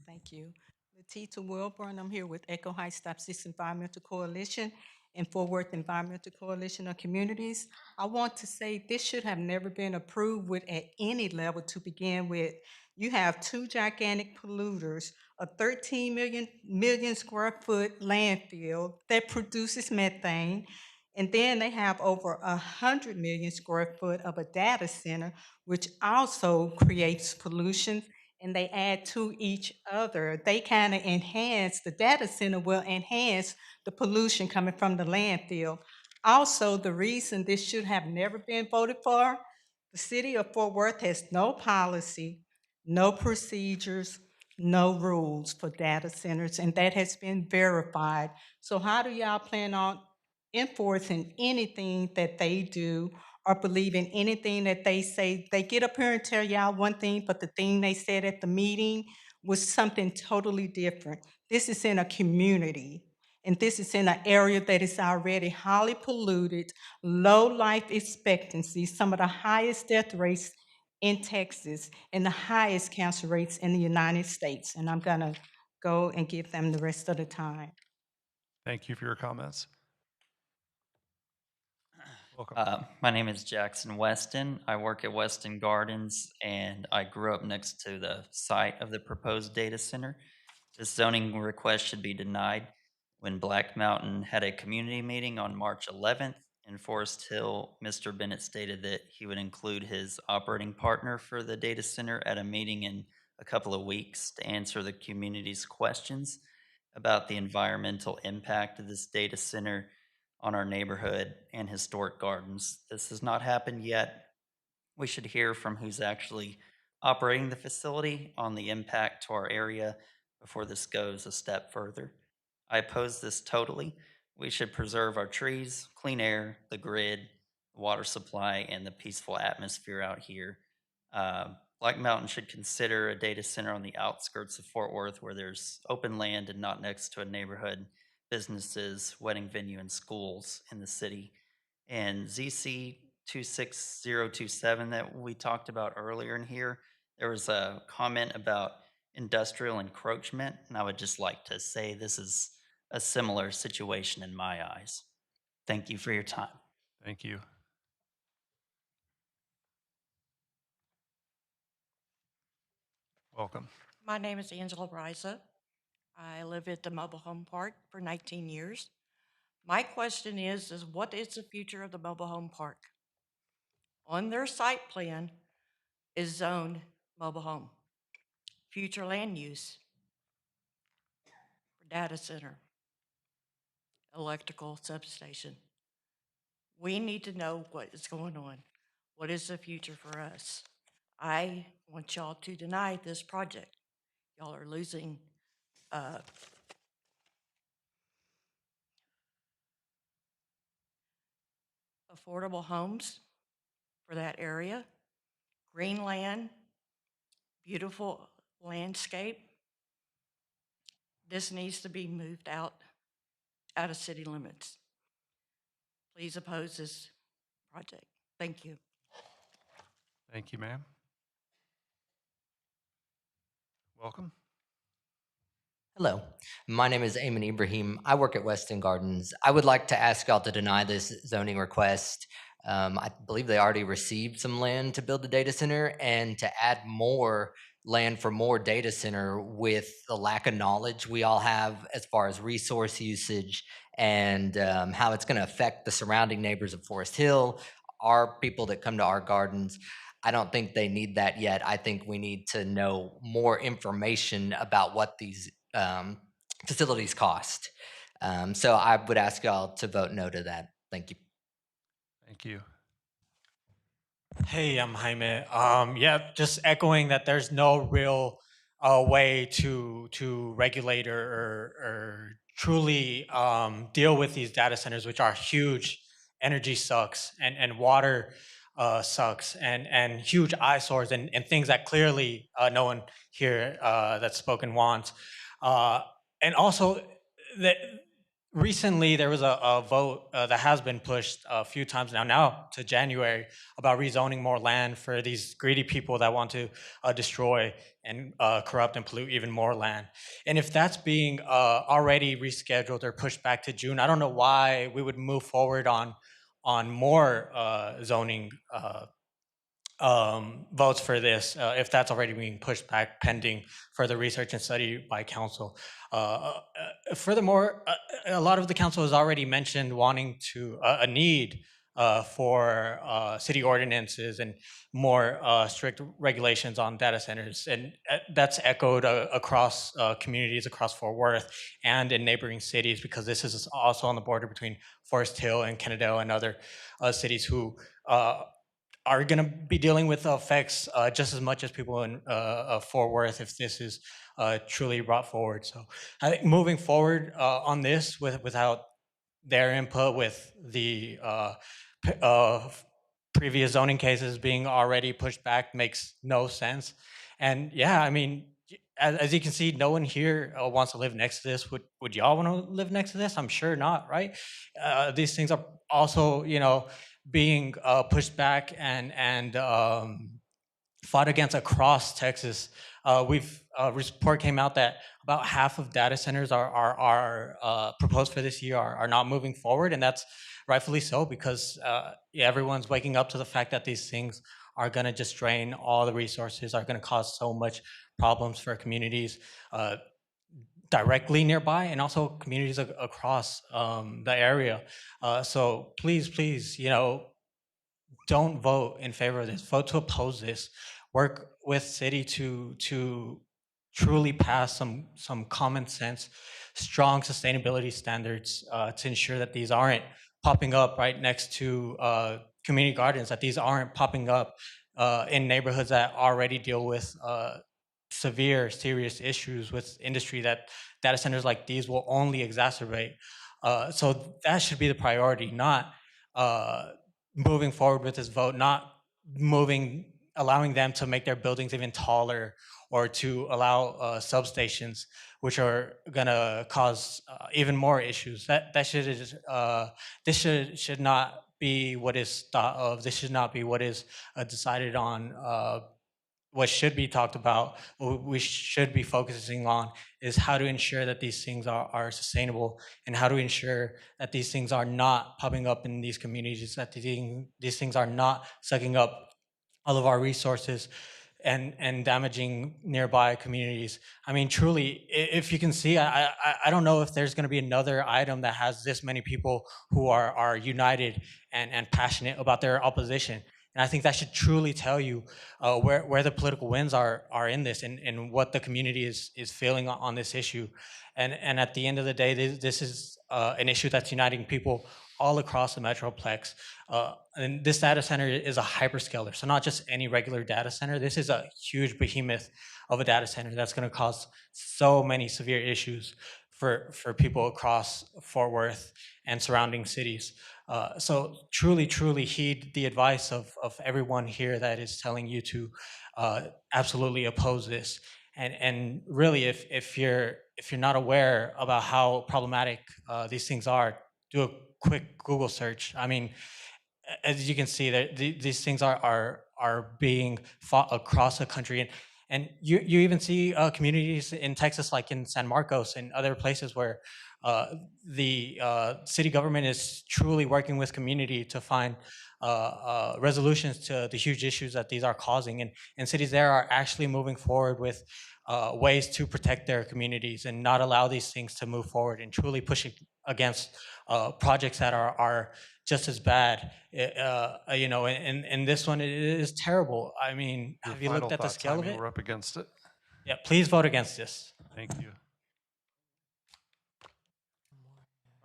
Thank you. Letita Wilburn, I'm here with Echo Heights Stop 6 Environmental Coalition and Fort Worth Environmental Coalition of Communities. I want to say this should have never been approved with at any level to begin with. You have 2 gigantic polluters, a 13 million square foot landfill that produces methane, and then they have over 100 million square foot of a data center, which also creates pollution, and they add to each other. They kind of enhance, the data center will enhance the pollution coming from the landfill. Also, the reason this should have never been voted for, the city of Fort Worth has no policy, no procedures, no rules for data centers, and that has been verified. So how do y'all plan on enforcing anything that they do or believe in anything that they say? They get up here and tell y'all one thing, but the thing they said at the meeting was something totally different. This is in a community, and this is in an area that is already highly polluted, low life expectancy, some of the highest death rates in Texas, and the highest cancer rates in the United States. And I'm gonna go and give them the rest of the time. Thank you for your comments. Welcome. My name is Jackson Weston. I work at Weston Gardens, and I grew up next to the site of the proposed data center. This zoning request should be denied. When Black Mountain had a community meeting on March 11th in Forest Hill, Mr. Bennett stated that he would include his operating partner for the data center at a meeting in a couple of weeks to answer the community's questions about the environmental impact of this data center on our neighborhood and historic gardens. This has not happened yet. We should hear from who's actually operating the facility on the impact to our area before this goes a step further. I oppose this totally. We should preserve our trees, clean air, the grid, the water supply, and the peaceful atmosphere out here. Black Mountain should consider a data center on the outskirts of Fort Worth where there's open land and not next to a neighborhood, businesses, wedding venue, and schools in the city. And ZC 26027 that we talked about earlier in here, there was a comment about industrial encroachment, and I would just like to say this is a similar situation in my eyes. Thank you for your time. Thank you. Welcome. My name is Angela Riza. I live at the mobile home park for 19 years. My question is what is the future of the mobile home park? On their site plan is zoned mobile home. Future land use for data center, electrical substation. We need to know what is going on. What is the future for us? I want y'all to deny this project. Y'all are losing affordable homes for that area, green land, beautiful landscape. This needs to be moved out of city limits. Please oppose this project. Thank you. Thank you, ma'am. Welcome. Hello, my name is Ayman Ibrahim. I work at Weston Gardens. I would like to ask y'all to deny this zoning request. I believe they already received some land to build the data center, and to add more land for more data center with the lack of knowledge we all have as far as resource usage and how it's going to affect the surrounding neighbors of Forest Hill, our people that come to our gardens. I don't think they need that yet. I think we need to know more information about what these facilities cost. So I would ask y'all to vote no to that. Thank you. Thank you. Hey, I'm Jaime. Yeah, just echoing that there's no real way to regulate or truly deal with these data centers, which are huge. Energy sucks and water sucks and huge eyesores and things that clearly no one here that's spoken wants. And also that recently there was a vote that has been pushed a few times now to January about rezoning more land for these greedy people that want to destroy and corrupt and pollute even more land. And if that's being already rescheduled or pushed back to June, I don't know why we would move forward on more zoning votes for this if that's already being pushed back pending further research and study by council. Furthermore, a lot of the council has already mentioned wanting to a need for city ordinances and more strict regulations on data centers, and that's echoed across communities across Fort Worth and in neighboring cities, because this is also on the border between Forest Hill and Kennedale and other cities who are going to be dealing with the effects just as much as people in Fort Worth if this is truly brought forward. So I think moving forward on this without their input, with the previous zoning cases being already pushed back, makes no sense. And yeah, I mean, as you can see, no one here wants to live next to this. Would y'all want to live next to this? I'm sure not, right? These things are also, being pushed back and fought against across Texas. A report came out that about half of data centers are proposed for this year are not moving forward, and that's rightfully so because yeah, everyone's waking up to the fact that these things are going to just drain all the resources, are going to cause so much problems for communities directly nearby and also communities across the area. So please, don't vote in favor of this. Vote to oppose this. Work with city to truly pass some common sense, strong sustainability standards to ensure that these aren't popping up right next to community gardens, that these aren't popping up in neighborhoods that already deal with severe, serious issues with industry that data centers like these will only exacerbate. So that should be the priority, not moving forward with this vote, not allowing them to make their buildings even taller or to allow substations, which are gonna cause even more issues. This should not be what is thought of. This should not be what is decided on. What should be talked about, what we should be focusing on, is how to ensure that these things are sustainable and how to ensure that these things are not popping up in these communities, that these things are not sucking up all of our resources and damaging nearby communities. I mean, truly, if you can see, I don't know if there's going to be another item that has this many people who are united and passionate about their opposition. And I think that should truly tell you where the political winds are in this and what the community is feeling on this issue. And at the end of the day, this is an issue that's uniting people all across the Metroplex. And this data center is a hyperscaler, so not just any regular data center. This is a huge behemoth of a data center that's going to cause so many severe issues for people across Fort Worth and surrounding cities. So truly heed the advice of everyone here that is telling you to absolutely oppose this. And really, if you're not aware about how problematic these things are, do a quick Google search. I mean, as you can see, that these things are being fought across the country, and you even see communities in Texas, like in San Marcos and other places, where the city government is truly working with community to find resolutions to the huge issues that these are causing, and cities there are actually moving forward with ways to protect their communities and not allow these things to move forward, and truly pushing against projects that are just as bad. And this one is terrible. I mean, Your have you looked final at the thoughts, scale of Jaime? it? We're up against it. Yeah, please vote against this. Thank you.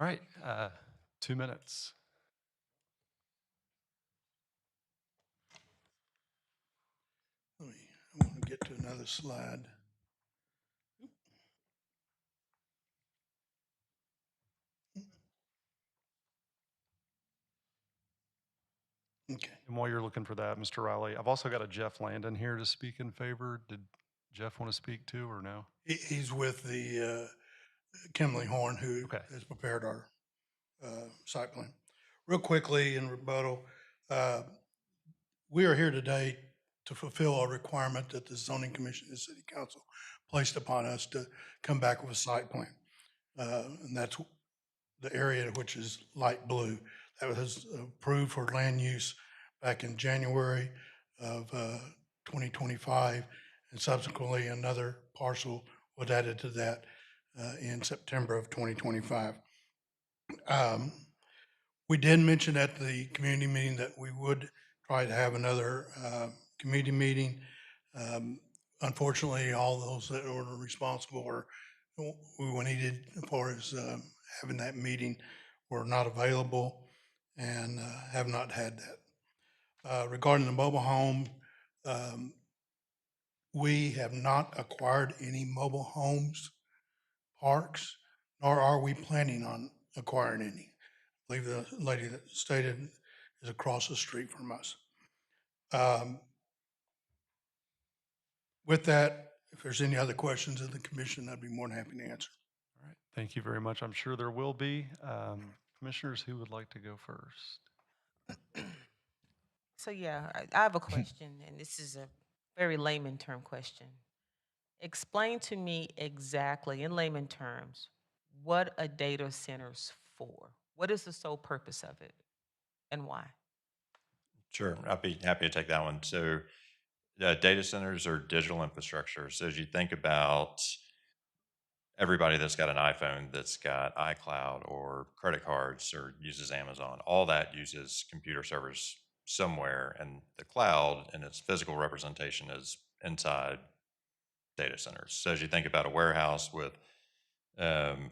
All right, 2 minutes. I want to get to another slide. Okay. And while you're looking for that, Mr. Riley, I've also got a Jeff Landon here to speak in favor. Did Jeff want to speak too, or no? He's with the Kimley Horn, who has prepared our site plan. Real quickly in rebuttal, we are here today to fulfill a requirement that the Zoning Commission and City Council placed upon us to come back with a site plan. And that's the area which is light blue. That was approved for land use back in January of 2025, and subsequently another parcel was added to that in September of 2025. We did mention at the community meeting that we would try to have another community meeting. Unfortunately, all those that were responsible or we needed as far as having that meeting were not available and have not had that. Regarding the mobile home, we have not acquired any mobile homes parks, nor are we planning on acquiring any. I believe the lady that stated is across the street from us. With that, if there's any other questions of the commission, I'd be more than happy to answer. All right, thank you very much. I'm sure there will be. Commissioners, who would like to go first? So yeah, I have a question, and this is a very layman term question. Explain to me exactly, in layman terms, what a data center's for. What is the sole purpose of it and why? Sure, I'd be happy to take that one. So, data centers are digital infrastructure. So, as you think about everybody that's got an iPhone, that's got iCloud or credit cards or uses Amazon, all that uses computer servers somewhere, and the cloud and its physical representation is inside data centers. So, as you think about a warehouse with um,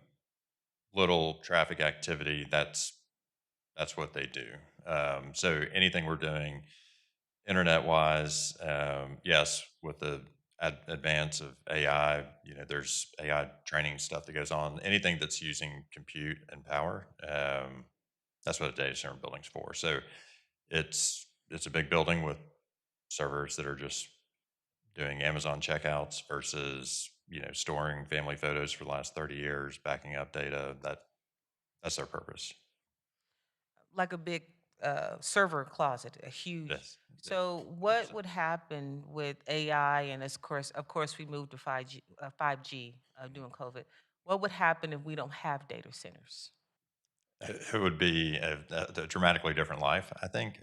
little traffic activity, that's what they do. So anything we're doing internet wise, yes, with the advance of AI, there's AI training stuff that goes on. Anything that's using compute and power, that's what a data center building's for. So it's a big building with servers that are just doing Amazon checkouts versus storing family photos for the last 30 years, backing up data. That's their purpose. Like a big server closet, a huge. Yes. So what would happen with AI and of course, we moved to 5G during COVID. What would happen if we don't have data centers? It would be a dramatically different life, I think,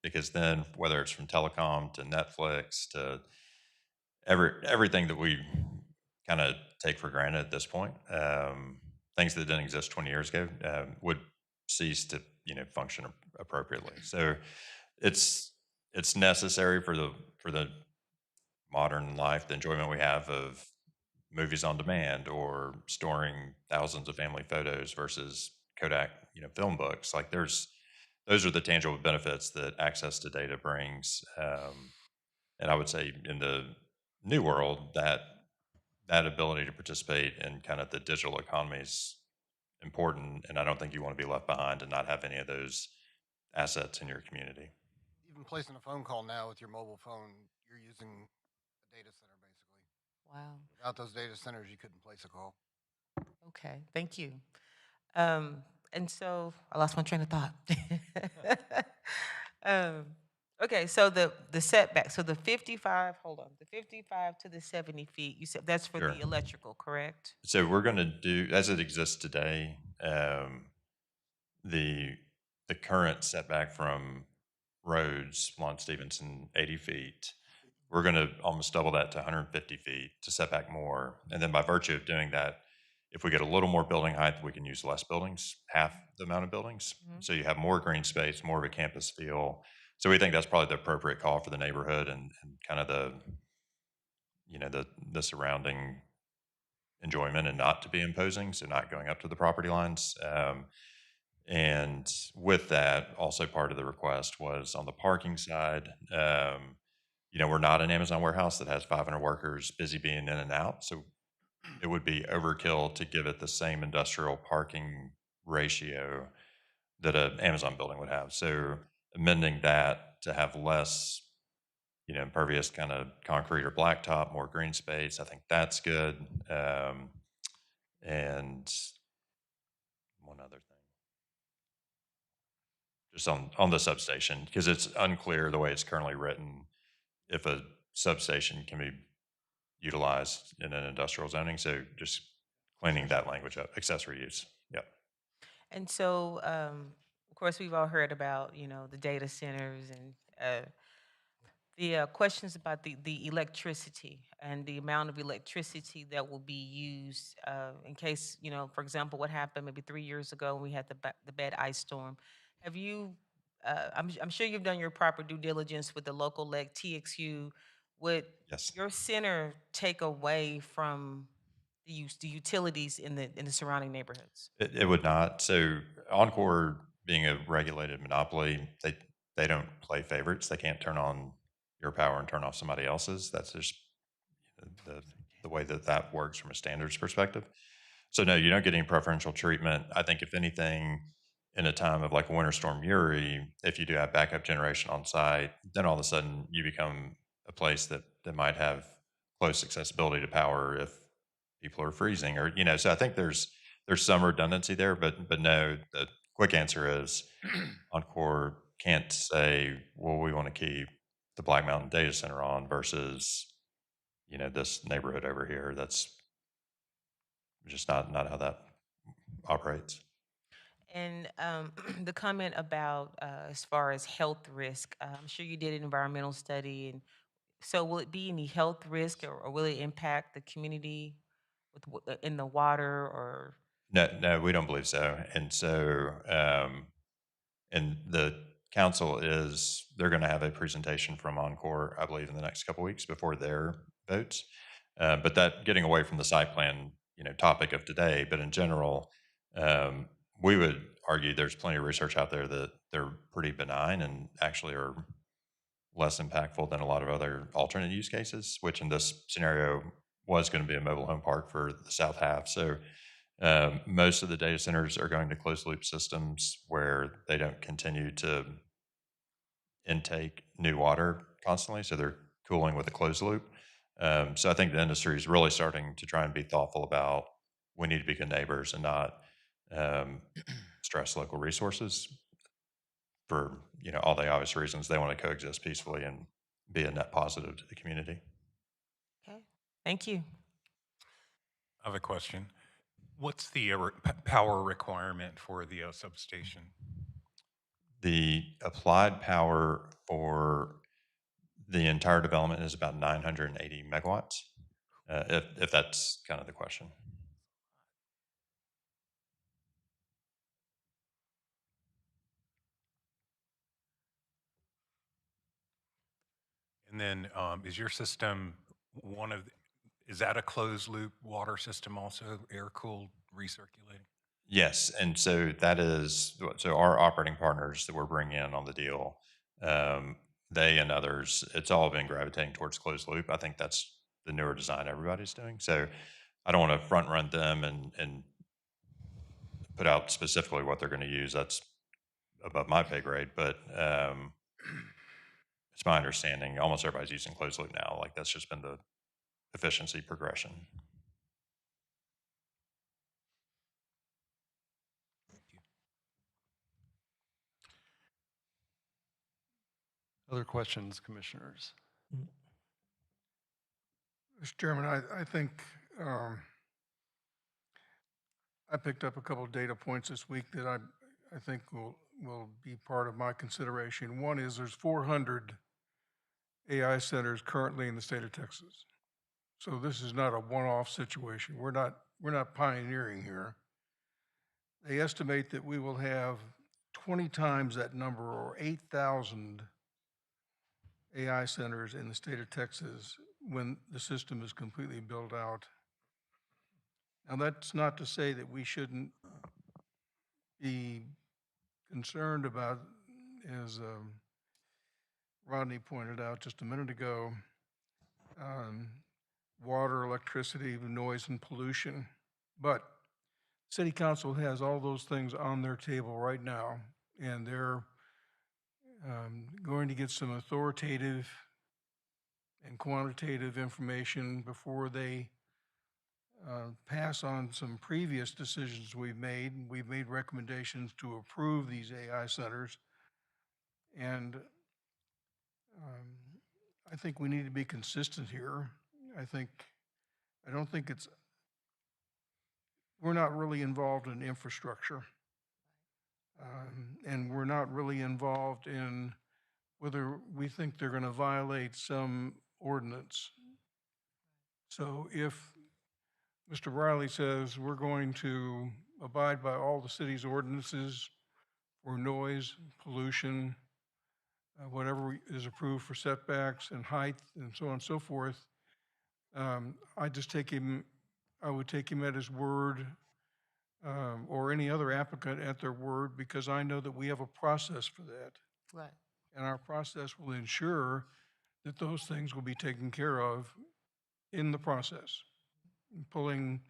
because then whether it's from telecom to Netflix to everything that we kind of take for granted at this point, things that didn't exist 20 years ago would cease to function appropriately. So it's necessary for the modern life, the enjoyment we have of movies on demand or storing thousands of family photos versus Kodak, film books. Like those are the tangible benefits that access to data brings. And I would say in the new world that ability to participate in kind of the digital economy is important. And I don't think you want to be left behind and not have any of those assets in your community. Even placing a phone call now with your mobile phone, you're using a data center basically. Wow. Without those data centers, you couldn't place a call. Okay, thank you. And so I lost my train of thought. Okay, so the setback, so the 55, hold on, the 55 to the 70 feet, you said that's for Sure. the electrical, correct? So we're going to do, as it exists today, the current setback from roads, Lon Stevenson, 80 feet. We're going to almost double that to 150 feet to set back more. And then by virtue of doing that, if we get a little more building height, we can use less buildings, half the amount of buildings. So you have more green space, more of a campus feel. So we think that's probably the appropriate call for the neighborhood and kind of the surrounding enjoyment, and not to be imposing, so not going up to the property lines. And with that, also part of the request was on the parking side. We're not an Amazon warehouse that has 500 workers busy being in and out. So it would be overkill to give it the same industrial parking ratio that an Amazon building would have. So amending that to have less, impervious kind of concrete or blacktop, more green space, I think that's good. And one other thing, just on the substation, because it's unclear the way it's currently written if a substation can be utilized in an industrial zoning. So just cleaning that language up, accessory use. Yep. And so, of course, we've all heard about, the data centers and the questions about the electricity and the amount of electricity that will be used in case, for example, what happened maybe 3 years ago when we had the bad ice storm. Have you, I'm sure you've done your proper due diligence with the local leg TXU. Would Yes. your center take away from the utilities in the surrounding neighborhoods? It would not. So Encore, being a regulated monopoly, they don't play favorites. They can't turn on your power and turn off somebody else's. That's just the way that works from a standards perspective. So no, you don't get any preferential treatment. I think if anything, in a time of like Winter Storm Uri, if you do have backup generation on site, then all of a sudden you become a place that might have close accessibility to power if people are freezing, or so I think there's some redundancy there, but no, the quick answer is Encore can't say, well, we want to keep the Black Mountain Data Center on versus, you know, this neighborhood over here. That's just not how that operates. And the comment about as far as health risk, I'm sure you did an environmental study, and so will it be any health risk, or will it impact the community with in the water or? No, we don't believe so. And so, and the council they're going to have a presentation from Encore, I believe, in the next couple weeks before their votes. But that, getting away from the site plan, you know, topic of today, but in general, we would argue there's plenty of research out there that they're pretty benign and actually are less impactful than a lot of other alternate use cases, which in this scenario was going to be a mobile home park for the south half. So most of the data centers are going to closed loop systems where they don't continue to intake new water constantly. So they're cooling with a closed loop. So I think the industry is really starting to try and be thoughtful about, we need to be good neighbors and not stress local resources for, you know, all the obvious reasons. They want to coexist peacefully and be a net positive to the community. Okay, thank you. I have a question. What's the power requirement for the substation? The applied power for the entire development is about 980 megawatts, if that's kind of the question. And then is your system is that a closed loop water system also, air cooled, recirculating? Yes, and so that is, so our operating partners that we're bringing in on the deal, they and others, it's all been gravitating towards closed loop. I think that's the newer design everybody's doing. So I don't want to front run them and put out specifically what they're going to use. That's above my pay grade, but it's my understanding almost everybody's using closed loop now. Like that's just been the efficiency progression. Other questions, commissioners? Mr. Chairman, I think I picked up a couple of data points this week that I think will be part of my consideration. One is there's 400 AI centers currently in the state of Texas. So this is not a one-off situation. We're not pioneering here. They estimate that we will have 20 times that number, or 8,000 AI centers in the state of Texas when the system is completely built out. Now, that's not to say that we shouldn't be concerned about, as Rodney pointed out just a minute ago, water, electricity, noise, and pollution. But City Council has all those things on their table right now, and they're going to get some authoritative and quantitative information before they pass on some previous decisions we've made. We've made recommendations to approve these AI centers, and I think we need to be consistent here. I don't think we're not really involved in infrastructure, and we're not really involved in whether we think they're going to violate some ordinance. So if Mr. Riley says we're going to abide by all the city's ordinances for noise, pollution, whatever is approved for setbacks and height and so on and so forth, I would take him at his word, or any other applicant at their word, because I know that we have a process for that. Right. And our process will ensure that those things will be taken care of in the process, pulling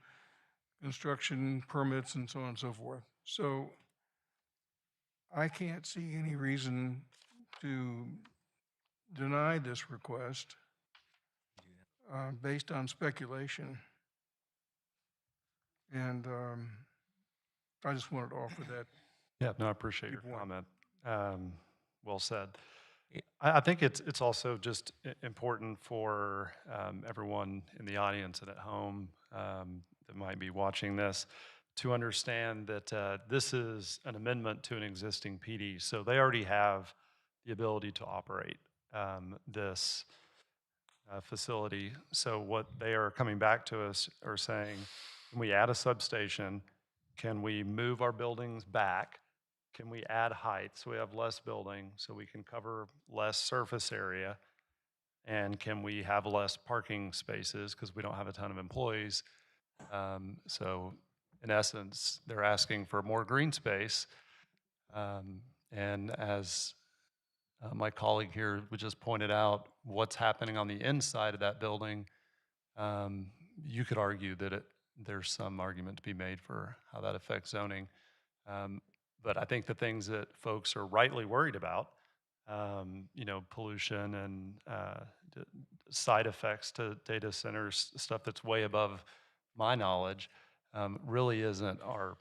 construction permits and so on and so forth. So I can't see any reason to deny this request based on speculation. And I just wanted to offer that. Yeah, no, I appreciate your comment. Well said. I think it's also just important for everyone in the audience and at home that might be watching this to understand that this is an amendment to an existing PD. So they already have the ability to operate this facility. So what they are coming back to us are saying, can we add a substation? Can we move our buildings back? Can we add height so we have less building so we can cover less surface area? And can we have less parking spaces because we don't have a ton of employees? So in essence, they're asking for more green space. And as my colleague here just pointed out, what's happening on the inside of that building, you could argue that there's some argument to be made for how that affects zoning. But I think the things that folks are rightly worried about, pollution and side effects to data centers, stuff that's way above my knowledge, really isn't our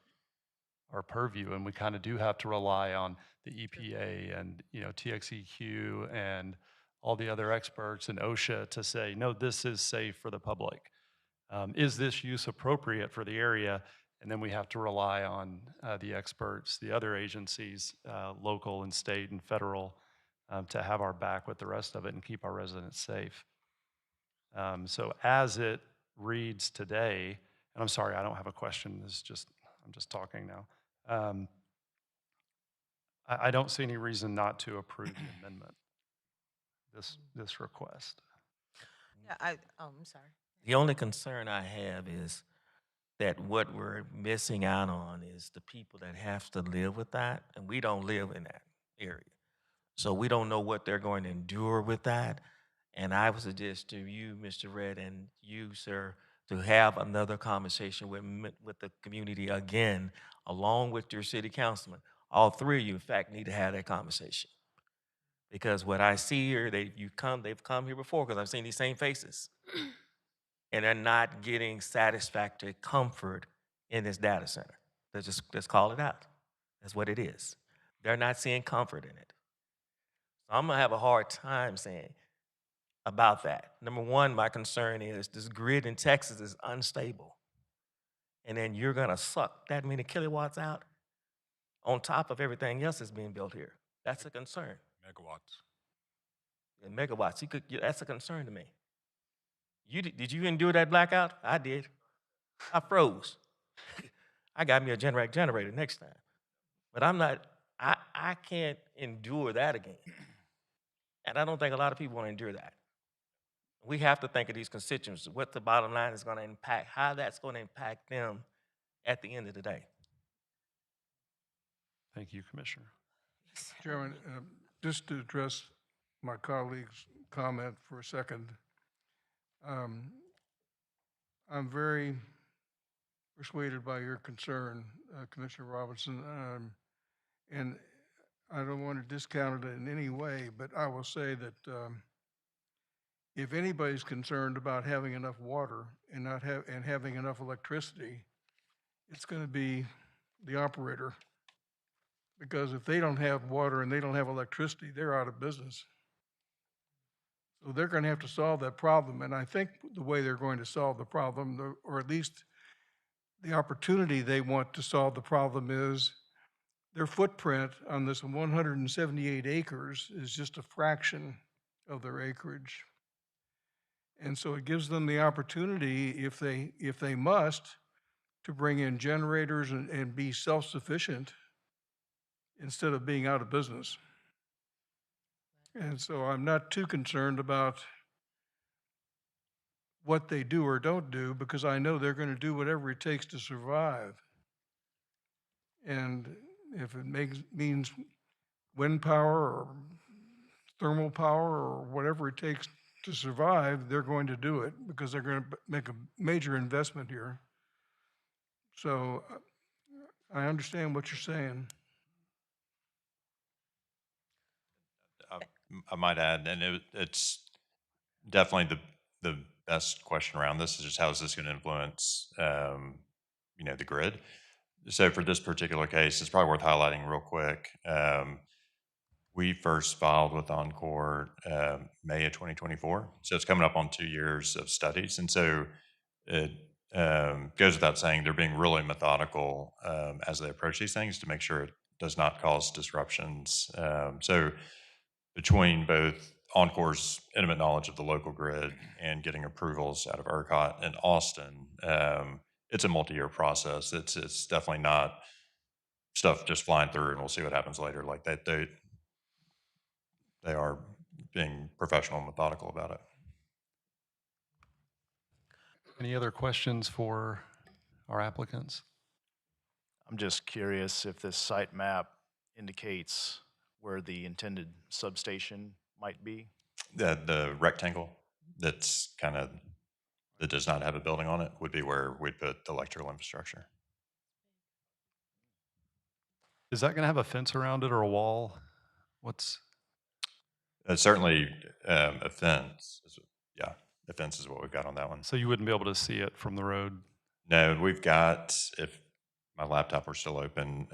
purview, and we kind of do have to rely on the EPA and TXEQ and all the other experts and OSHA to say, no, this is safe for the public. Is this use appropriate for the area? And then we have to rely on the experts, the other agencies, local and state and federal, to have our back with the rest of it and keep our residents safe. So as it reads today, and I'm sorry, I don't have a question. I'm just talking now. I don't see any reason not to approve the amendment, this request. Yeah, I'm sorry. The only concern I have is that what we're missing out on is the people that have to live with that, and we don't live in that area. So we don't know what they're going to endure with that. And I would suggest to you, Mr. Red, and you, sir, to have another conversation with the community again, along with your city councilman. All three of you, in fact, need to have that conversation. Because what I see here, they've come here before because I've seen these same faces. And they're not getting satisfactory comfort in this data center. Let's call it out. That's what it is. They're not seeing comfort in it. So I'm gonna have a hard time saying about that. Number one, my concern is this grid in Texas is unstable. And then you're gonna suck that many kilowatts out on top of everything else that's being built here. That's a concern. Megawatts. Yeah, megawatts, that's a concern to me. Did you endure that blackout? I did. I froze. I got me a generator next time. But I can't endure that again. And I don't think a lot of people want to endure that. We have to think of these constituents, what the bottom line is going to impact, how that's going to impact them at the end of the day. Thank you, Commissioner. Chairman, just to address my colleague's comment for a second, I'm very persuaded by your concern, Commissioner Robinson, and I don't want to discount it in any way, but I will say that if anybody's concerned about having enough water and having enough electricity, it's going to be the operator. Because if they don't have water and they don't have electricity, they're out of business. So they're going to have to solve that problem. And I think the way they're going to solve the problem, or at least the opportunity they want to solve the problem, is their footprint on this 178 acres is just a fraction of their acreage. And so it gives them the opportunity, if they must, to bring in generators and be self-sufficient instead of being out of business. And so I'm not too concerned about what they do or don't do, because I know they're going to do whatever it takes to survive. And if it means wind power or thermal power or whatever it takes to survive, they're going to do it because they're going to make a major investment here. So I understand what you're saying. I might add, and it's definitely the best question around this is just how is this going to influence, the grid. So for this particular case, it's probably worth highlighting real quick. We first filed with Encore May of 2024. So it's coming up on 2 years of studies. And so it goes without saying they're being really methodical as they approach these things to make sure it does not cause disruptions. So between both Encore's intimate knowledge of the local grid and getting approvals out of ERCOT and Austin, it's a multi-year process. It's definitely not stuff just flying through and we'll see what happens later. Like they are being professional and methodical about it. Any other questions for our applicants? I'm just curious if this site map indicates where the intended substation might be. The rectangle that's that does not have a building on it would be where we'd put the electrical infrastructure. Is that going to have a fence around it or a wall? What's? Certainly a fence. Yeah, a fence is what we've got on that one. So you wouldn't be able to see it from the road? No, we've got, if my laptop were still open,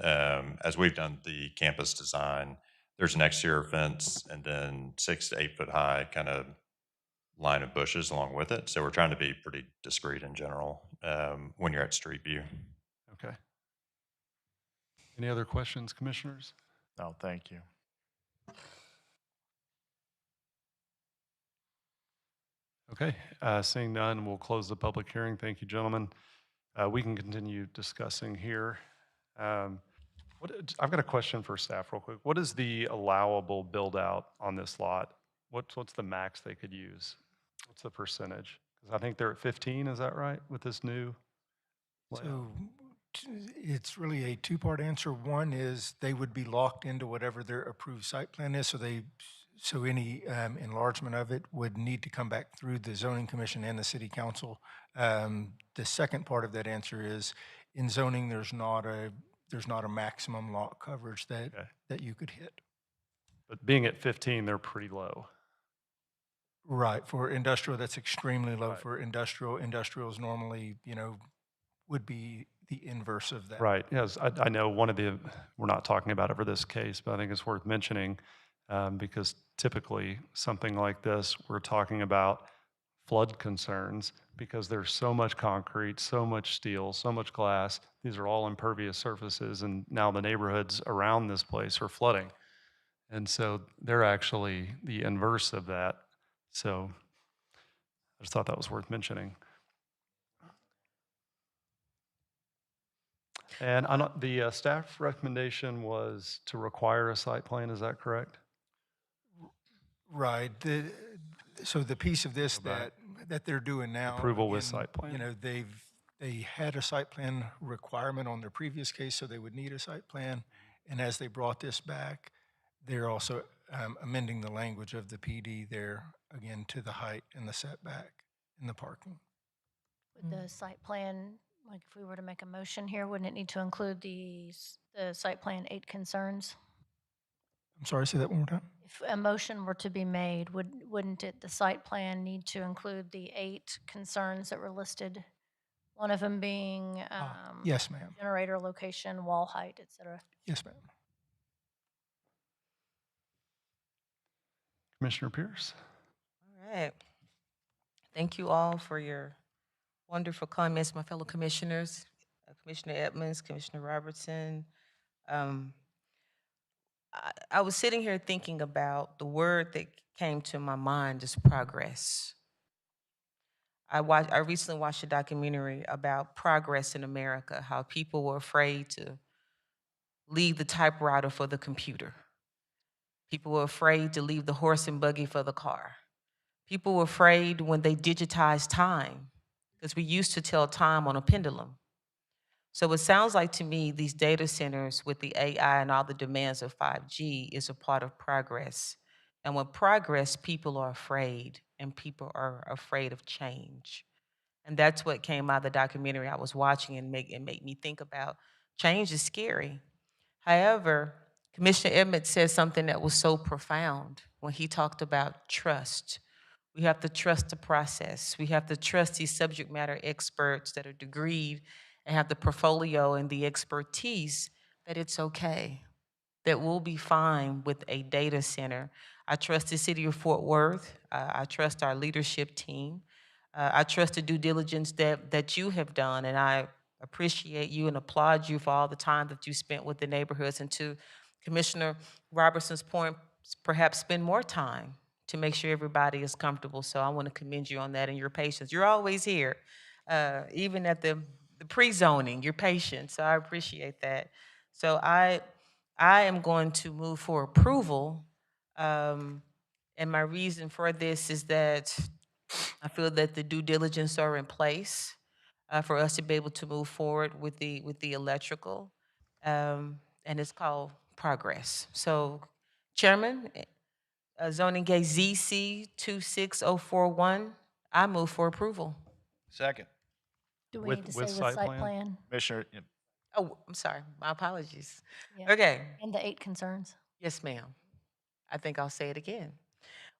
as we've done the campus design, there's an exterior fence and then 6 to 8 foot high kind of line of bushes along with it. So we're trying to be pretty discreet in general when you're at street view. Okay. Any other questions, commissioners? No, thank you. Okay, seeing none, we'll close the public hearing. Thank you, gentlemen. We can continue discussing here. I've got a question for staff real quick. What is the allowable build out on this lot? What's the max they could use? What's the percentage? Because I think they're at 15, is that right, with this new layout? So it's really a two-part answer. One is they would be locked into whatever their approved site plan is, so any enlargement of it would need to come back through the zoning commission and the city council. The second part of that answer is in zoning, there's not a maximum lot coverage that you could hit. But being at 15, they're pretty low. Right, for industrial, that's extremely low. Right. For industrials normally, would be the inverse of that. Right, yes, I know we're not talking about it for this case, but I think it's worth mentioning because typically something like this, we're talking about flood concerns because there's so much concrete, so much steel, so much glass. These are all impervious surfaces, and now the neighborhoods around this place are flooding. And so they're actually the inverse of that. So I just thought that was worth mentioning. And the staff recommendation was to require a site plan, is that correct? Right. So the piece of this that they're doing now. Approval with again, site plan. They had a site plan requirement on their previous case, so they would need a site plan. And as they brought this back, they're also amending the language of the PD there, again, to the height and the setback and the parking. Would the site plan, like if we were to make a motion here, wouldn't it need to include the site plan 8 concerns? I'm sorry, say that one more time. If a motion were to be made, wouldn't the site plan need to include the 8 concerns that were listed? One of them being Yes, ma'am. generator location, wall height, et cetera. Yes, ma'am. Commissioner Pierce? All right. Thank you all for your wonderful comments, my fellow commissioners, Commissioner Edmonds, Commissioner Robertson. I was sitting here thinking about the word that came to my mind is progress. I recently watched a documentary about progress in America, how people were afraid to leave the typewriter for the computer. People were afraid to leave the horse and buggy for the car. People were afraid when they digitized time, because we used to tell time on a pendulum. So it sounds like to me these data centers with the AI and all the demands of 5G is a part of progress. And with progress, people are afraid, and people are afraid of change. And that's what came out of the documentary I was watching and made me think about change is scary. However, Commissioner Edmonds said something that was so profound when he talked about trust. We have to trust the process. We have to trust these subject matter experts that are degreed and have the portfolio and the expertise that it's okay. that we'll be fine with a data center. I trust the city of Fort Worth. I trust our leadership team. I trust the due diligence that you have done, and I appreciate you and applaud you for all the time that you spent with the neighborhoods. And to Commissioner Robertson's point, perhaps spend more time to make sure everybody is comfortable. So I want to commend you on that and your patience. You're always here, even at the pre-zoning, you're patient. So I appreciate that. So I am going to move for approval. And my reason for this is that I feel that the due diligence are in place for us to be able to move forward with the electrical. And it's called progress. So Chairman, zoning case ZC 26041, I move for approval. Second. Do we need to say with site plan? Commissioner, Oh, I'm sorry, my apologies. Yeah. Okay, And the 8 concerns? yes, ma'am. I think I'll say it again.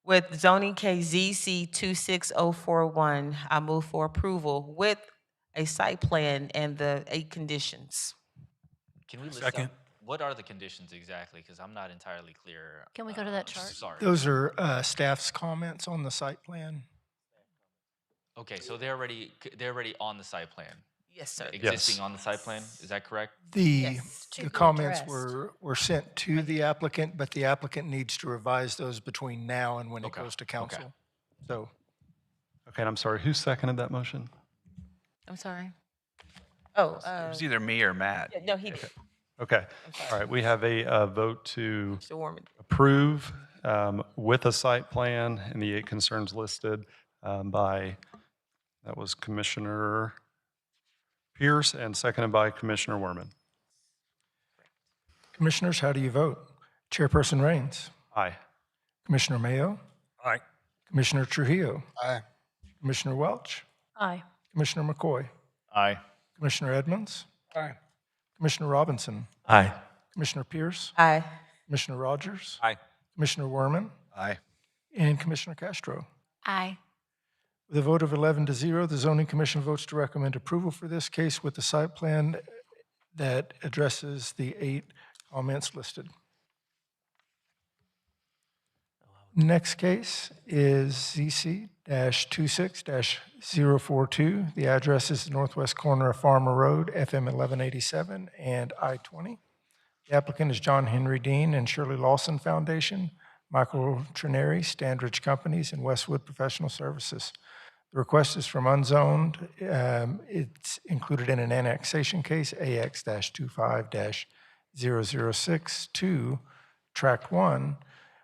With zoning case ZC 26041, I move for approval with a site plan and the 8 conditions. Can we list Second. out, what are the conditions exactly? Because I'm not entirely clear. Can we go to that chart? Sorry. Those are staff's comments on the site plan. Okay, so they're already on the site plan. Yes, sir. Existing on the site plan, is that correct? The To be comments addressed. were sent to the applicant, but the applicant needs to revise those between now and when it Okay, goes to okay. council. So Okay, and I'm sorry, who seconded that motion? I'm sorry. Oh, It was either me or Matt. yeah, no, he did. Okay, all right, we have a vote to Mr. Warman. approve with a site plan and the 8 concerns listed by, that was Commissioner Pierce and seconded by Commissioner Werman. Commissioners, how do you vote? Chairperson Raines, Aye. Commissioner Mayo, Aye. Commissioner Trujillo, Aye. Commissioner Welch, Aye. Commissioner McCoy, aye. Commissioner Edmonds, Aye. Commissioner Robinson, Aye. Commissioner Pierce, Aye. Commissioner Rogers, Aye. Commissioner Werman, Aye. and Commissioner Castro. Aye. With a vote of 11-0, the zoning commission votes to recommend approval for this case with the site plan that addresses the 8 comments listed. Next case is ZC-26-042. The address is the northwest corner of Farmer Road, FM 1187 and I-20. The applicant is John Henry Dean and Shirley Lawson Foundation, Michael Trineri, Standridge Companies, and Westwood Professional Services. The request is from unzoned. It's included in an annexation case, AX-25-006 to Tract 1,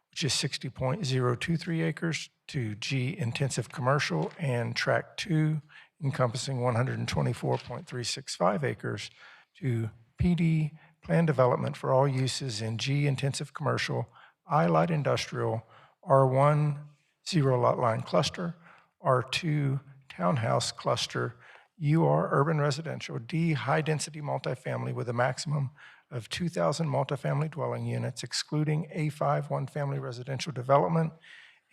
which is 60.023 acres, to G Intensive Commercial, and Tract 2, encompassing 124.365 acres, to PD Plan Development for all uses in G Intensive Commercial, I Light Industrial, R1 Zero Lot Line Cluster, R2 Townhouse Cluster, UR Urban Residential, D High Density Multifamily with a maximum of 2,000 multifamily dwelling units, excluding A5 one-family residential development,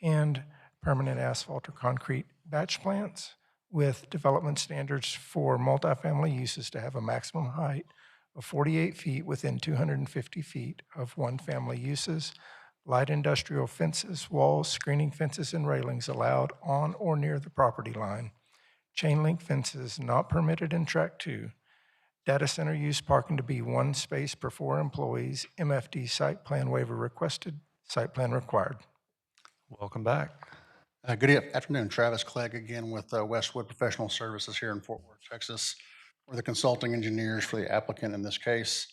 and permanent asphalt or concrete batch plants, with development standards for multifamily uses to have a maximum height of 48 feet within 250 feet of one-family uses. Light industrial fences, walls, screening fences, and railings allowed on or near the property line. Chain link fences not permitted in Tract 2. Data center use parking to be 1 space per 4 employees. MFD site plan waiver requested, site plan required. Welcome back. Good afternoon, Travis Clegg again with Westwood Professional Services here in Fort Worth, Texas. We're the consulting engineers for the applicant in this case.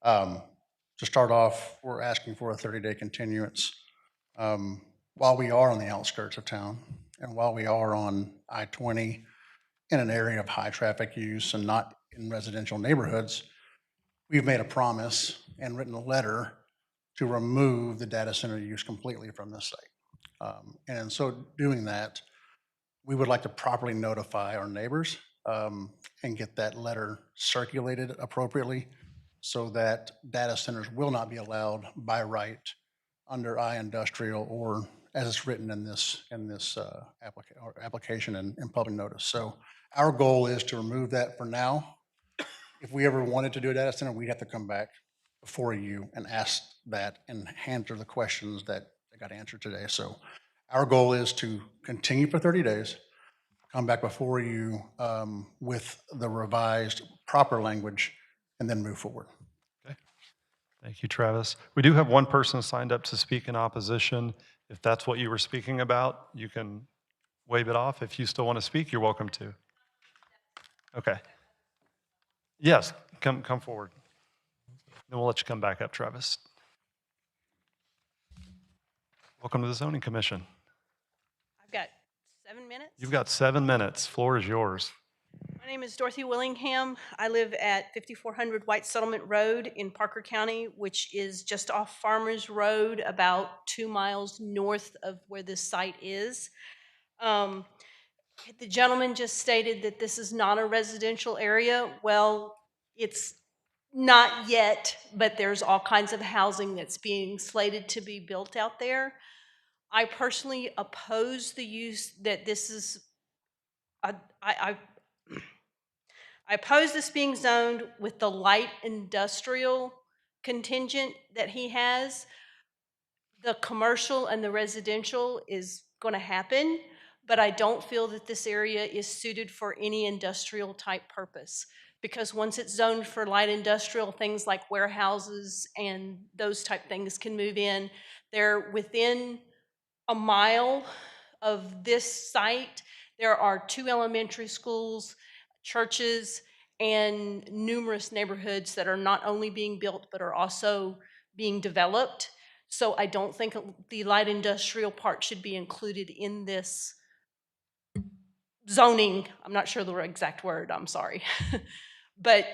To start off, we're asking for a 30-day continuance. While we are on the outskirts of town, and while we are on I-20 in an area of high traffic use and not in residential neighborhoods, we've made a promise and written a letter to remove the data center use completely from this site. And in so doing that, we would like to properly notify our neighbors and get that letter circulated appropriately so that data centers will not be allowed by right under I-Industrial or as it's written in this application and public notice. So our goal is to remove that for now. If we ever wanted to do a data center, we'd have to come back before you and ask that and answer the questions that got answered today. So our goal is to continue for 30 days, come back before you with the revised proper language, and then move forward. Okay. Thank you, Travis. We do have one person signed up to speak in opposition. If that's what you were speaking about, you can wave it off. If you still want to speak, you're welcome to. Okay. Yes, come forward. Then we'll let you come back up, Travis. Welcome to the Zoning Commission. I've got 7 minutes. You've got 7 minutes. Floor is yours. My name is Dorothy Willingham. I live at 5400 White Settlement Road in Parker County, which is just off Farmers Road, about 2 miles north of where this site is. The gentleman just stated that this is not a residential area. Well, it's not yet, but there's all kinds of housing that's being slated to be built out there. I personally oppose the use that this is, I oppose this being zoned with the light industrial contingent that he has. The commercial and the residential is going to happen, but I don't feel that this area is suited for any industrial type purpose, because once it's zoned for light industrial, things like warehouses and those type things can move in. They're within a mile of this site. There are 2 elementary schools, churches, and numerous neighborhoods that are not only being built but are also being developed. So I don't think the light industrial part should be included in this zoning. I'm not sure the exact word, I'm sorry. But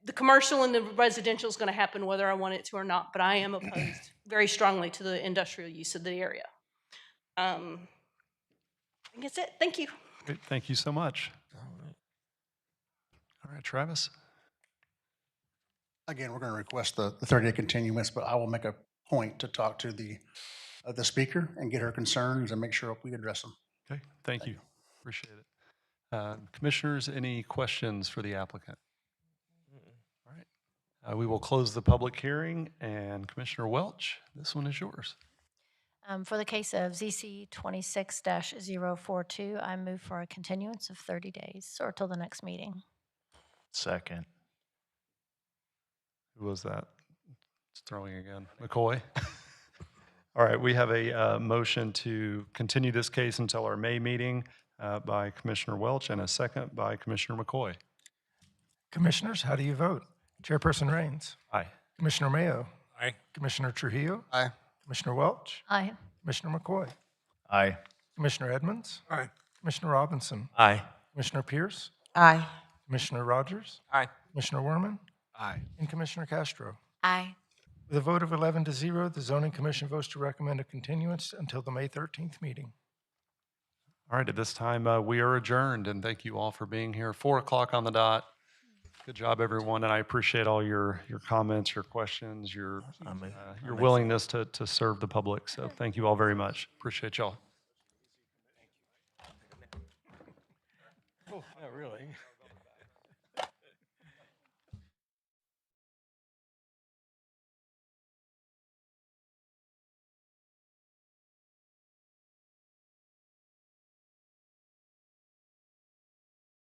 the commercial and the residential is going to happen whether I want it to or not, but I am opposed very strongly to the industrial use of the area. I think that's it. Thank you. Great. Thank you so much. All right, Travis. Again, we're going to request the 30-day continuance, but I will make a point to talk to the speaker and get her concerns and make sure we address them. Okay, thank you. Appreciate it. Commissioners, any questions for the applicant? All right. We will close the public hearing, and Commissioner Welch, this one is yours. For the case of ZC 26-042, I move for a continuance of 30 days or till the next meeting. Second. Who was that? It's throwing again. McCoy? All right, we have a motion to continue this case until our May meeting by Commissioner Welch and a second by Commissioner McCoy. Commissioners, how do you vote? Chairperson Raines. Aye. Commissioner Mayo. Aye. Commissioner Trujillo. Aye. Commissioner Welch. Aye. Commissioner McCoy. Aye. Commissioner Edmonds. Aye. Commissioner Robinson. Aye. Commissioner Pierce. Aye. Commissioner Rogers. Aye. Commissioner Werman. Aye. And Commissioner Castro. Aye. With a vote of 11-0, the Zoning Commission votes to recommend a continuance until the May 13th meeting. All right, at this time, we are adjourned, and thank you all for being here. 4 o'clock on the dot. Good job, everyone, and I appreciate all your comments, your questions, your willingness to serve the public. So thank you all very much. Appreciate y'all. Oh, yeah, really.